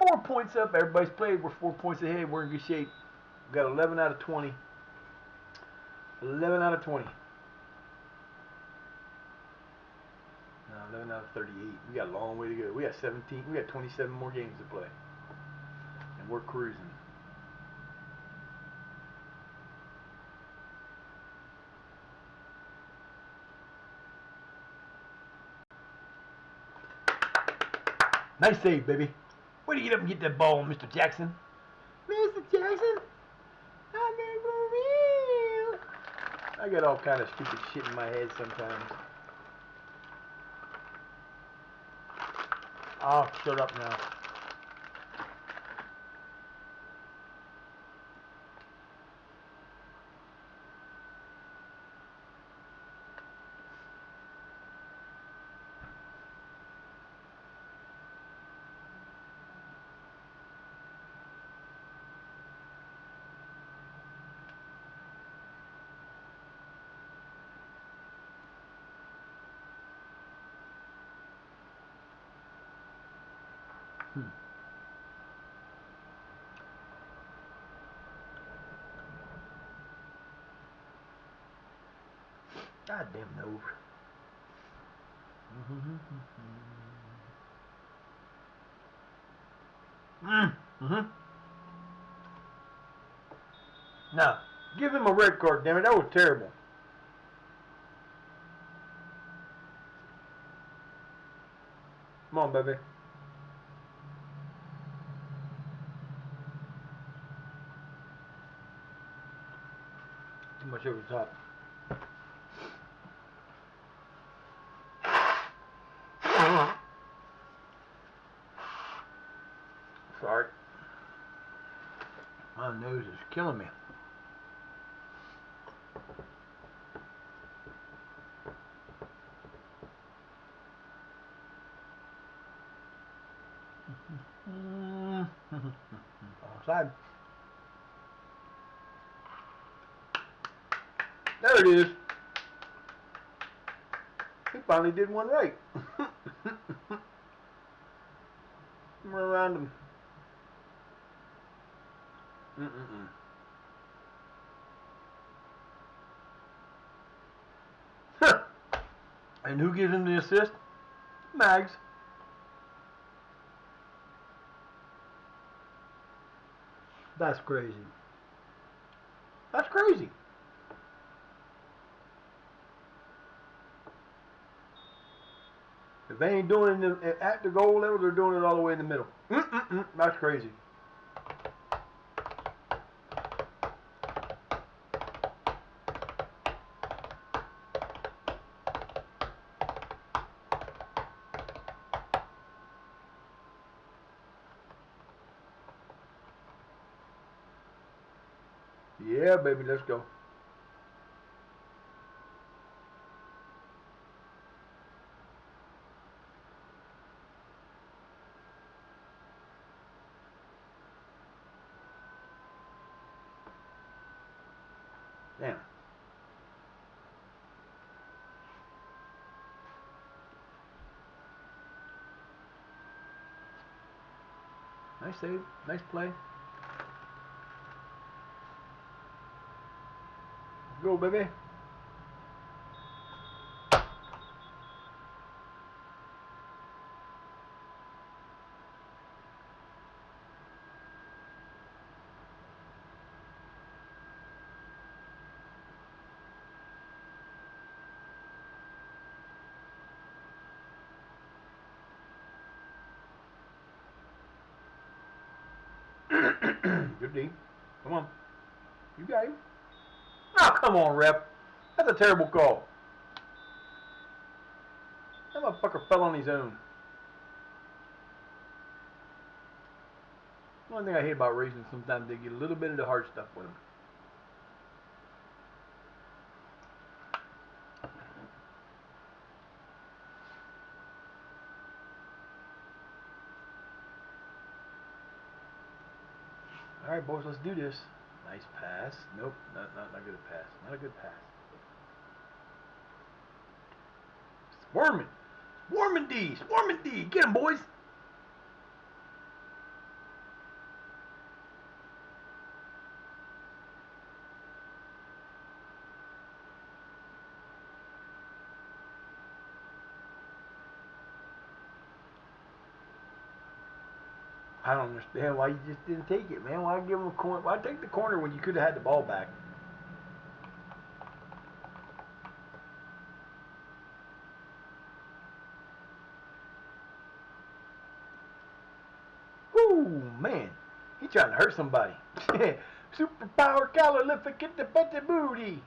4 points up. Everybody's played. We're 4 points ahead. We're in good shape. We got 11 out of 20. 11 out of 20. No, 11 out of 38. We got a long way to go. We got 17. We got 27 more games to play. And we're cruising. Nice save, baby. Way to get up and get that ball, Mr. Jackson. Mr. Jackson, I'm in for real. I got all kind of stupid shit in my head sometimes. Oh, shut up now. God damn no. Now, give him a red card, damn it. That was terrible. Come on, baby. Too much over the top. Sorry. My nose is killing me. Offside. There it is. He finally did one right. We're around him. And who gives him the assist? Mags. That's crazy. That's crazy. If they ain't doing it at the goal level, they're doing it all the way in the middle. That's crazy. Yeah, baby, let's go. Damn. Nice save. Nice play. Go, baby. Good D. Come on. You got him. Oh, come on, ref. That's a terrible call. That motherfucker fell on his own. The only thing I hate about racing, sometimes they get a little bit of the hard stuff with them. All right, boys, let's do this. Nice pass. Nope, not a good pass. Not a good pass. Swarming. Swarming D. Swarming D. Get him, boys. I don't understand why you just didn't take it, man. Why give him a corner? Why take the corner when you could have had the ball back? Ooh, man. He trying to hurt somebody. Superpower calorific the petty booty.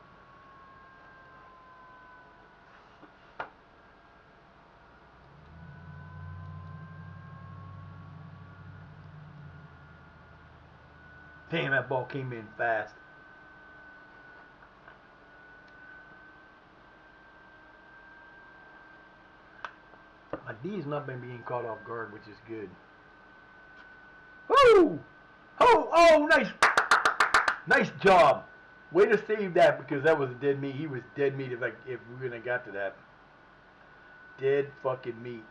Damn, that ball came in fast. My D's not been being caught off guard, which is good. Woo! Oh, nice. Nice job. Way to save that, because that was a dead meat. He was dead meat if we wouldn't have got to that. Dead fucking meat.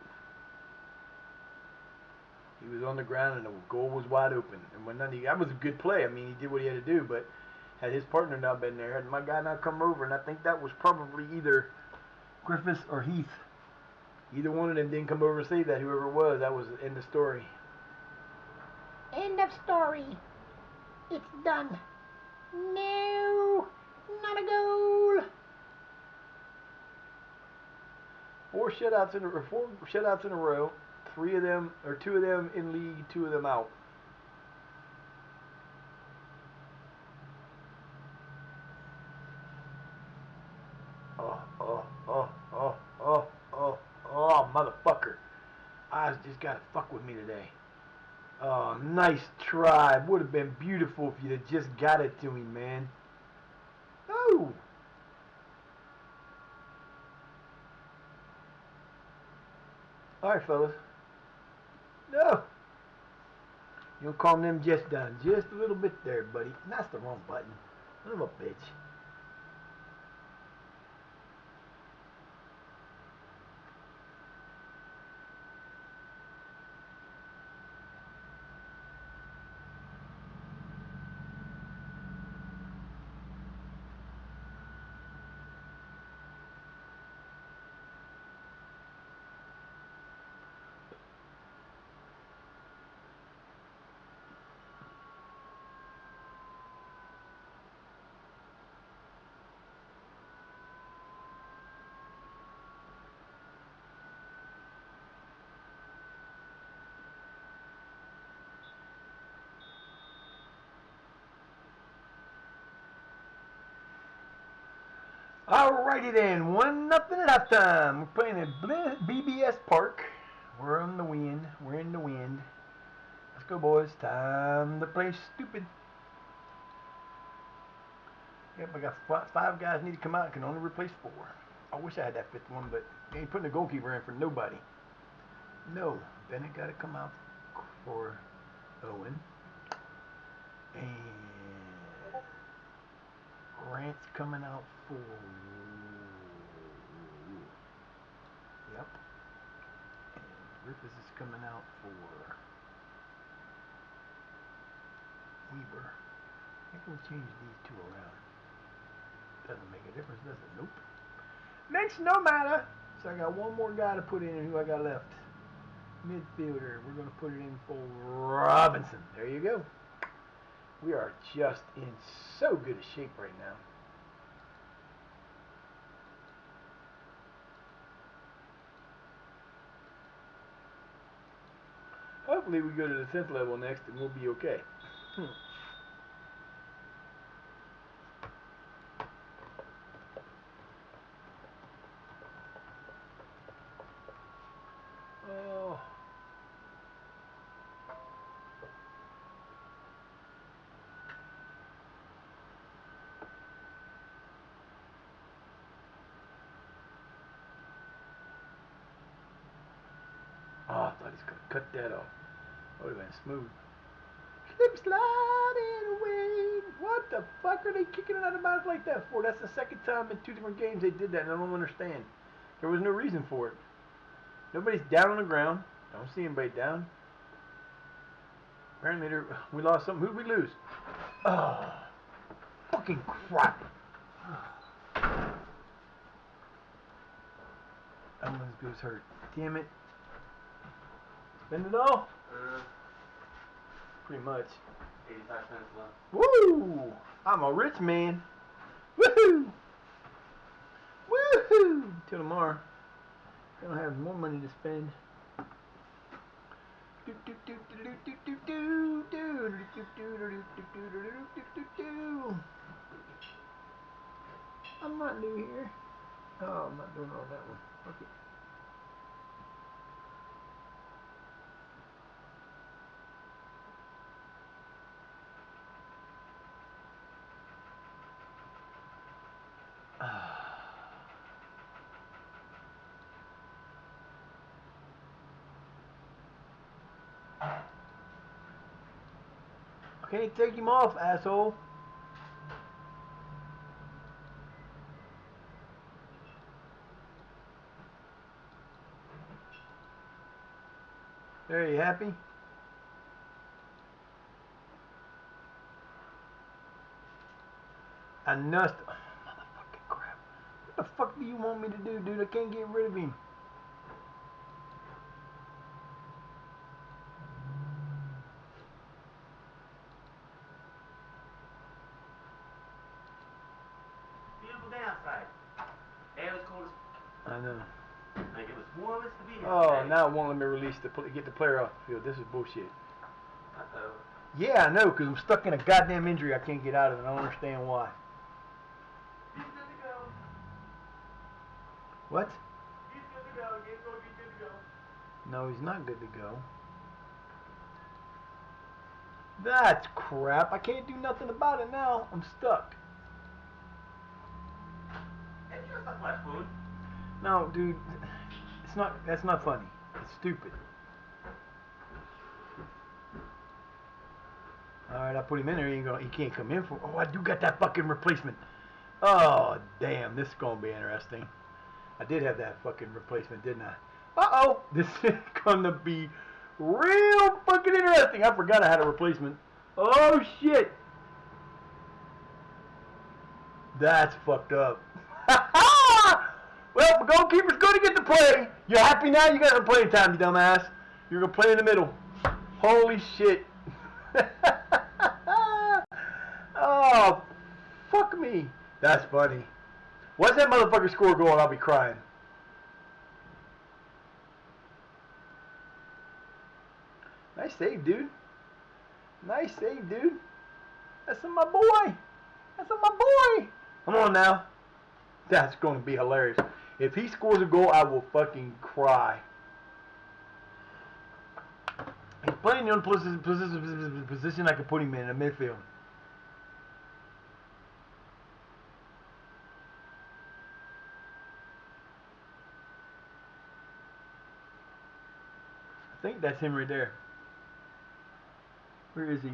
He was on the ground and the goal was wide open. And when that was a good play. I mean, he did what he had to do, but had his partner not been there, had my guy not come over, and I think that was probably either Griffiths or Heath. Either one of them didn't come over and save that. Whoever it was, that was the end of story. End of story. It's done. No, not a goal. Four shutouts in a row. 2 of them in league, 2 of them out. Oh, motherfucker. Eyes just gotta fuck with me today. Oh, nice try. Would have been beautiful if you'd have just got it to me, man. Oh. All right, fellas. No. You don't call them just done. Just a little bit there, buddy. That's the wrong button. Son of a bitch. Alrighty then, 1-0 at halftime. We're playing at BBS Park. We're in the wind. Let's go, boys. Time to play stupid. Yep, I got 5 guys need to come out and can only replace 4. I wish I had that 5th one, but they ain't putting a goalkeeper in for nobody. No, Bennett got to come out for Owen. And Grant White's coming out for. Yep. And Rufus is coming out for Weber. I can change these two around. Doesn't make a difference, does it? Nope. Makes no matter. So I got one more guy to put in, and who I got left? Midfielder. We're going to put it in for Robinson. There you go. We are just in so good a shape right now. Hopefully we go to the 10th level next and we'll be okay. Oh. Oh, I thought he's going to cut that off. That would have been smooth. Slip sliding away. What the fuck are they kicking it out of bounds like that for? That's the second time in 2 different games they did that, and I don't understand. There was no reason for it. Nobody's down on the ground. I don't see anybody down. Apparently we lost something. Who'd we lose? Oh, fucking crap. Owens goes hurt. Damn it. Spend it all? Pretty much. 85 cents left. Woo! I'm a rich man. Woohoo! Woohoo! Till tomorrow. Gonna have more money to spend. I'm not new here. Oh, I'm not doing all that one. Okay. Okay, take him off, asshole. There, you happy? I nussed. Oh, motherfucking crap. What the fuck do you want me to do, dude? I can't get rid of him. Beautiful day outside. Air was cold as. I know. Like it was warm as could be. Oh, now it won't let me release get the player off the field. This is bullshit. Uh-oh. Yeah, I know, because I'm stuck in a goddamn injury I can't get out of, and I don't understand why. He's good to go. What? He's good to go. Game's going to be good to go. No, he's not good to go. That's crap. I can't do nothing about it now. I'm stuck. It's just a flesh wound. No, dude. It's not. That's not funny. It's stupid. All right, I put him in there. He can't come in for. Oh, I do got that fucking replacement. Oh, damn. This is gonna be interesting. I did have that fucking replacement, didn't I? Uh-oh. This is gonna be real fucking interesting. I forgot I had a replacement. Oh shit. That's fucked up. Well, the goalkeeper's going to get to play. You're happy now? You got some playing time, you dumbass. You're going to play in the middle. Holy shit. Oh, fuck me. That's funny. Once that motherfucker score a goal, I'll be crying. Nice save, dude. Nice save, dude. That's my boy. That's my boy. Come on now. That's going to be hilarious. If he scores a goal, I will fucking cry. He's playing the only position I can put him in the midfield. I think that's him right there. Where is he?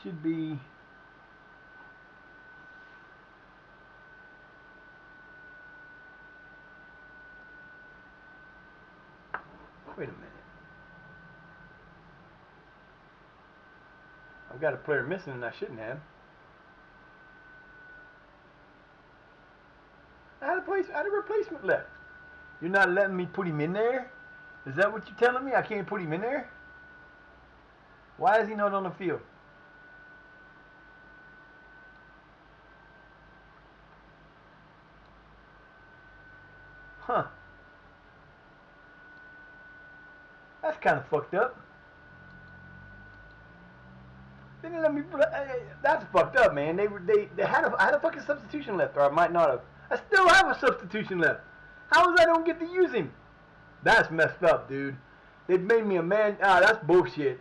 Should be. Wait a minute. I've got a player missing and I shouldn't have. I had a replacement left. You're not letting me put him in there? Is that what you're telling me? I can't put him in there? Why is he not on the field? Huh. That's kind of fucked up. They didn't let me. That's fucked up, man. They had I had a fucking substitution left, or I might not have. I still have a substitution left. How is I don't get to use him? That's messed up, dude. They made me a man. Ah, that's bullshit.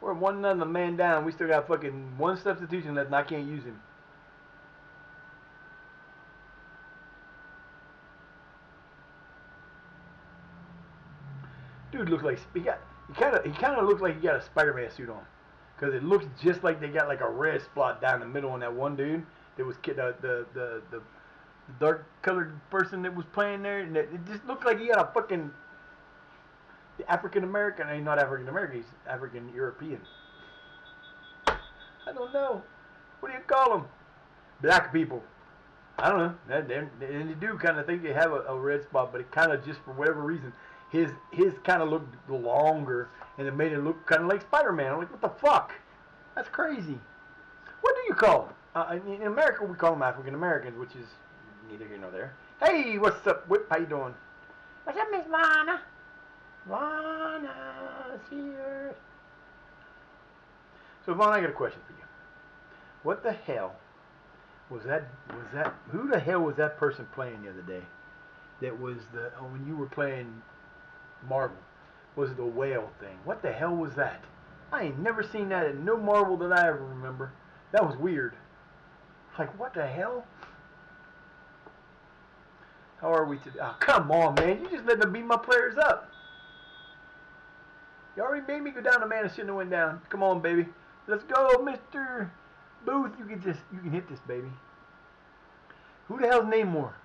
We're one another man down. We still got fucking one substitution left, and I can't use him. Dude looks like he kind of looks like he got a Spider-Man suit on, because it looks just like they got like a red spot down the middle on that one dude. That was the dark colored person that was playing there, and it just looked like he had a fucking African American. He's not African American. He's African European. I don't know. What do you call them? Black people. I don't know. They do kind of think they have a red spot, but it kind of just for whatever reason. His kind of looked longer, and it made it look kind of like Spider-Man. I'm like, what the fuck? That's crazy. What do you call them? In America, we call them African Americans, which is neither here nor there. Hey, what's up, Whip? How you doing? What's up, Miss Lana? Lana's here. So, Vaughn, I got a question for you. What the hell was that? Who the hell was that person playing the other day? That was when you were playing Marvel, was it the whale thing? What the hell was that? I ain't never seen that in no Marvel that I ever remember. That was weird. Like, what the hell? How are we today? Oh, come on, man. You just let them beat my players up. You already made me go down. The man shouldn't have went down. Come on, baby. Let's go, Mr. Booth. You can hit this, baby. Who the hell's Namor?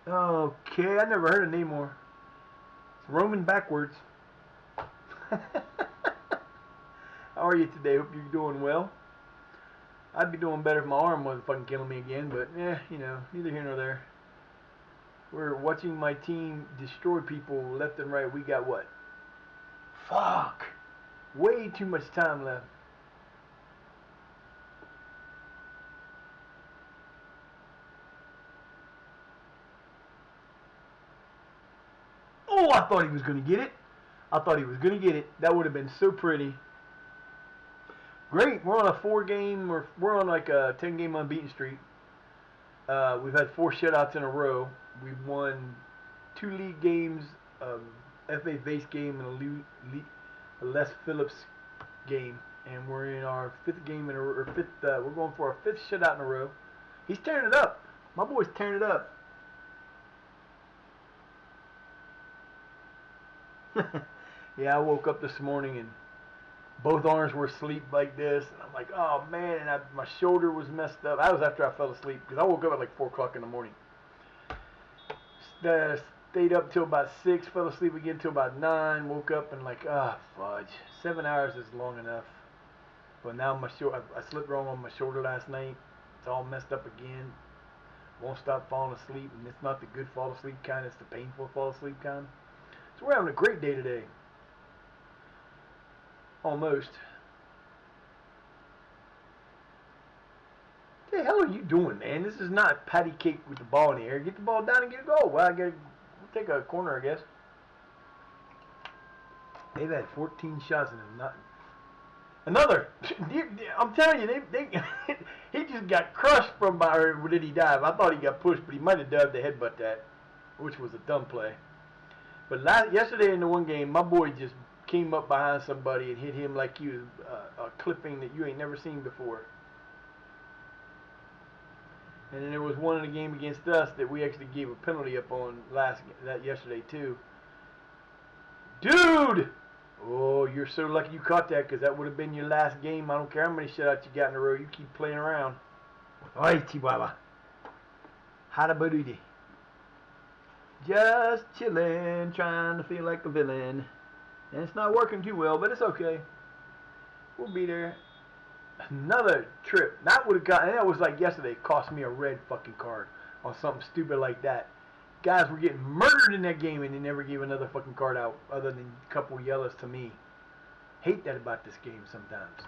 Okay, I never heard of Namor. It's Roman backwards. How are you today? Hope you're doing well. I'd be doing better if my arm wasn't fucking killing me again, but you know, neither here nor there. We're watching my team destroy people left and right. We got what? Fuck! Way too much time left. Oh, I thought he was going to get it. That would have been so pretty. Great. We're on a 4-game, we're on like a 10-game unbeaten streak. We've had 4 shutouts in a row. We've won 2 league games, FA base game, and a Les Phillips game. And we're in our 5th game we're going for our 5th shutout in a row. He's tearing it up. My boy's tearing it up. Yeah, I woke up this morning and both arms were asleep like this, and I'm like, oh man, and my shoulder was messed up. That was after I fell asleep, because I woke up at like 4 o'clock in the morning. Stayed up till about 6, fell asleep again till about 9, woke up and like, fudge. 7 hours is long enough. But now I slept wrong on my shoulder last night. It's all messed up again. Won't stop falling asleep, and it's not the good fall asleep kind, it's the painful fall asleep kind. So we're having a great day today. Almost. What the hell are you doing, man? This is not patty cake with the ball in the air. Get the ball down and get a goal. Well, we'll take a corner, I guess. They've had 14 shots and not another. I'm telling you, he just got crushed from by. Or did he dive? I thought he got pushed, but he might have dived to headbutt that, which was a dumb play. But yesterday in the one game, my boy just came up behind somebody and hit him like he was a clipping that you ain't never seen before. And then there was one in the game against us that we actually gave a penalty up on yesterday too. Dude! Oh, you're so lucky you caught that because that would have been your last game. I don't care how many shutouts you got in a row. You keep playing around. Oi, Chihuahua. Hadabadoody. Just chilling, trying to feel like a villain. And it's not working too well, but it's okay. We'll be there. Another trip. That would have gotten, and that was like yesterday. It cost me a red fucking card on something stupid like that. Guys were getting murdered in that game and they never gave another fucking card out other than a couple yellows to me. Hate that about this game sometimes.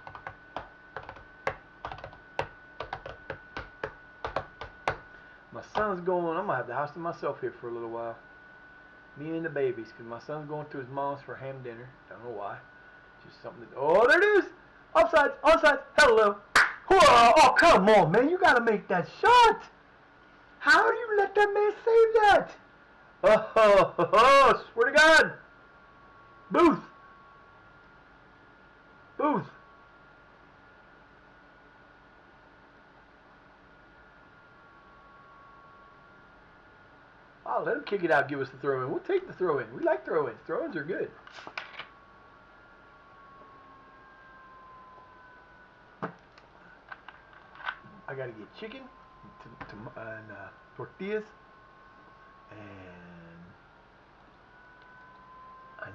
My son's going, I'm going to have the house to myself here for a little while. Me and the babies, because my son's going to his mom's for ham dinner. Don't know why. Just something that, oh, there it is! Offsides, onside, hello. Oh, come on, man. You got to make that shot. How do you let that man save that? Oh, swear to God. Booth. Booth. Oh, let him kick it out, give us the throw in. We'll take the throw in. We like throw ins. Throw ins are good. I got to get chicken and tortillas. And I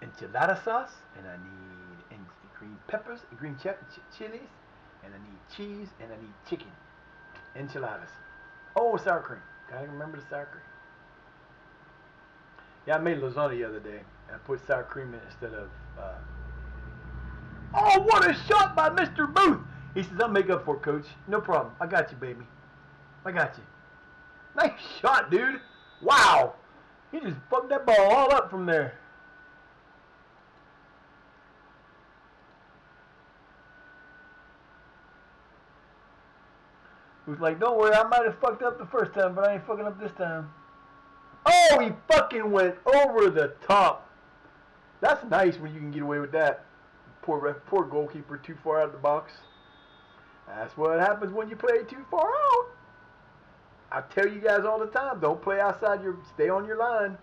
need enchilada sauce. And I need green peppers, green chilies. And I need cheese. And I need chicken. Enchiladas. Oh, sour cream. Gotta remember the sour cream. Yeah, I made lasagna the other day. And I put sour cream in instead of... Oh, what a shot by Mr. Booth! He says, I'll make up for it, Coach. No problem. I got you, baby. I got you. Nice shot, dude. Wow. He just fucked that ball all up from there. He was like, don't worry, I might have fucked up the first time, but I ain't fucking up this time. Oh, he fucking went over the top. That's nice when you can get away with that. Poor goalkeeper too far out of the box. That's what happens when you play too far out. I tell you guys all the time, don't play outside stay on your line.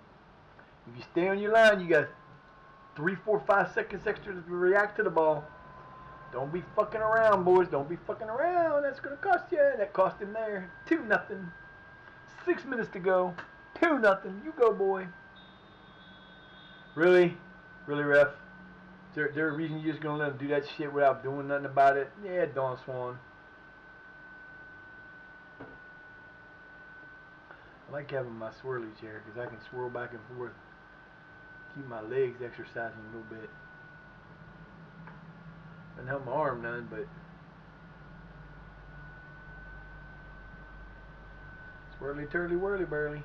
If you stay on your line, you got 3, 4, 5 seconds extra to react to the ball. Don't be fucking around, boys. Don't be fucking around. That's going to cost you. That cost him there. 2-0. 6 minutes to go. 2-0. You go, boy. Really? Really, ref? Is there a reason you're just going to let him do that shit without doing nothing about it? Yeah, Don Swan. I like having my swirlies here because I can swirl back and forth. Keep my legs exercising a little bit. Doesn't help my arm none, but swirly turly whirly burly.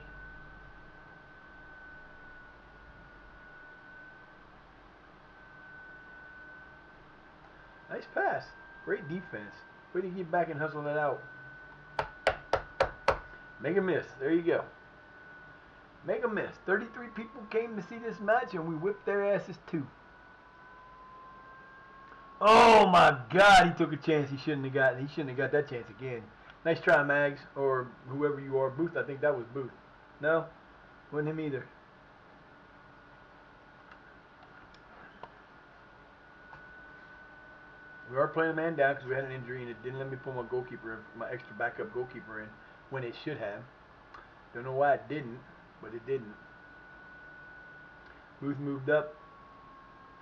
Nice pass. Great defense. Way to get back and hustle that out. Make a miss. There you go. Make a miss. 33 people came to see this match and we whipped their asses too. Oh my God, he took a chance he shouldn't have got. He shouldn't have got that chance again. Nice try, Mags, or whoever you are. Booth, I think that was Booth. No? Wasn't him either. We are playing a man down because we had an injury and it didn't let me put my extra backup goalkeeper in when it should have. Don't know why it didn't, but it didn't. Booth moved up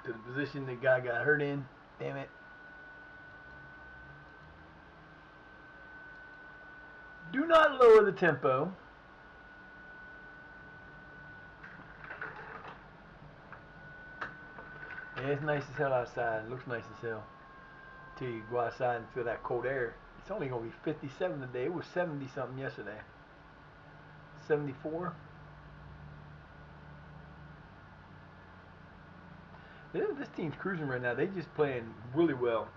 to the position the guy got hurt in. Damn it. Do not lower the tempo. Yeah, it's nice as hell outside. It looks nice as hell. Till you go outside and feel that cold air. It's only going to be 57 today. It was 70 something yesterday. 74. This team's cruising right now. They just playing really well.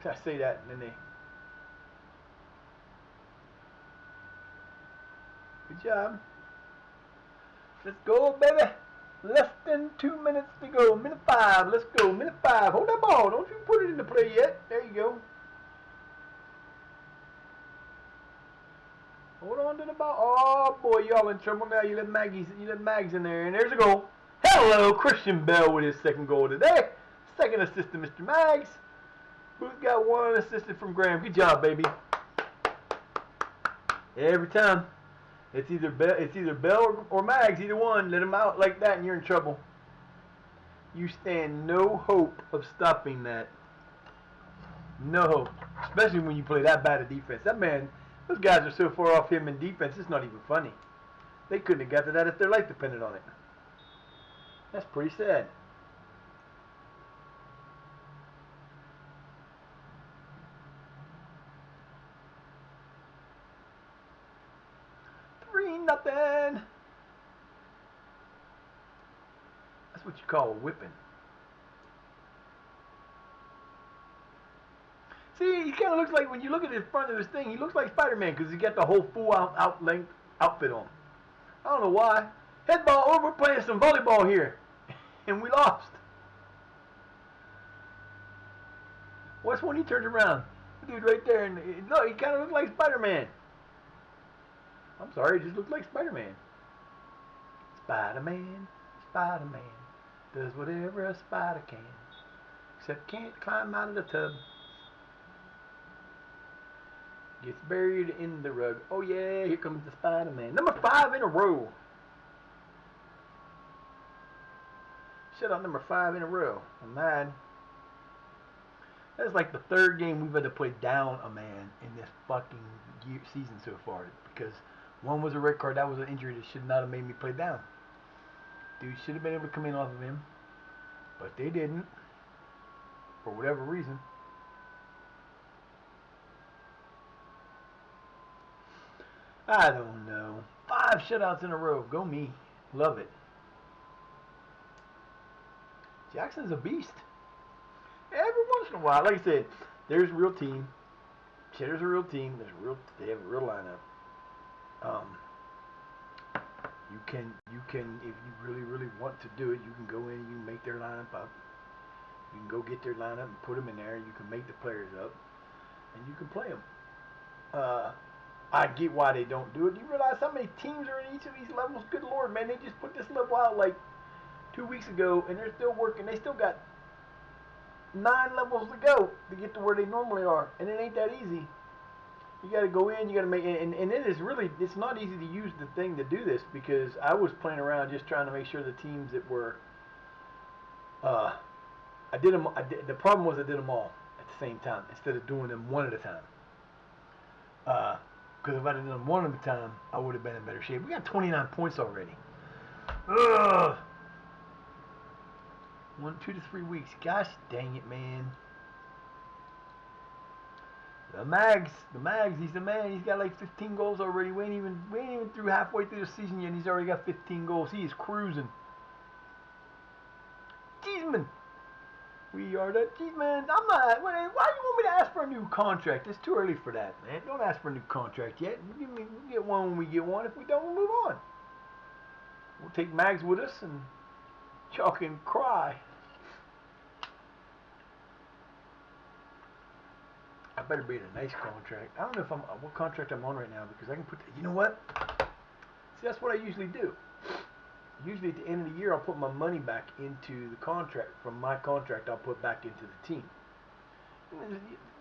I say that and then they... Good job. Let's go, baby. Less than 2 minutes to go. Minute 5. Let's go. Minute 5. Hold that ball. Don't you put it into play yet. There you go. Hold on to the ball. Oh boy, y'all in trouble now. You let Mags in there, and there's a goal. Hello, Christian Bell with his second goal today. Second assist to Mr. Mags, who's got one assist from Graham. Good job, baby. Every time. It's either Bell or Mags, either one. Let them out like that and you're in trouble. You stand no hope of stopping that. No hope. Especially when you play that bad a defense. That man, those guys are so far off him in defense, it's not even funny. They couldn't have got to that if their life depended on it. That's pretty sad. Nothing. That's what you call a whipping. See, he kind of looks like, when you look at the front of this thing, he looks like Spider-Man because he got the whole full length outfit on. I don't know why. Headball over, playing some volleyball here. And we lost. What's when he turns around? The dude right there, and look, he kind of looks like Spider-Man. I'm sorry, he just looks like Spider-Man. Spider-Man, Spider-Man, does whatever a spider can, except can't climb out of the tub. Gets buried in the rug. Oh yeah, here comes the Spider-Man. Number 5 in a row. Shutout number 5 in a row. I'm mad. That's like the third game we've had to play down a man in this fucking season so far. Because one was a red card, that was an injury that should not have made me play down. Dude should have been able to come in off of him, but they didn't, for whatever reason. I don't know. 5 shutouts in a row. Go me. Love it. Jackson's a beast. Every once in a while, like I said, there's a real team. Cheddar's a real team. They have a real lineup. You can, if you really want to do it, you can go in and you can make their lineup up. You can go get their lineup and put them in there. You can make the players up, and you can play them. I get why they don't do it. Do you realize how many teams are in each of these levels? Good Lord, man, they just put this level out like 2 weeks ago, and they're still working. They still got 9 levels to go to get to where they normally are, and it ain't that easy. You got to go in, you got to make, and it is really, it's not easy to use the thing to do this, because I was playing around just trying to make sure the teams that were, the problem was I did them all at the same time instead of doing them one at a time. Because if I had done them one at a time, I would have been in better shape. We got 29 points already. Ugh. 1, 2 to 3 weeks. Gosh dang it, man. The Mags, he's the man. He's got like 15 goals already. We ain't even through halfway through the season yet, and he's already got 15 goals. He is cruising. Cheeseman. We are the Cheeseman. I'm not. Why do you want me to ask for a new contract? It's too early for that, man. Don't ask for a new contract yet. We'll get one when we get one. If we don't, we'll move on. We'll take Mags with us and chalk and cry. I better be in a nice contract. I don't know if what contract I'm on right now, because I can put. You know what? See, that's what I usually do. Usually at the end of the year, I'll put my money back into the contract. From my contract, I'll put back into the team.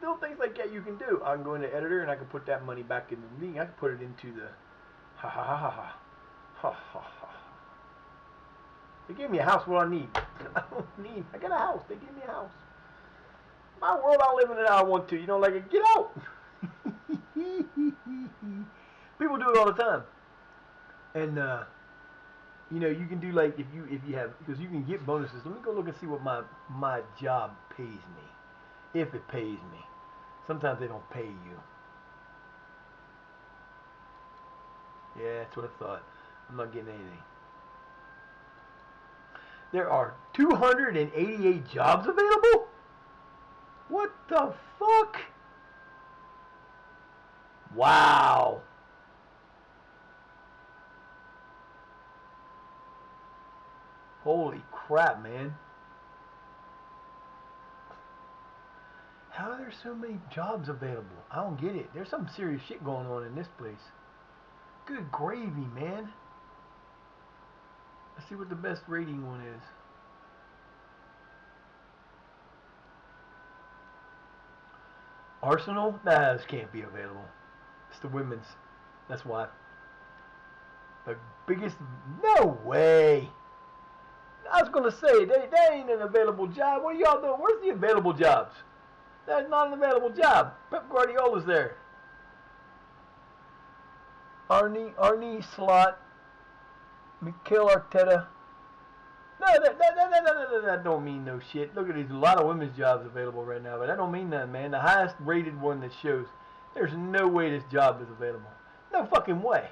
Little things like that you can do. I can go into editor and I can put that money back into the league. I can put it into the ha ha ha ha ha ha ha ha. They gave me a house. What I need. I got a house. They gave me a house. My world, I live in it. I want to. You know, like get out. People do it all the time, and you know, you can do like if you have, because you can get bonuses. Let me go look and see what my job pays me, if it pays me. Sometimes they don't pay you. Yeah, that's what I thought. I'm not getting anything. There are 288 jobs available? What the fuck? Wow. Holy crap, man. How are there so many jobs available? I don't get it. There's some serious shit going on in this place. Good gravy, man. Let's see what the best rating one is. Arsenal? Nah, this can't be available. It's the women's. That's why. The biggest. No way. I was gonna say that ain't an available job. What are y'all doing? Where's the available jobs? That's not an available job. Pep Guardiola's there. Arnie Slot, Mikel Arteta. No, that don't mean no shit. Look at these, a lot of women's jobs available right now, but that don't mean nothing, man. The highest rated one that shows, there's no way this job is available. No fucking way.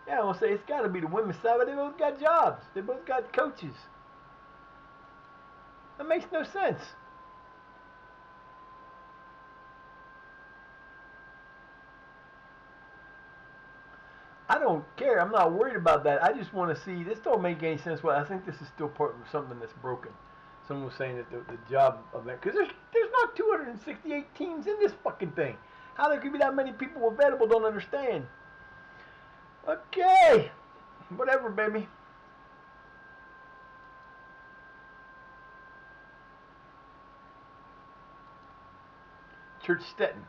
Yeah, I want to say it's got to be the women's side, but they both got jobs. They both got coaches. That makes no sense. I don't care. I'm not worried about that. I just want to see. This don't make any sense. Well, I think this is still part of something that's broken. Someone was saying that the job of that, because there's not 268 teams in this fucking thing. How there could be that many people available? Don't understand. Okay, whatever, baby. Church Stettin.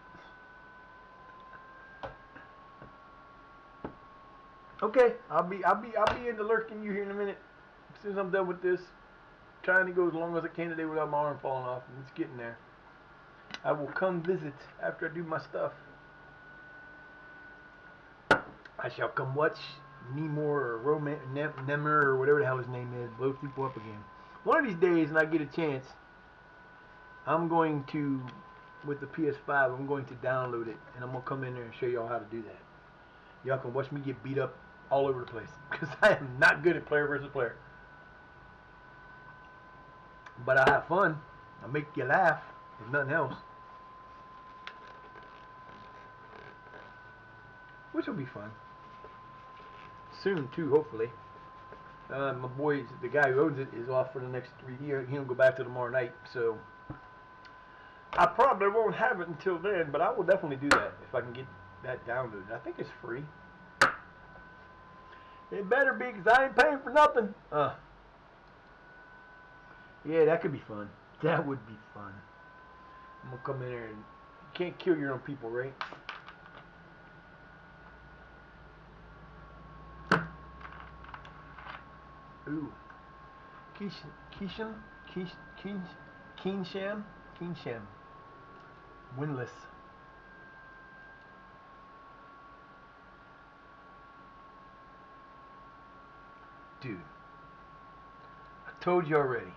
Okay, I'll be in the lurking you here in a minute. As soon as I'm done with this, trying to go as long as I can today without my arm falling off, and it's getting there. I will come visit after I do my stuff. I shall come watch Nemor or Nemor or whatever the hell his name is blow people up again. One of these days, and I get a chance, I'm going to, with the PS5, I'm going to download it, and I'm going to come in there and show y'all how to do that. Y'all can watch me get beat up all over the place, because I am not good at player versus player. But I have fun. I make you laugh, if nothing else. Which will be fun. Soon, too, hopefully. My boy, the guy who owns it, is off for the next 3 years. He'll go back to tomorrow night, so I probably won't have it until then, but I will definitely do that if I can get that downloaded. I think it's free. It better be, because I ain't paying for nothing. Yeah, that could be fun. That would be fun. I'm going to come in there and... You can't kill your own people, right? Ooh. Keensham. Winless. Dude. I told you already.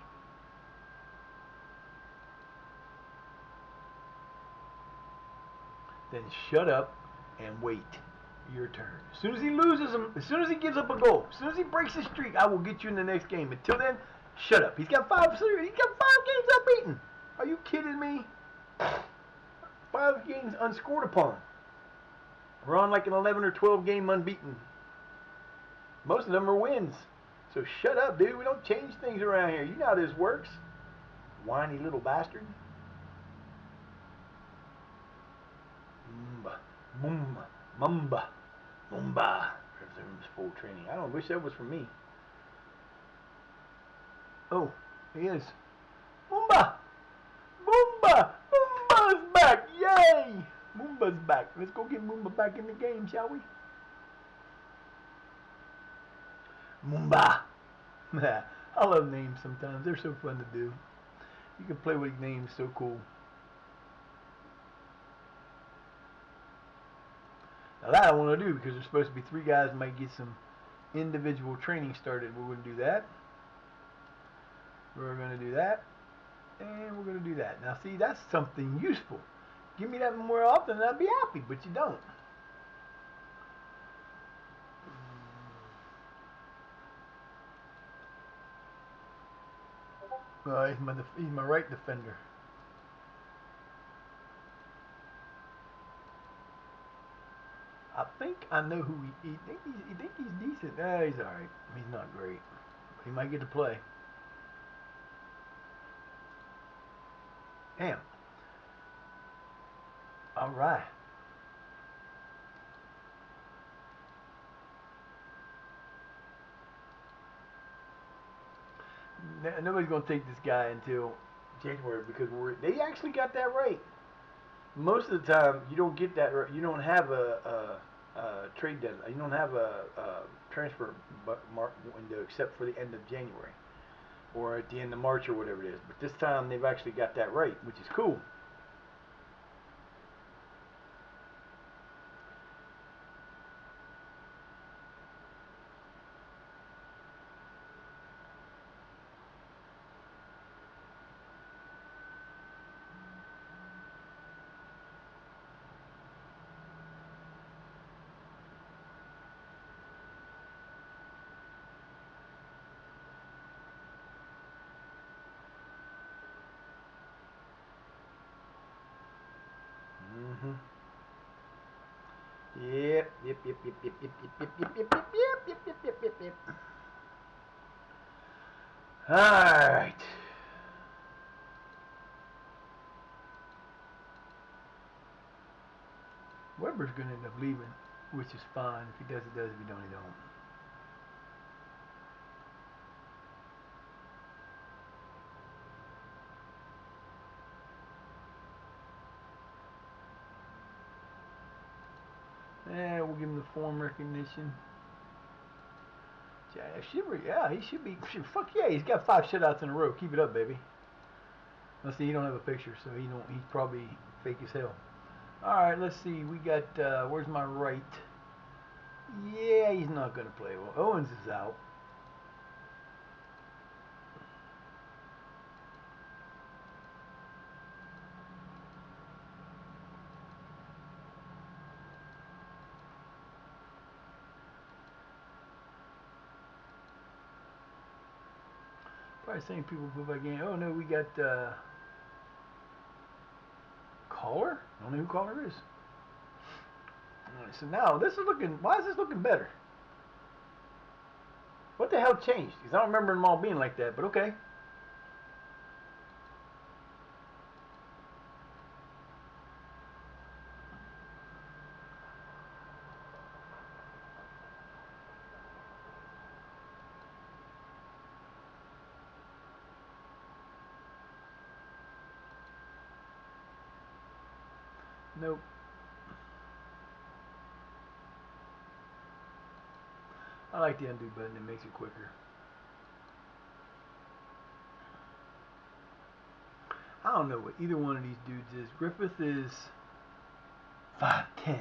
Then shut up and wait your turn. As soon as he loses them, as soon as he gives up a goal, as soon as he breaks his streak, I will get you in the next game. Until then, shut up. He's got 5 games unbeaten. Are you kidding me? 5 games unscored upon. We're on like an 11 or 12 game unbeaten. Most of them are wins. So shut up, dude. We don't change things around here. You know how this works. Whiny little bastard. Mumba. Resumes full training. I don't wish that was for me. Oh, he is. Mumba's back. Yay! Mumba's back. Let's go get Mumba back in the game, shall we? Mumba. I love names sometimes. They're so fun to do. You can play with names so cool. Now that I want to do because there's supposed to be 3 guys that might get some individual training started. We're going to do that. We're going to do that. And we're going to do that. Now see, that's something useful. Give me that more often and I'd be happy, but you don't. He's my right defender. I think I know who he think he's decent. Nah, he's alright. He's not great. He might get to play. Damn. Alright. nobody's gonna take this guy until January because they actually got that right. Most of the time, you don't get that right. You don't have a trade deadline. You don't have a transfer window except for the end of January or at the end of March or whatever it is. But this time, they've actually got that right, which is cool. Mhm. Yep. Yep. Yep. Yep. Yep. Yep. Yep. Yep. Yep. Yep. Yep. Yep. Yep. Yep. Yep. Yep. All right. Weber's gonna end up leaving, which is fine. If he does, he does. If he don't, he don't. Yeah, we'll give him the form recognition. Yeah, he should be. Fuck yeah, he's got 5 shutouts in a row. Keep it up, baby. Let's see, he don't have a picture, so he don't. He's probably fake as hell. All right, let's see. We got. Where's my right? Yeah, he's not gonna play well. Owens is out. Probably same people put back in. Oh no, we got Caller. I don't know who Caller is. All right, so now this is looking. Why is this looking better? What the hell changed? Because I don't remember them all being like that. But okay. Nope. I like the undo button. It makes it quicker. I don't know what either one of these dudes is. Griffith is 5'10".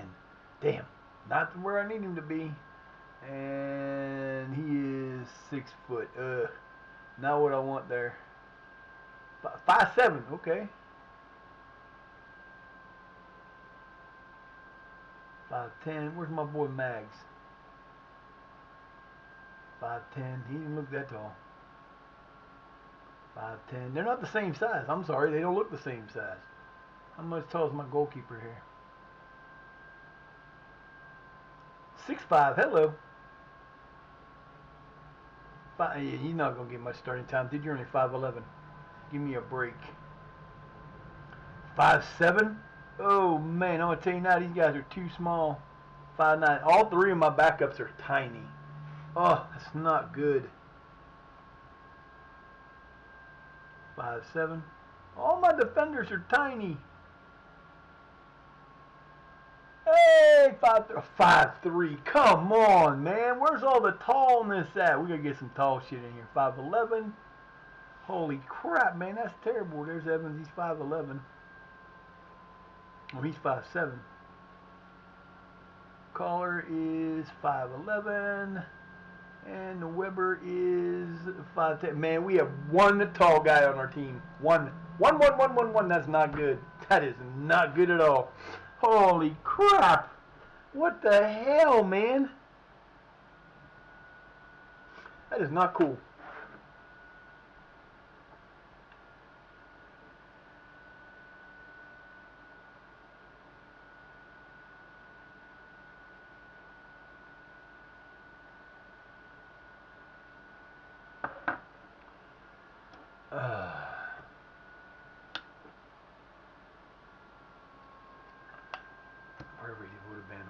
Damn. Not where I need him to be. And he is 6 foot. Not what I want there. 5'7". Okay. 5'10". Where's my boy Mags? 5'10". He didn't look that tall. 5'10". They're not the same size. I'm sorry. They don't look the same size. How much tall is my goalkeeper here? 6'5". Hello. Yeah, he's not going to get much starting time. Dude, you're only 5'11". Give me a break. 5'7". Oh, man. I'm going to tell you now, these guys are too small. 5'9". All 3 of my backups are tiny. Oh, that's not good. 5'7". All my defenders are tiny. Hey, 5'3". Come on, man. Where's all the tallness at? We gotta get some tall shit in here. 5'11". Holy crap, man. That's terrible. There's Evans. He's 5'11". Oh, he's 5'7". Caller is 5'11". And Weber is 5'10". Man, we have one tall guy on our team. One. That's not good. That is not good at all. Holy crap. What the hell, man? That is not cool. Wherever he would have been.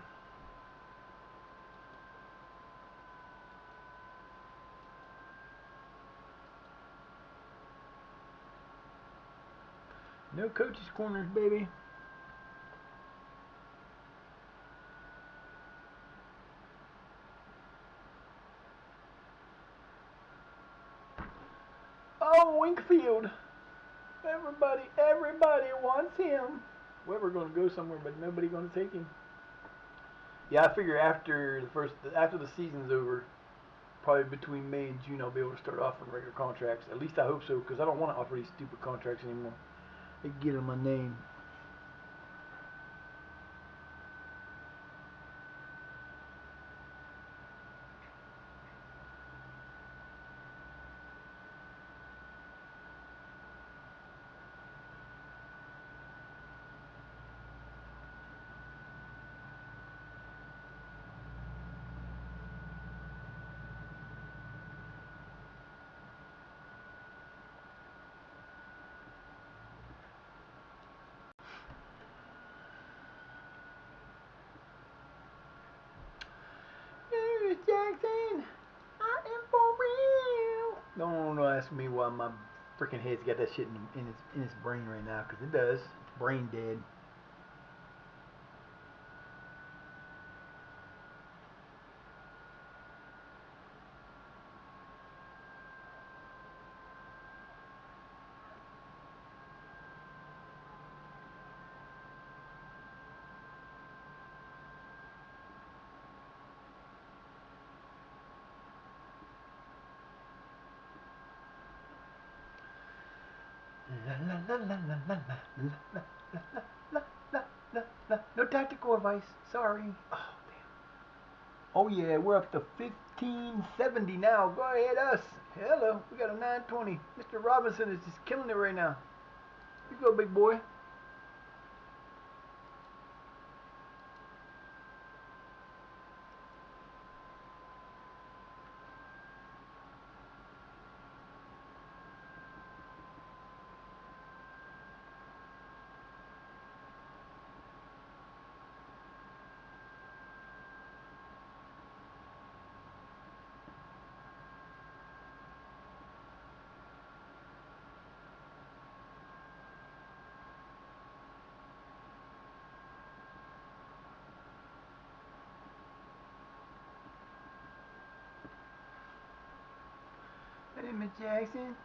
No coaches' corners, baby. Oh, Winkfield. Everybody wants him. Weber gonna go somewhere, but nobody gonna take him. Yeah, I figure after the season's over, probably between May and June, I'll be able to start offering regular contracts. At least I hope so, because I don't want to offer these stupid contracts anymore. They get in my name. Jackson, I am for real. Don't ask me why my freaking head's got that shit in its brain right now, because it does. It's brain dead. La la la la la la la la la la la la la. No tactical advice. Sorry. Oh damn. Oh yeah, we're up to 1570 now. Go ahead, us. Hello, we got a 920. Mr. Robinson is just killing it right now. You go, big boy. Hey, Miss Jackson,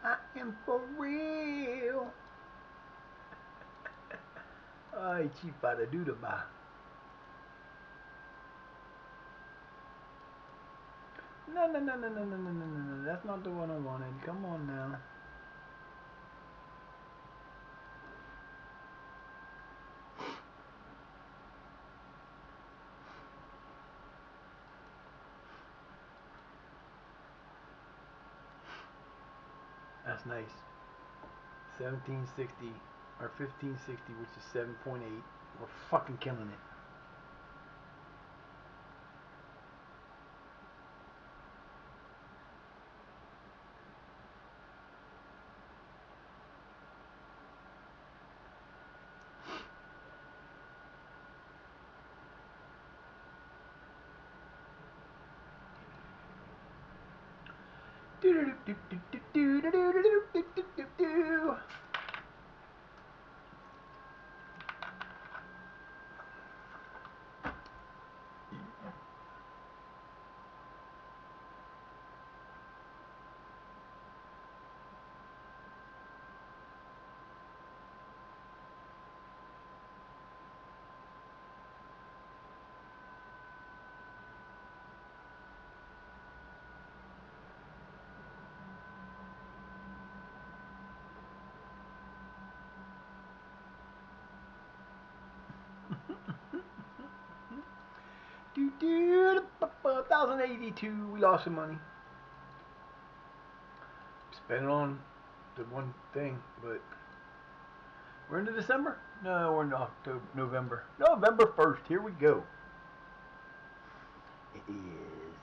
I am for real. Ay, chipa da doo da ba. No, no, no, no, no, no, no, no, no, no. That's not the one I wanted. Come on now. That's nice. 1760 or 1560, which is 7.8. We're fucking killing it. Do do do do do do do do do do do do do. Do do 1082. We lost some money. Spent it on the one thing, but we're into December? No, we're in October, November. November 1st. Here we go. It is.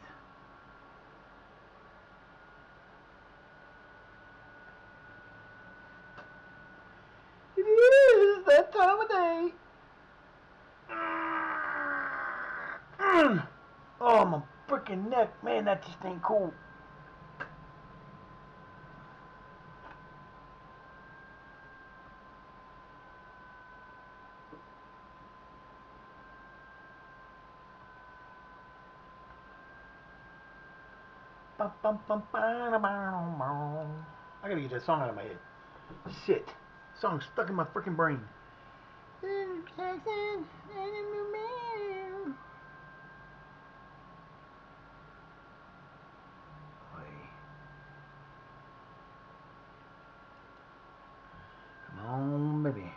It is that time of day. Oh, my freaking neck. Man, that just ain't cool. I gotta get that song out of my head. Shit. Song's stuck in my freaking brain. Come on, baby.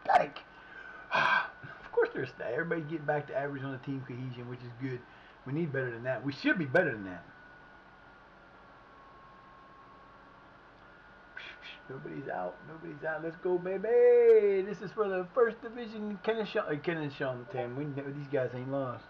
Ecstatic. Of course there's that. Everybody's getting back to average on the team cohesion, which is good. We need better than that. We should be better than that. Nobody's out. Nobody's out. Let's go, baby. This is for the first division. Ken and Sean, Tam. These guys ain't lost.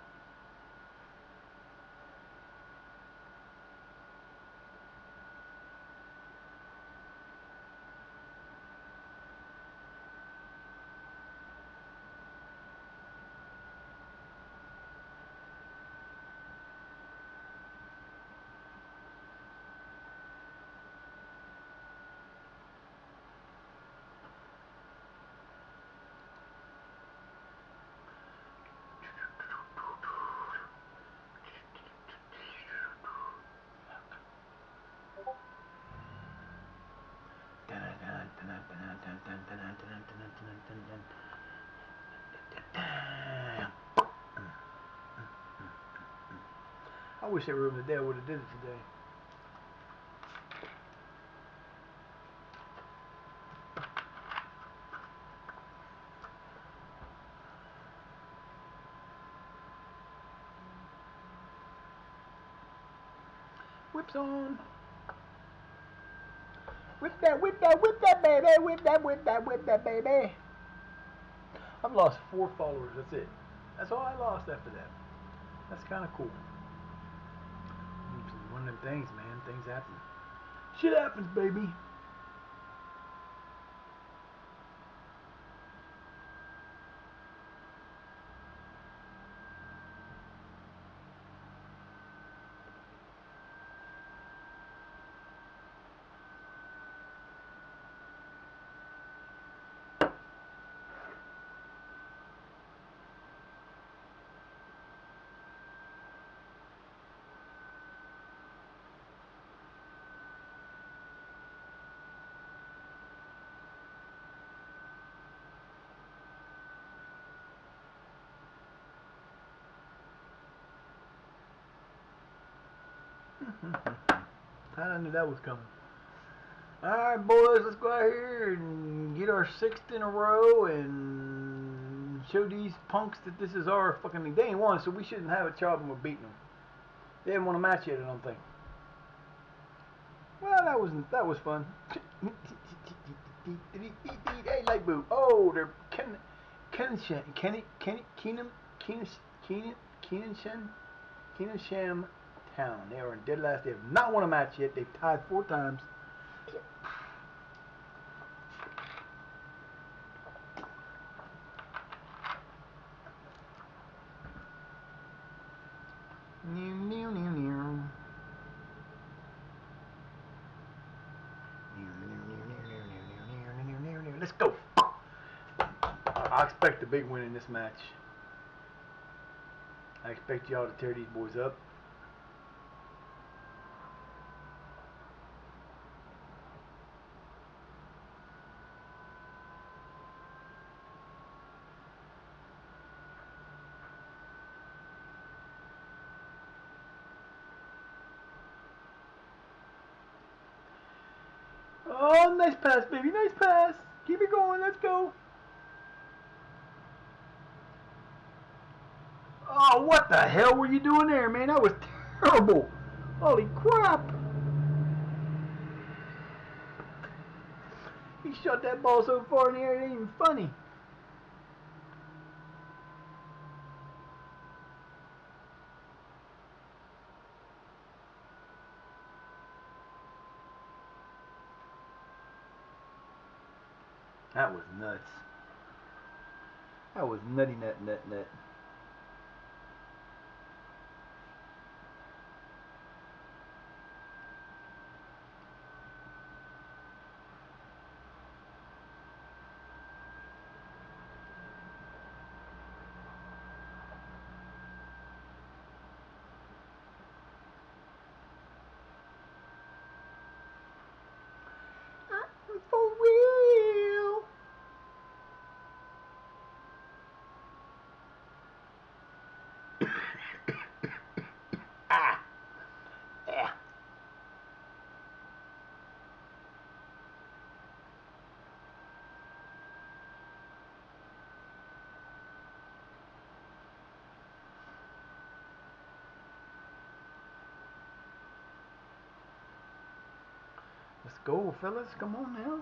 I wish they were over there. I would have did it today. Whips on. Whip that, whip that, whip that, baby. Whip that, whip that, whip that, baby. I've lost 4 followers. That's it. That's all I lost after that. That's kind of cool. It's one of them things, man. Things happen. Shit happens, baby. I knew that was coming. Alright, boys, let's go out here and get our 6th in a row and show these punks that this is our fucking. They ain't won, so we shouldn't have a problem with beating them. They haven't won a match yet, I don't think. Well, that was fun. Hey, light boo. Oh, they're Keenansham Town. They are in dead last. They have not won a match yet. They've tied 4 times. Let's go. I expect a big win in this match. I expect y'all to tear these boys up. Oh, nice pass, baby. Nice pass. Keep it going. Let's go. Oh, what the hell were you doing there, man? That was terrible. Holy crap. He shot that ball so far in the air, it ain't even funny. That was nuts. That was nutty nut. I'm for real. Ah. Yeah. Let's go, fellas. Come on now.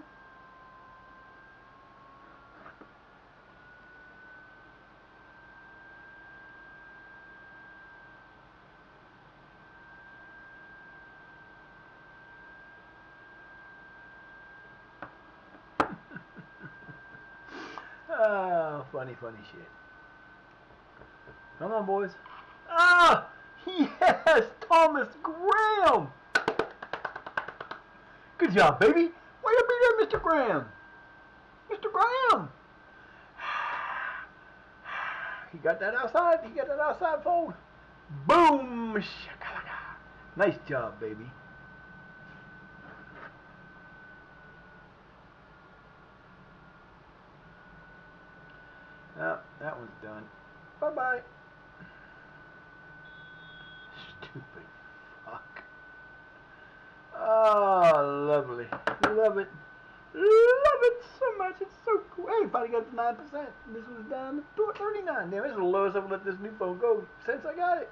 Oh, funny shit. Come on, boys. Ah, yes, Thomas Graham. Good job, baby. Way to be there, Mr. Graham. Mr. Graham. He got that outside. He got that outside fold. Boom. Shakalaka. Nice job, baby. Oh, that one's done. Bye-bye. Stupid fuck. Oh, lovely. Love it. Love it so much. It's so cool. Hey, finally got to 9%. This was down to 39. Damn, this is the lowest I've let this new phone go since I got it.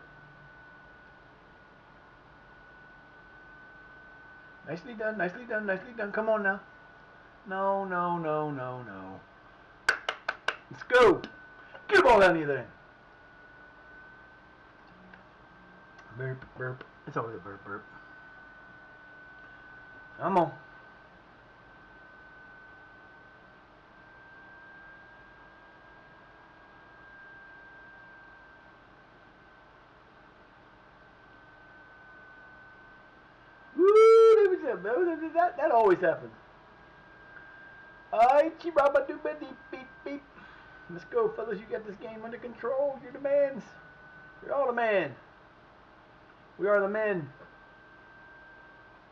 Nicely done, nicely done, nicely done. Come on now. No. Let's go. Get the ball down the other end. Burp. It's always a burp. Come on. Woo, that always happens. Alright, chibaba dooba beep. Let's go, fellas. You got this game under control. You're the mans. You're all the man. We are the men.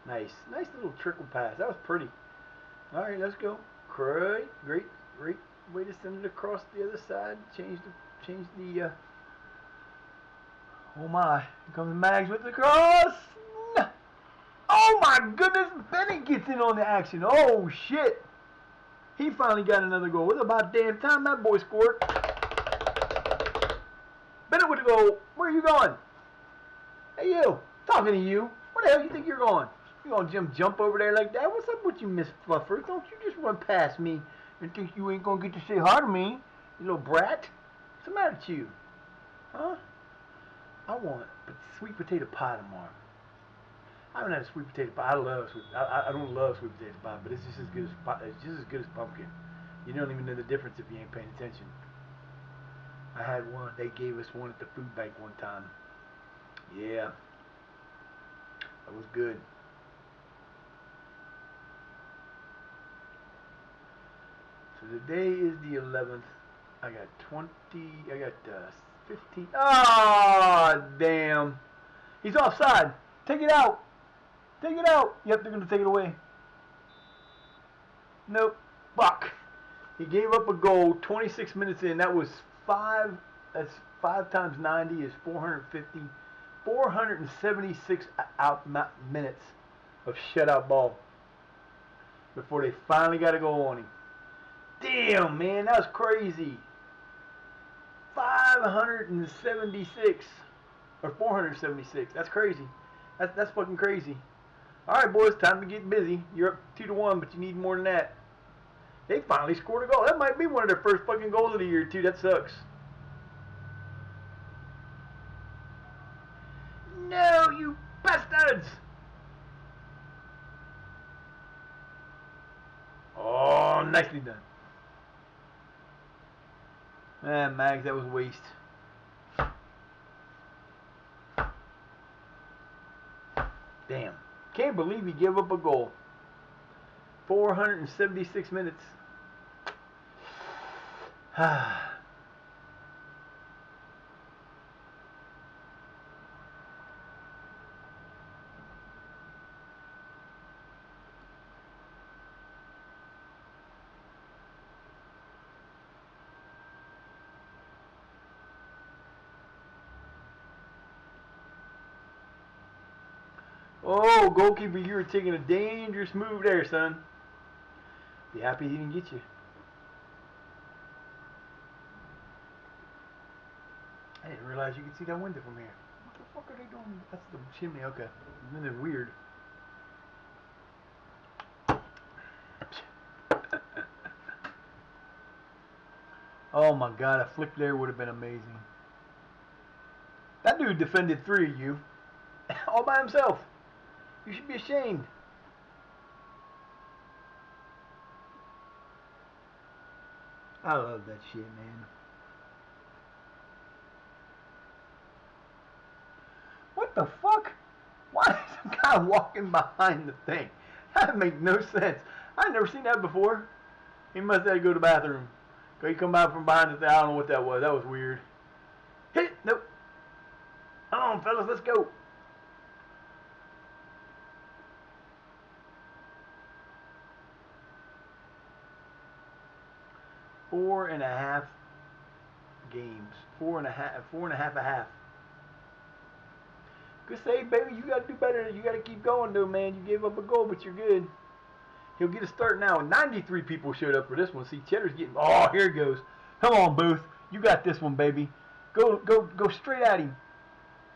Nice little trickle pass. That was pretty. Alright, let's go. Great way to send it across the other side. Change the oh my. Here comes Mags with the cross. Oh my goodness, Bennett gets in on the action. Oh shit. He finally got another goal. It's about damn time that boy scored. Bennett with the goal. Where are you going? Hey you, talking to you. Where the hell you think you're going? You gonna jump over there like that? What's up with you, Miss Fluffer? Don't you just run past me and think you ain't gonna get to say hi to me, you little brat? What's the matter with you? Huh? I want sweet potato pie tomorrow. I haven't had a sweet potato pie. I don't love sweet potato pie, but it's just as good as pumpkin. You don't even know the difference if you ain't paying attention. I had one. They gave us one at the food bank one time. Yeah, that was good. So today is the 11th. I got 15. Ah, damn. He's offside. Take it out. Yep, they're going to take it away. Nope. Fuck. He gave up a goal 26 minutes in. That was 5. That's 5 times 90 is 450. 476 minutes of shutout ball before they finally got a goal on him. Damn, man, that was crazy. 576 or 476. That's crazy. That's fucking crazy. All right, boys, time to get busy. You're up 2-1, but you need more than that. They finally scored a goal. That might be one of their first fucking goals of the year, too. That sucks. No, you bastards! Oh, nicely done. Mags, that was a waste. Damn. Can't believe he gave up a goal. 476 minutes. Oh, goalkeeper, you were taking a dangerous move there, son. Be happy he didn't get you. I didn't realize you could see that window from here. What the fuck are they doing? That's the chimney, okay. Isn't it weird? Oh my god, a flick there would have been amazing. That dude defended 3 of you. All by himself. You should be ashamed. I love that shit, man. What the fuck? Why is some guy walking behind the thing? That makes no sense. I've never seen that before. He must have to go to the bathroom. He come out from behind the thing. I don't know what that was. That was weird. Hit it. Nope. Come on, fellas. Let's go. Four and a half games. Four and a half. Good save, baby. You got to do better. You got to keep going, though, man. You gave up a goal, but you're good. He'll get a start now. 93 people showed up for this one. See, Cheddar's getting... Oh, here it goes. Come on, Booth. You got this one, baby. Go straight at him.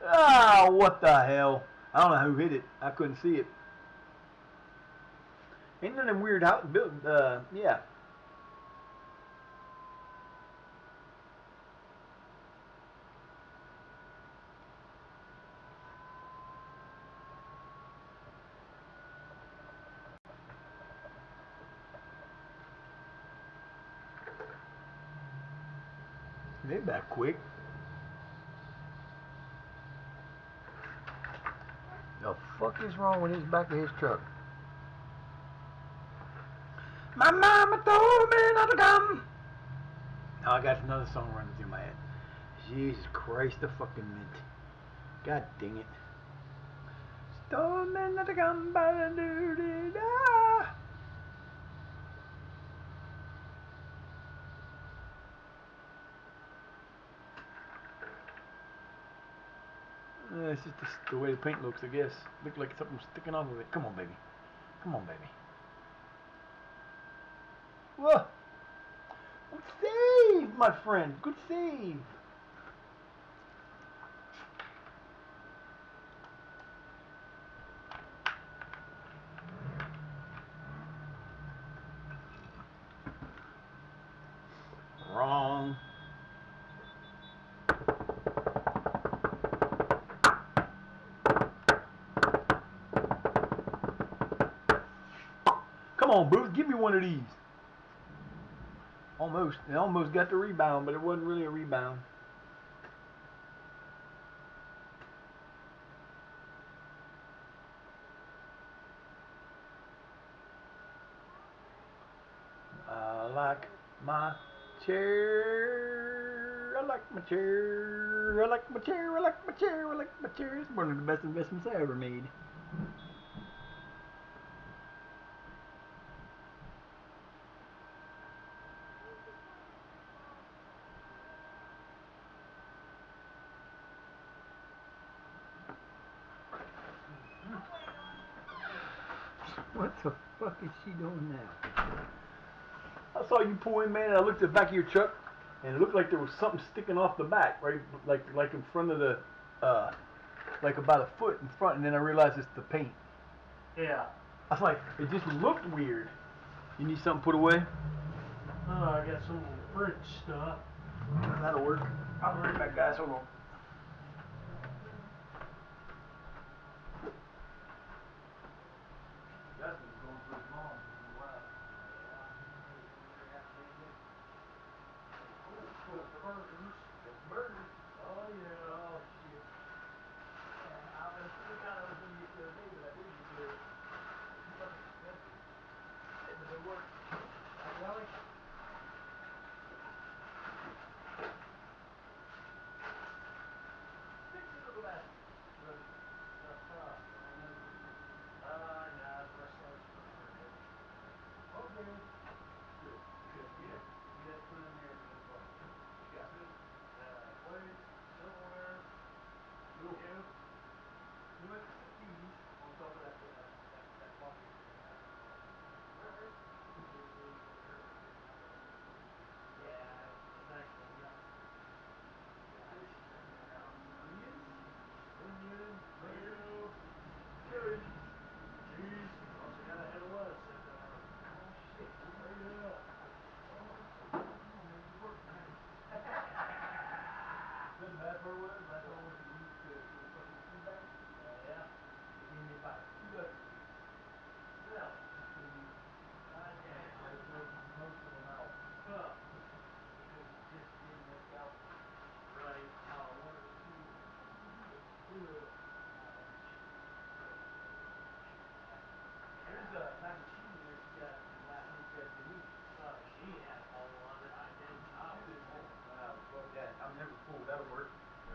Ah, what the hell? I don't know who hit it. I couldn't see it. Ain't none of them weird house built. Yeah. They back quick. The fuck is wrong with his back of his truck? My mama told me not to come. Oh, I got another song running through my head. Jesus Christ, the fucking mint. God dang it. Told me not to come, but I do it. It's just the way the paint looks, I guess. Look like something's sticking off of it. Come on, baby. Come on, baby. Whoa! Good save, my friend. Good save. Wrong. Come on, Booth. Give me one of these. Almost. They almost got the rebound, but it wasn't really a rebound. I like my chair. I like my chair. I like my chair. I like my chair. I like my chair. It's one of the best investments I ever made. What the fuck is she doing now? I saw you pull in, man, and I looked at the back of your truck, and it looked like there was something sticking off the back, right, like in front of the, like about a foot in front, and then I realized it's the paint. Yeah. I was like, it just looked weird. You need something put away? Oh, I got some French stuff. That'll work. I'll be right back, guys. Hold on. Justin's going for his mom. Wow. Yeah.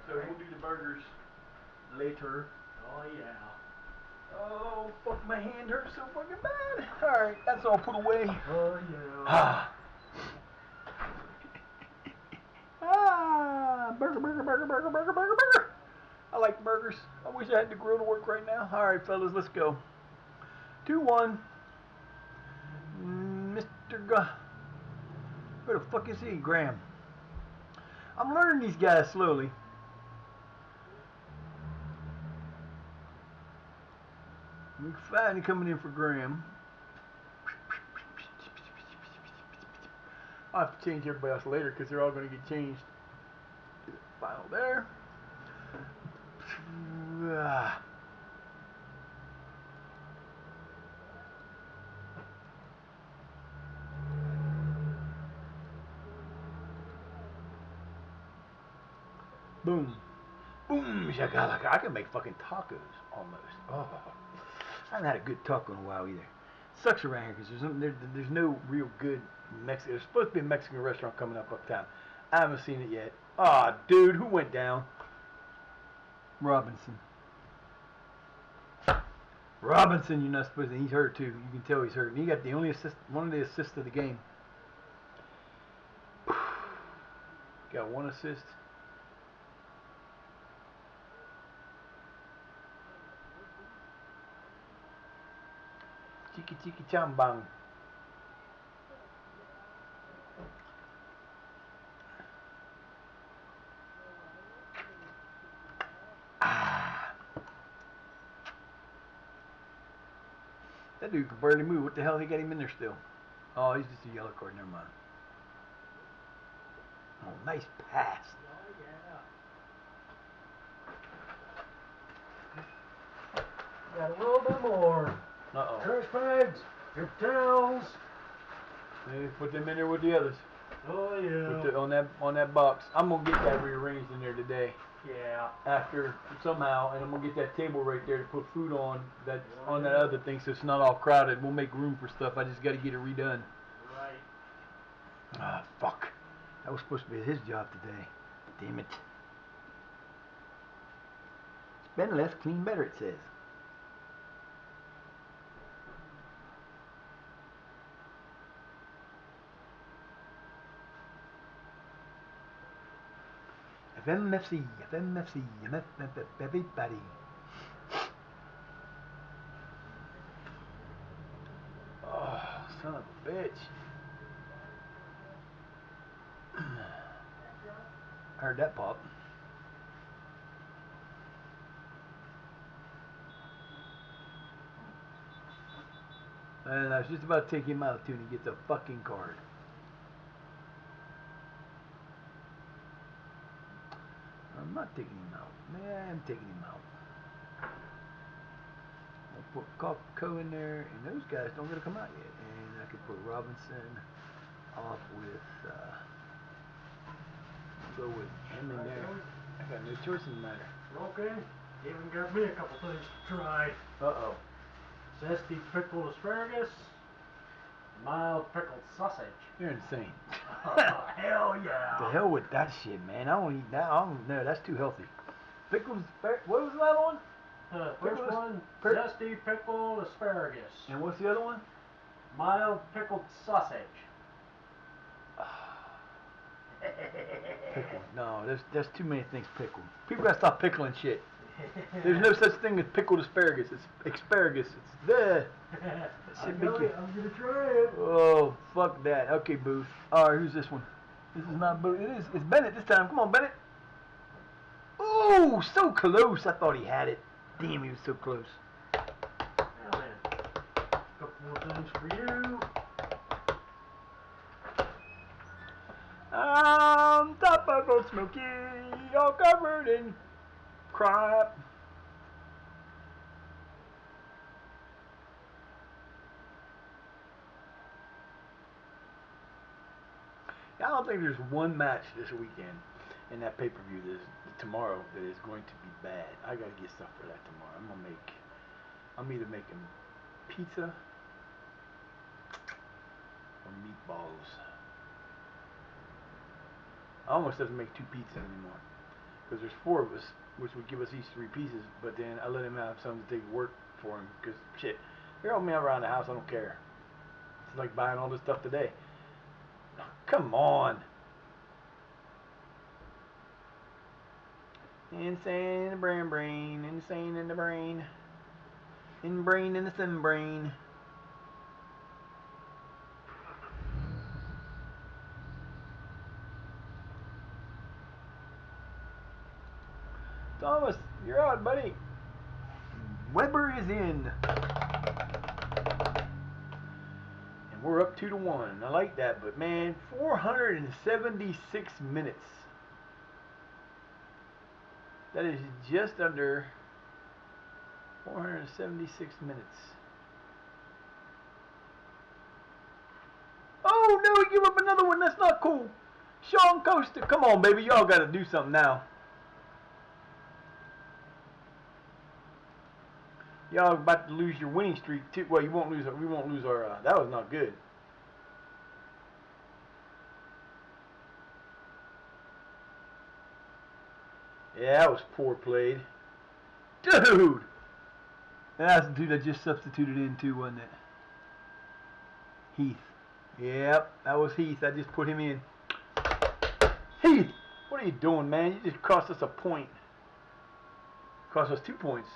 So we'll do the burgers later. Oh yeah. Oh, fuck, my hand hurts so fucking bad. Alright, that's all put away. Oh yeah. Ah. Burger, burger, burger, burger, burger, burger, burger. I like burgers. I wish I had the grill to work right now. Alright, fellas, let's go. 2-1. Mr. Where the fuck is he? Graham. I'm learning these guys slowly. We finally coming in for Graham. I'll have to change everybody else later because they're all going to get changed. File there. Boom. Boom, shakalaka. I can make fucking tacos almost. Oh, I haven't had a good taco in a while either. Sucks around here because there's no real good Mexican. There's supposed to be a Mexican restaurant coming up uptown. I haven't seen it yet. Ah, dude, who went down? Robinson. Robinson, you're not supposed to. He's hurt too. You can tell he's hurt. And he got the only assist, one of the assists of the game. Got one assist. Chiki chiki chambang. That dude can barely move. What the hell? He got him in there still. Oh, he's just a yellow card. Never mind. Oh, nice pass. Got a little bit more. Uh-oh. Trash bags, your towels. Hey, put them in there with the others. Oh yeah. Put the, on that box. I'm gonna get that rearranged in there today. Yeah. After somehow, and I'm gonna get that table right there to put food on. That's on that other thing, so it's not all crowded. We'll make room for stuff. I just got to get it redone. Right. Ah, fuck. That was supposed to be his job today. Damn it. Spend less, clean better, it says. FMFC, FMFC, everybody. Oh, son of a bitch. I heard that pop. And I was just about to take him out too, and he gets a fucking card. I'm not taking him out. Man, I'm taking him out. I'll put Coco in there, and those guys don't get to come out yet. And I could put Robinson off with, go with him in there. I got no choice in the matter. Okay. Even got me a couple things to try. Uh-oh. Zesty pickled asparagus, mild pickled sausage. You're insane. Oh, hell yeah. The hell with that shit, man. I don't eat that. I don't know. That's too healthy. Pickles. What was the other one? First Pickles- one, pick- zesty pickled asparagus, And what's the other one? mild pickled sausage. Pickle. No, there's too many things pickled. People gotta stop pickling shit. There's no such thing as pickled asparagus. It's asparagus. It's the. I'm gonna try it. Oh, fuck that. Okay, Booth. Alright, who's this one? This is not Booth. It's Bennett this time. Come on, Bennett. Oh, so close. I thought he had it. Damn, he was so close. Now then, couple more things for you. On top of Old Smoky, all covered in crap. I don't think there's one match this weekend in that pay-per-view this tomorrow that is going to be bad. I gotta get stuff for that tomorrow. I'm either making pizza or meatballs. I almost doesn't make two pizzas anymore. because there's 4 of us, which would give us each 3 pieces. But then I let him have some to take work for him, because shit, they're helping me out around the house. I don't care. It's like buying all this stuff today. Come on. Insane in the brain, insane in the brain, in brain in the sim brain. Thomas, you're out, buddy. Weber is in. And we're up 2-1. I like that, but man, 476 minutes. That is just under 476 minutes. Oh no, we give up another one. That's not cool. Sean Coaster, come on, baby. Y'all got to do something now. Y'all about to lose your winning streak too. Well, you won't lose. We won't lose our. That was not good. Yeah, that was poor played, dude. That's the dude that just substituted in too, wasn't it? Heath. Yep, that was Heath. I just put him in. Heath, what are you doing, man? You just cost us a point. Cost us 2 points.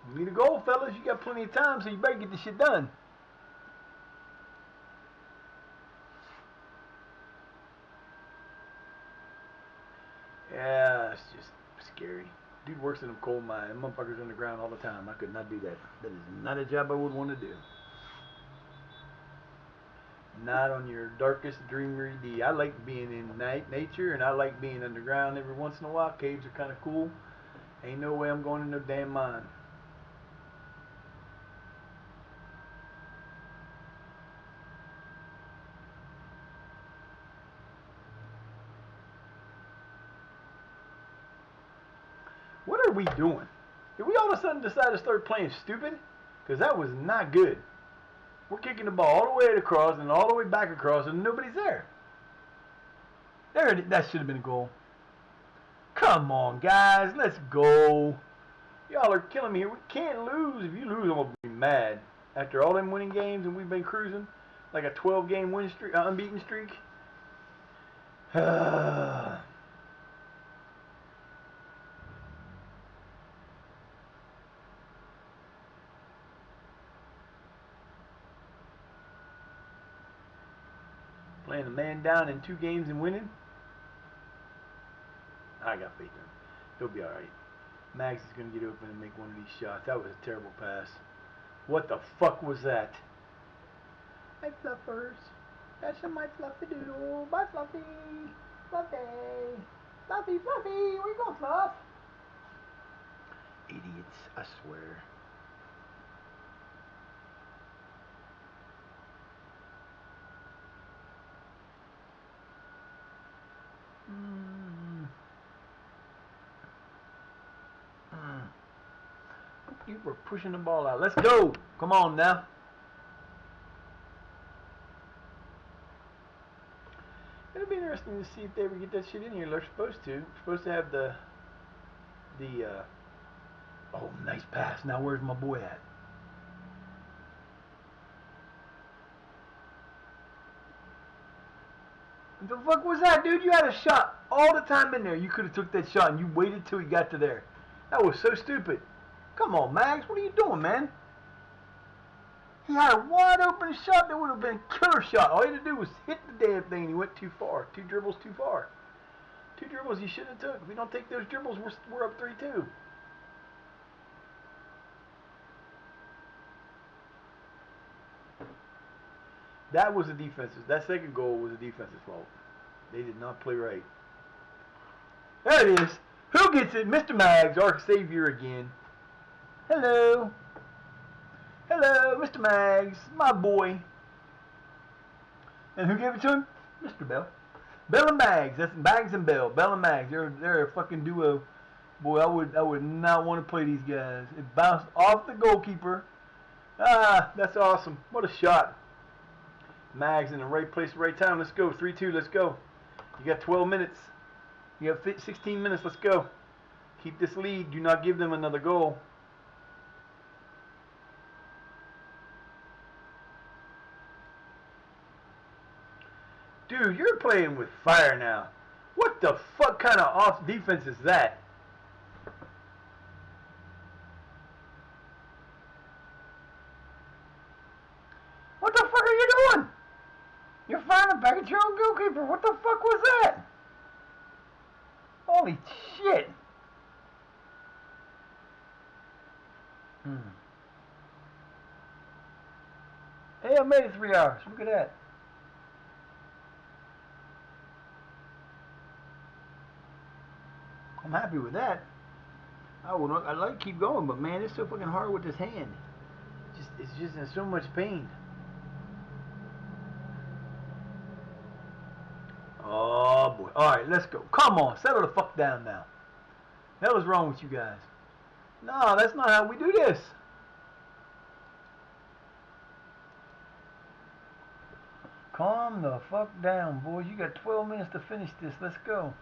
You need a goal, fellas. You got plenty of time, so you better get this shit done. Yeah, it's just scary. Dude works in a coal mine. Motherfuckers underground all the time. I could not do that. That is not a job I would want to do. Not on your darkest dreamery D. I like being in nature, and I like being underground every once in a while. Caves are kind of cool. Ain't no way I'm going in no damn mine. What are we doing? Did we all of a sudden decide to start playing stupid? Because that was not good. We're kicking the ball all the way across and all the way back across, and nobody's there. That should have been a goal. Come on, guys. Let's go. Y'all are killing me here. We can't lose. If you lose, I'm going to be mad. After all them winning games and we've been cruising, like a 12-game win streak, unbeaten streak. Playing a man down in 2 games and winning. I got faith in him. He'll be alright. Max is going to get open and make one of these shots. That was a terrible pass. What the fuck was that? My fluffers. That's my fluffy doodle. Bye, Fluffy. Fluffy. Fluffy, Fluffy. Where you going, Fluff? Idiots, I swear. You were pushing the ball out. Let's go. Come on now. It'll be interesting to see if they ever get that shit in here. They're supposed to. We're supposed to have the oh, nice pass. Now where's my boy at? What the fuck was that, dude? You had a shot all the time in there. You could have took that shot and you waited till he got to there. That was so stupid. Come on, Max. What are you doing, man? He had a wide open shot that would have been a killer shot. All he had to do was hit the damn thing and he went too far. 2 dribbles too far. 2 dribbles you should have took. If we don't take those dribbles, we're up 3-2. That was the defense's. That second goal was the defense's fault. They did not play right. There it is. Who gets it? Mr. Mags, our savior again. Hello. Hello, Mr. Mags, my boy. And who gave it to him? Mr. Bell. Bell and Mags. That's Mags and Bell. Bell and Mags. They're a fucking duo. Boy, I would not want to play these guys. It bounced off the goalkeeper. Ah, that's awesome. What a shot. Mags in the right place, right time. Let's go. 3-2. Let's go. You got 12 minutes. You have 16 minutes. Let's go. Keep this lead. Do not give them another goal. Dude, you're playing with fire now. What the fuck kind of off defense is that? What the fuck are you doing? You're firing back at your own goalkeeper. What the fuck was that? Holy shit. Hey, I made it 3 hours. Look at that. I'm happy with that. I'd like to keep going, but man, it's so fucking hard with this hand. It's just in so much pain. Oh boy. Alright, let's go. Come on, settle the fuck down now. The hell is wrong with you guys? No, that's not how we do this. Calm the fuck down, boys. You got 12 minutes to finish this. Let's go.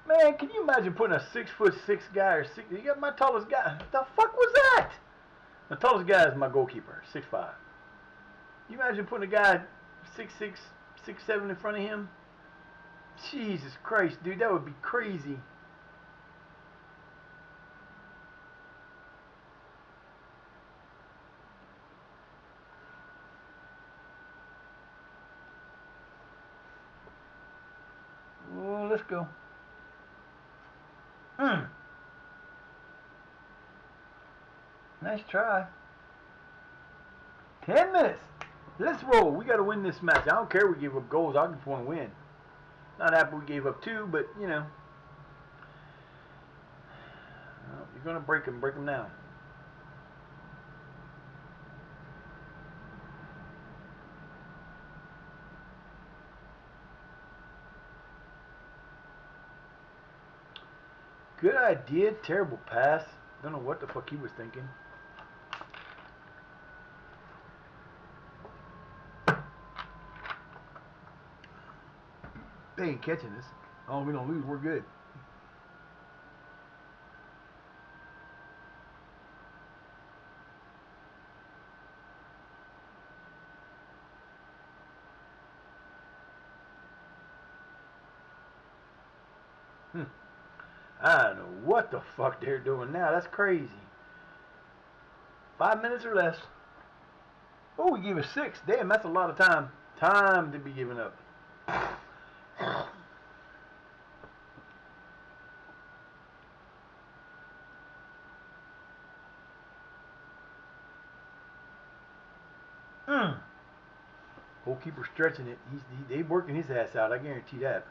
Man, can you imagine putting a 6'6" guy or six? You got my tallest guy. What the fuck was that? My tallest guy is my goalkeeper, 6'5". You imagine putting a guy 6'6", 6'7" in front of him? Jesus Christ, dude, that would be crazy. Oh, let's go. Nice try. 10 minutes. Let's roll. We got to win this match. I don't care we give up goals. I just want to win. Not happy we gave up 2, but, you know. Well, you're going to break them. Break them now. Good idea. Terrible pass. Don't know what the fuck he was thinking. They ain't catching us. Oh, we don't lose. We're good. I don't know what the fuck they're doing now. That's crazy. 5 minutes or less. Oh, we gave us 6. Damn, that's a lot of time. Time to be giving up. Goalkeeper stretching it. They working his ass out. I guarantee that.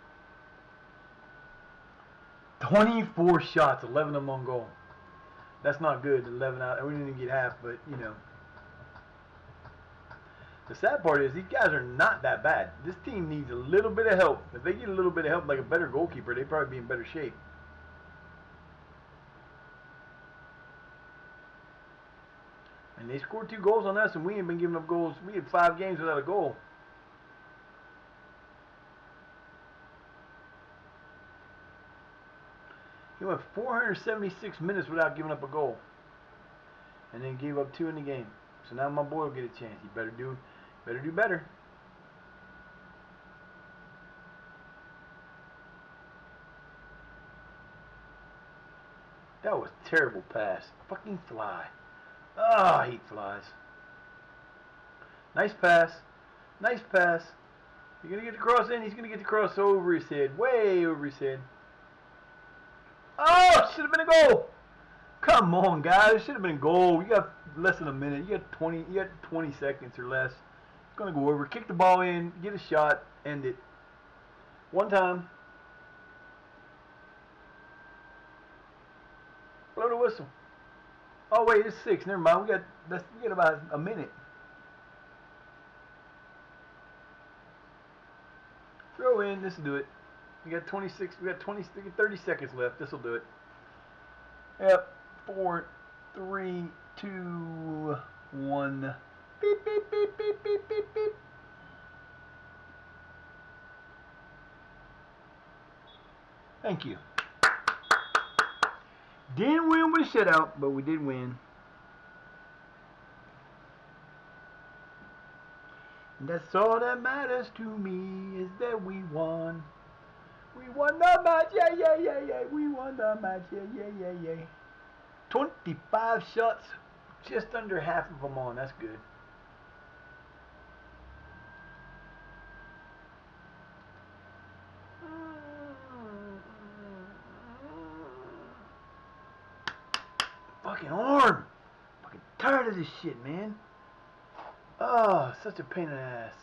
24 shots, 11 of them on goal. That's not good. 11 out. We didn't even get half, but you know. The sad part is these guys are not that bad. This team needs a little bit of help. If they get a little bit of help, like a better goalkeeper, they'd probably be in better shape. And they scored 2 goals on us, and we ain't been giving up goals. We had 5 games without a goal. He went 476 minutes without giving up a goal. And then gave up 2 in the game. So now my boy will get a chance. He better do better. That was a terrible pass. Fucking fly. Ah, I hate flies. Nice pass. Nice pass. You're going to get the cross in. He's going to get the cross over his head. Way over his head. Oh, should have been a goal. Come on, guys. Should have been a goal. You got less than a minute. You got 20 seconds or less. It's going to go over. Kick the ball in. Get a shot. End it. One time. Blow the whistle. Oh, wait. It's 6. Never mind. We got about a minute. Throw in. This will do it. We got 26. We got 30 seconds left. This will do it. Yep. 4, 3, 2, 1. Beep, beep, beep, beep, beep, beep, beep. Thank you. Didn't win with a shutout, but we did win. And that's all that matters to me is that we won. We won the match, yeah, yeah, yeah, yeah. We won the match, yeah, yeah, yeah, yeah. 25 shots, just under half of them on. That's good. Fucking arm. Fucking tired of this shit, man. Oh, such a pain in the ass.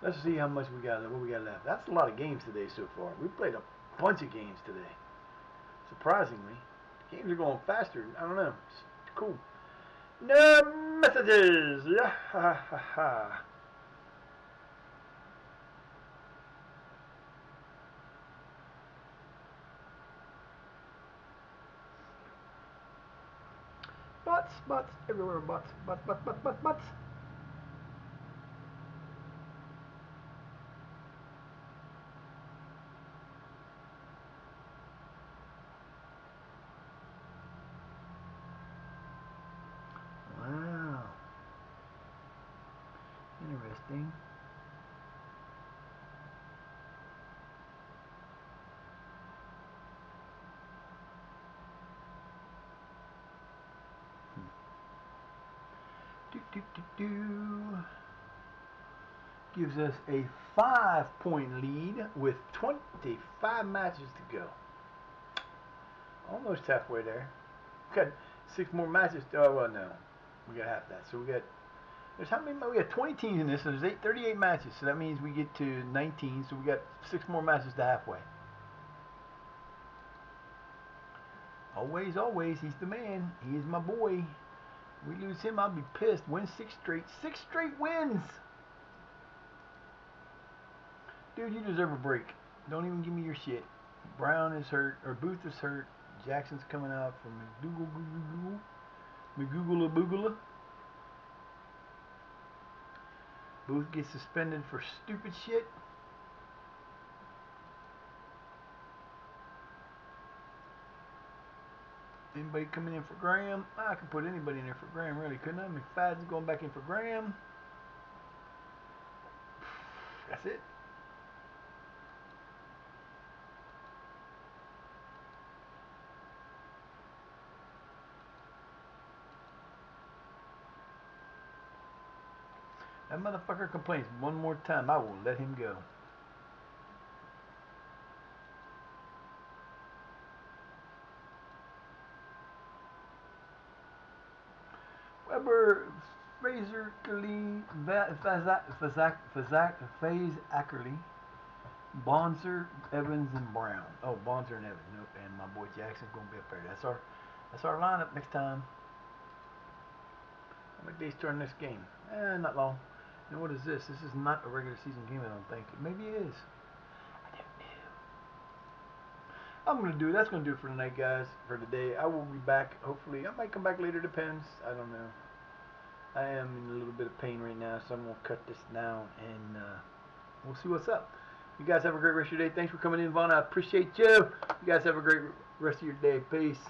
Let's see how much we got. What we got left. That's a lot of games today so far. We played a bunch of games today. Surprisingly, games are going faster. I don't know. It's cool. No messages. Yeah, ha ha ha. Butts everywhere. Butts. Wow. Interesting. Do. Gives us a 5-point lead with 25 matches to go. Almost halfway there. Got 6 more matches. Oh, well, no. We got half that. So we got, there's how many? We got 20 teams in this, so there's 38 matches. So that means we get to 19. So we got 6 more matches to halfway. Always, he's the man. He is my boy. We lose him, I'll be pissed. Win 6 straight. 6 straight wins! Dude, you deserve a break. Don't even give me your shit. Brown is hurt, or Booth is hurt. Jackson's coming out from Magoogla Boogla. Booth gets suspended for stupid shit. Anybody coming in for Graham? I could put anybody in there for Graham, really, couldn't I? McFadden's going back in for Graham. That's it. That motherfucker complains one more time, I will let him go. Weber, Fraser, Curly, Faze Ackerley, Bonser, Evans, and Brown. Oh, Bonser and Evans. Nope. And my boy Jackson's gonna be up there. That's our lineup next time. How many days turn this game? Not long. And what is this? This is not a regular season game, I don't think. Maybe it is. I don't know. I'm gonna do it. That's gonna do it for tonight, guys. For today, I will be back. Hopefully, I might come back later. Depends. I don't know. I am in a little bit of pain right now, so I'm gonna cut this down and we'll see what's up. You guys have a great rest of your day. Thanks for coming in, Vaughn. I appreciate you. You guys have a great rest of your day. Peace.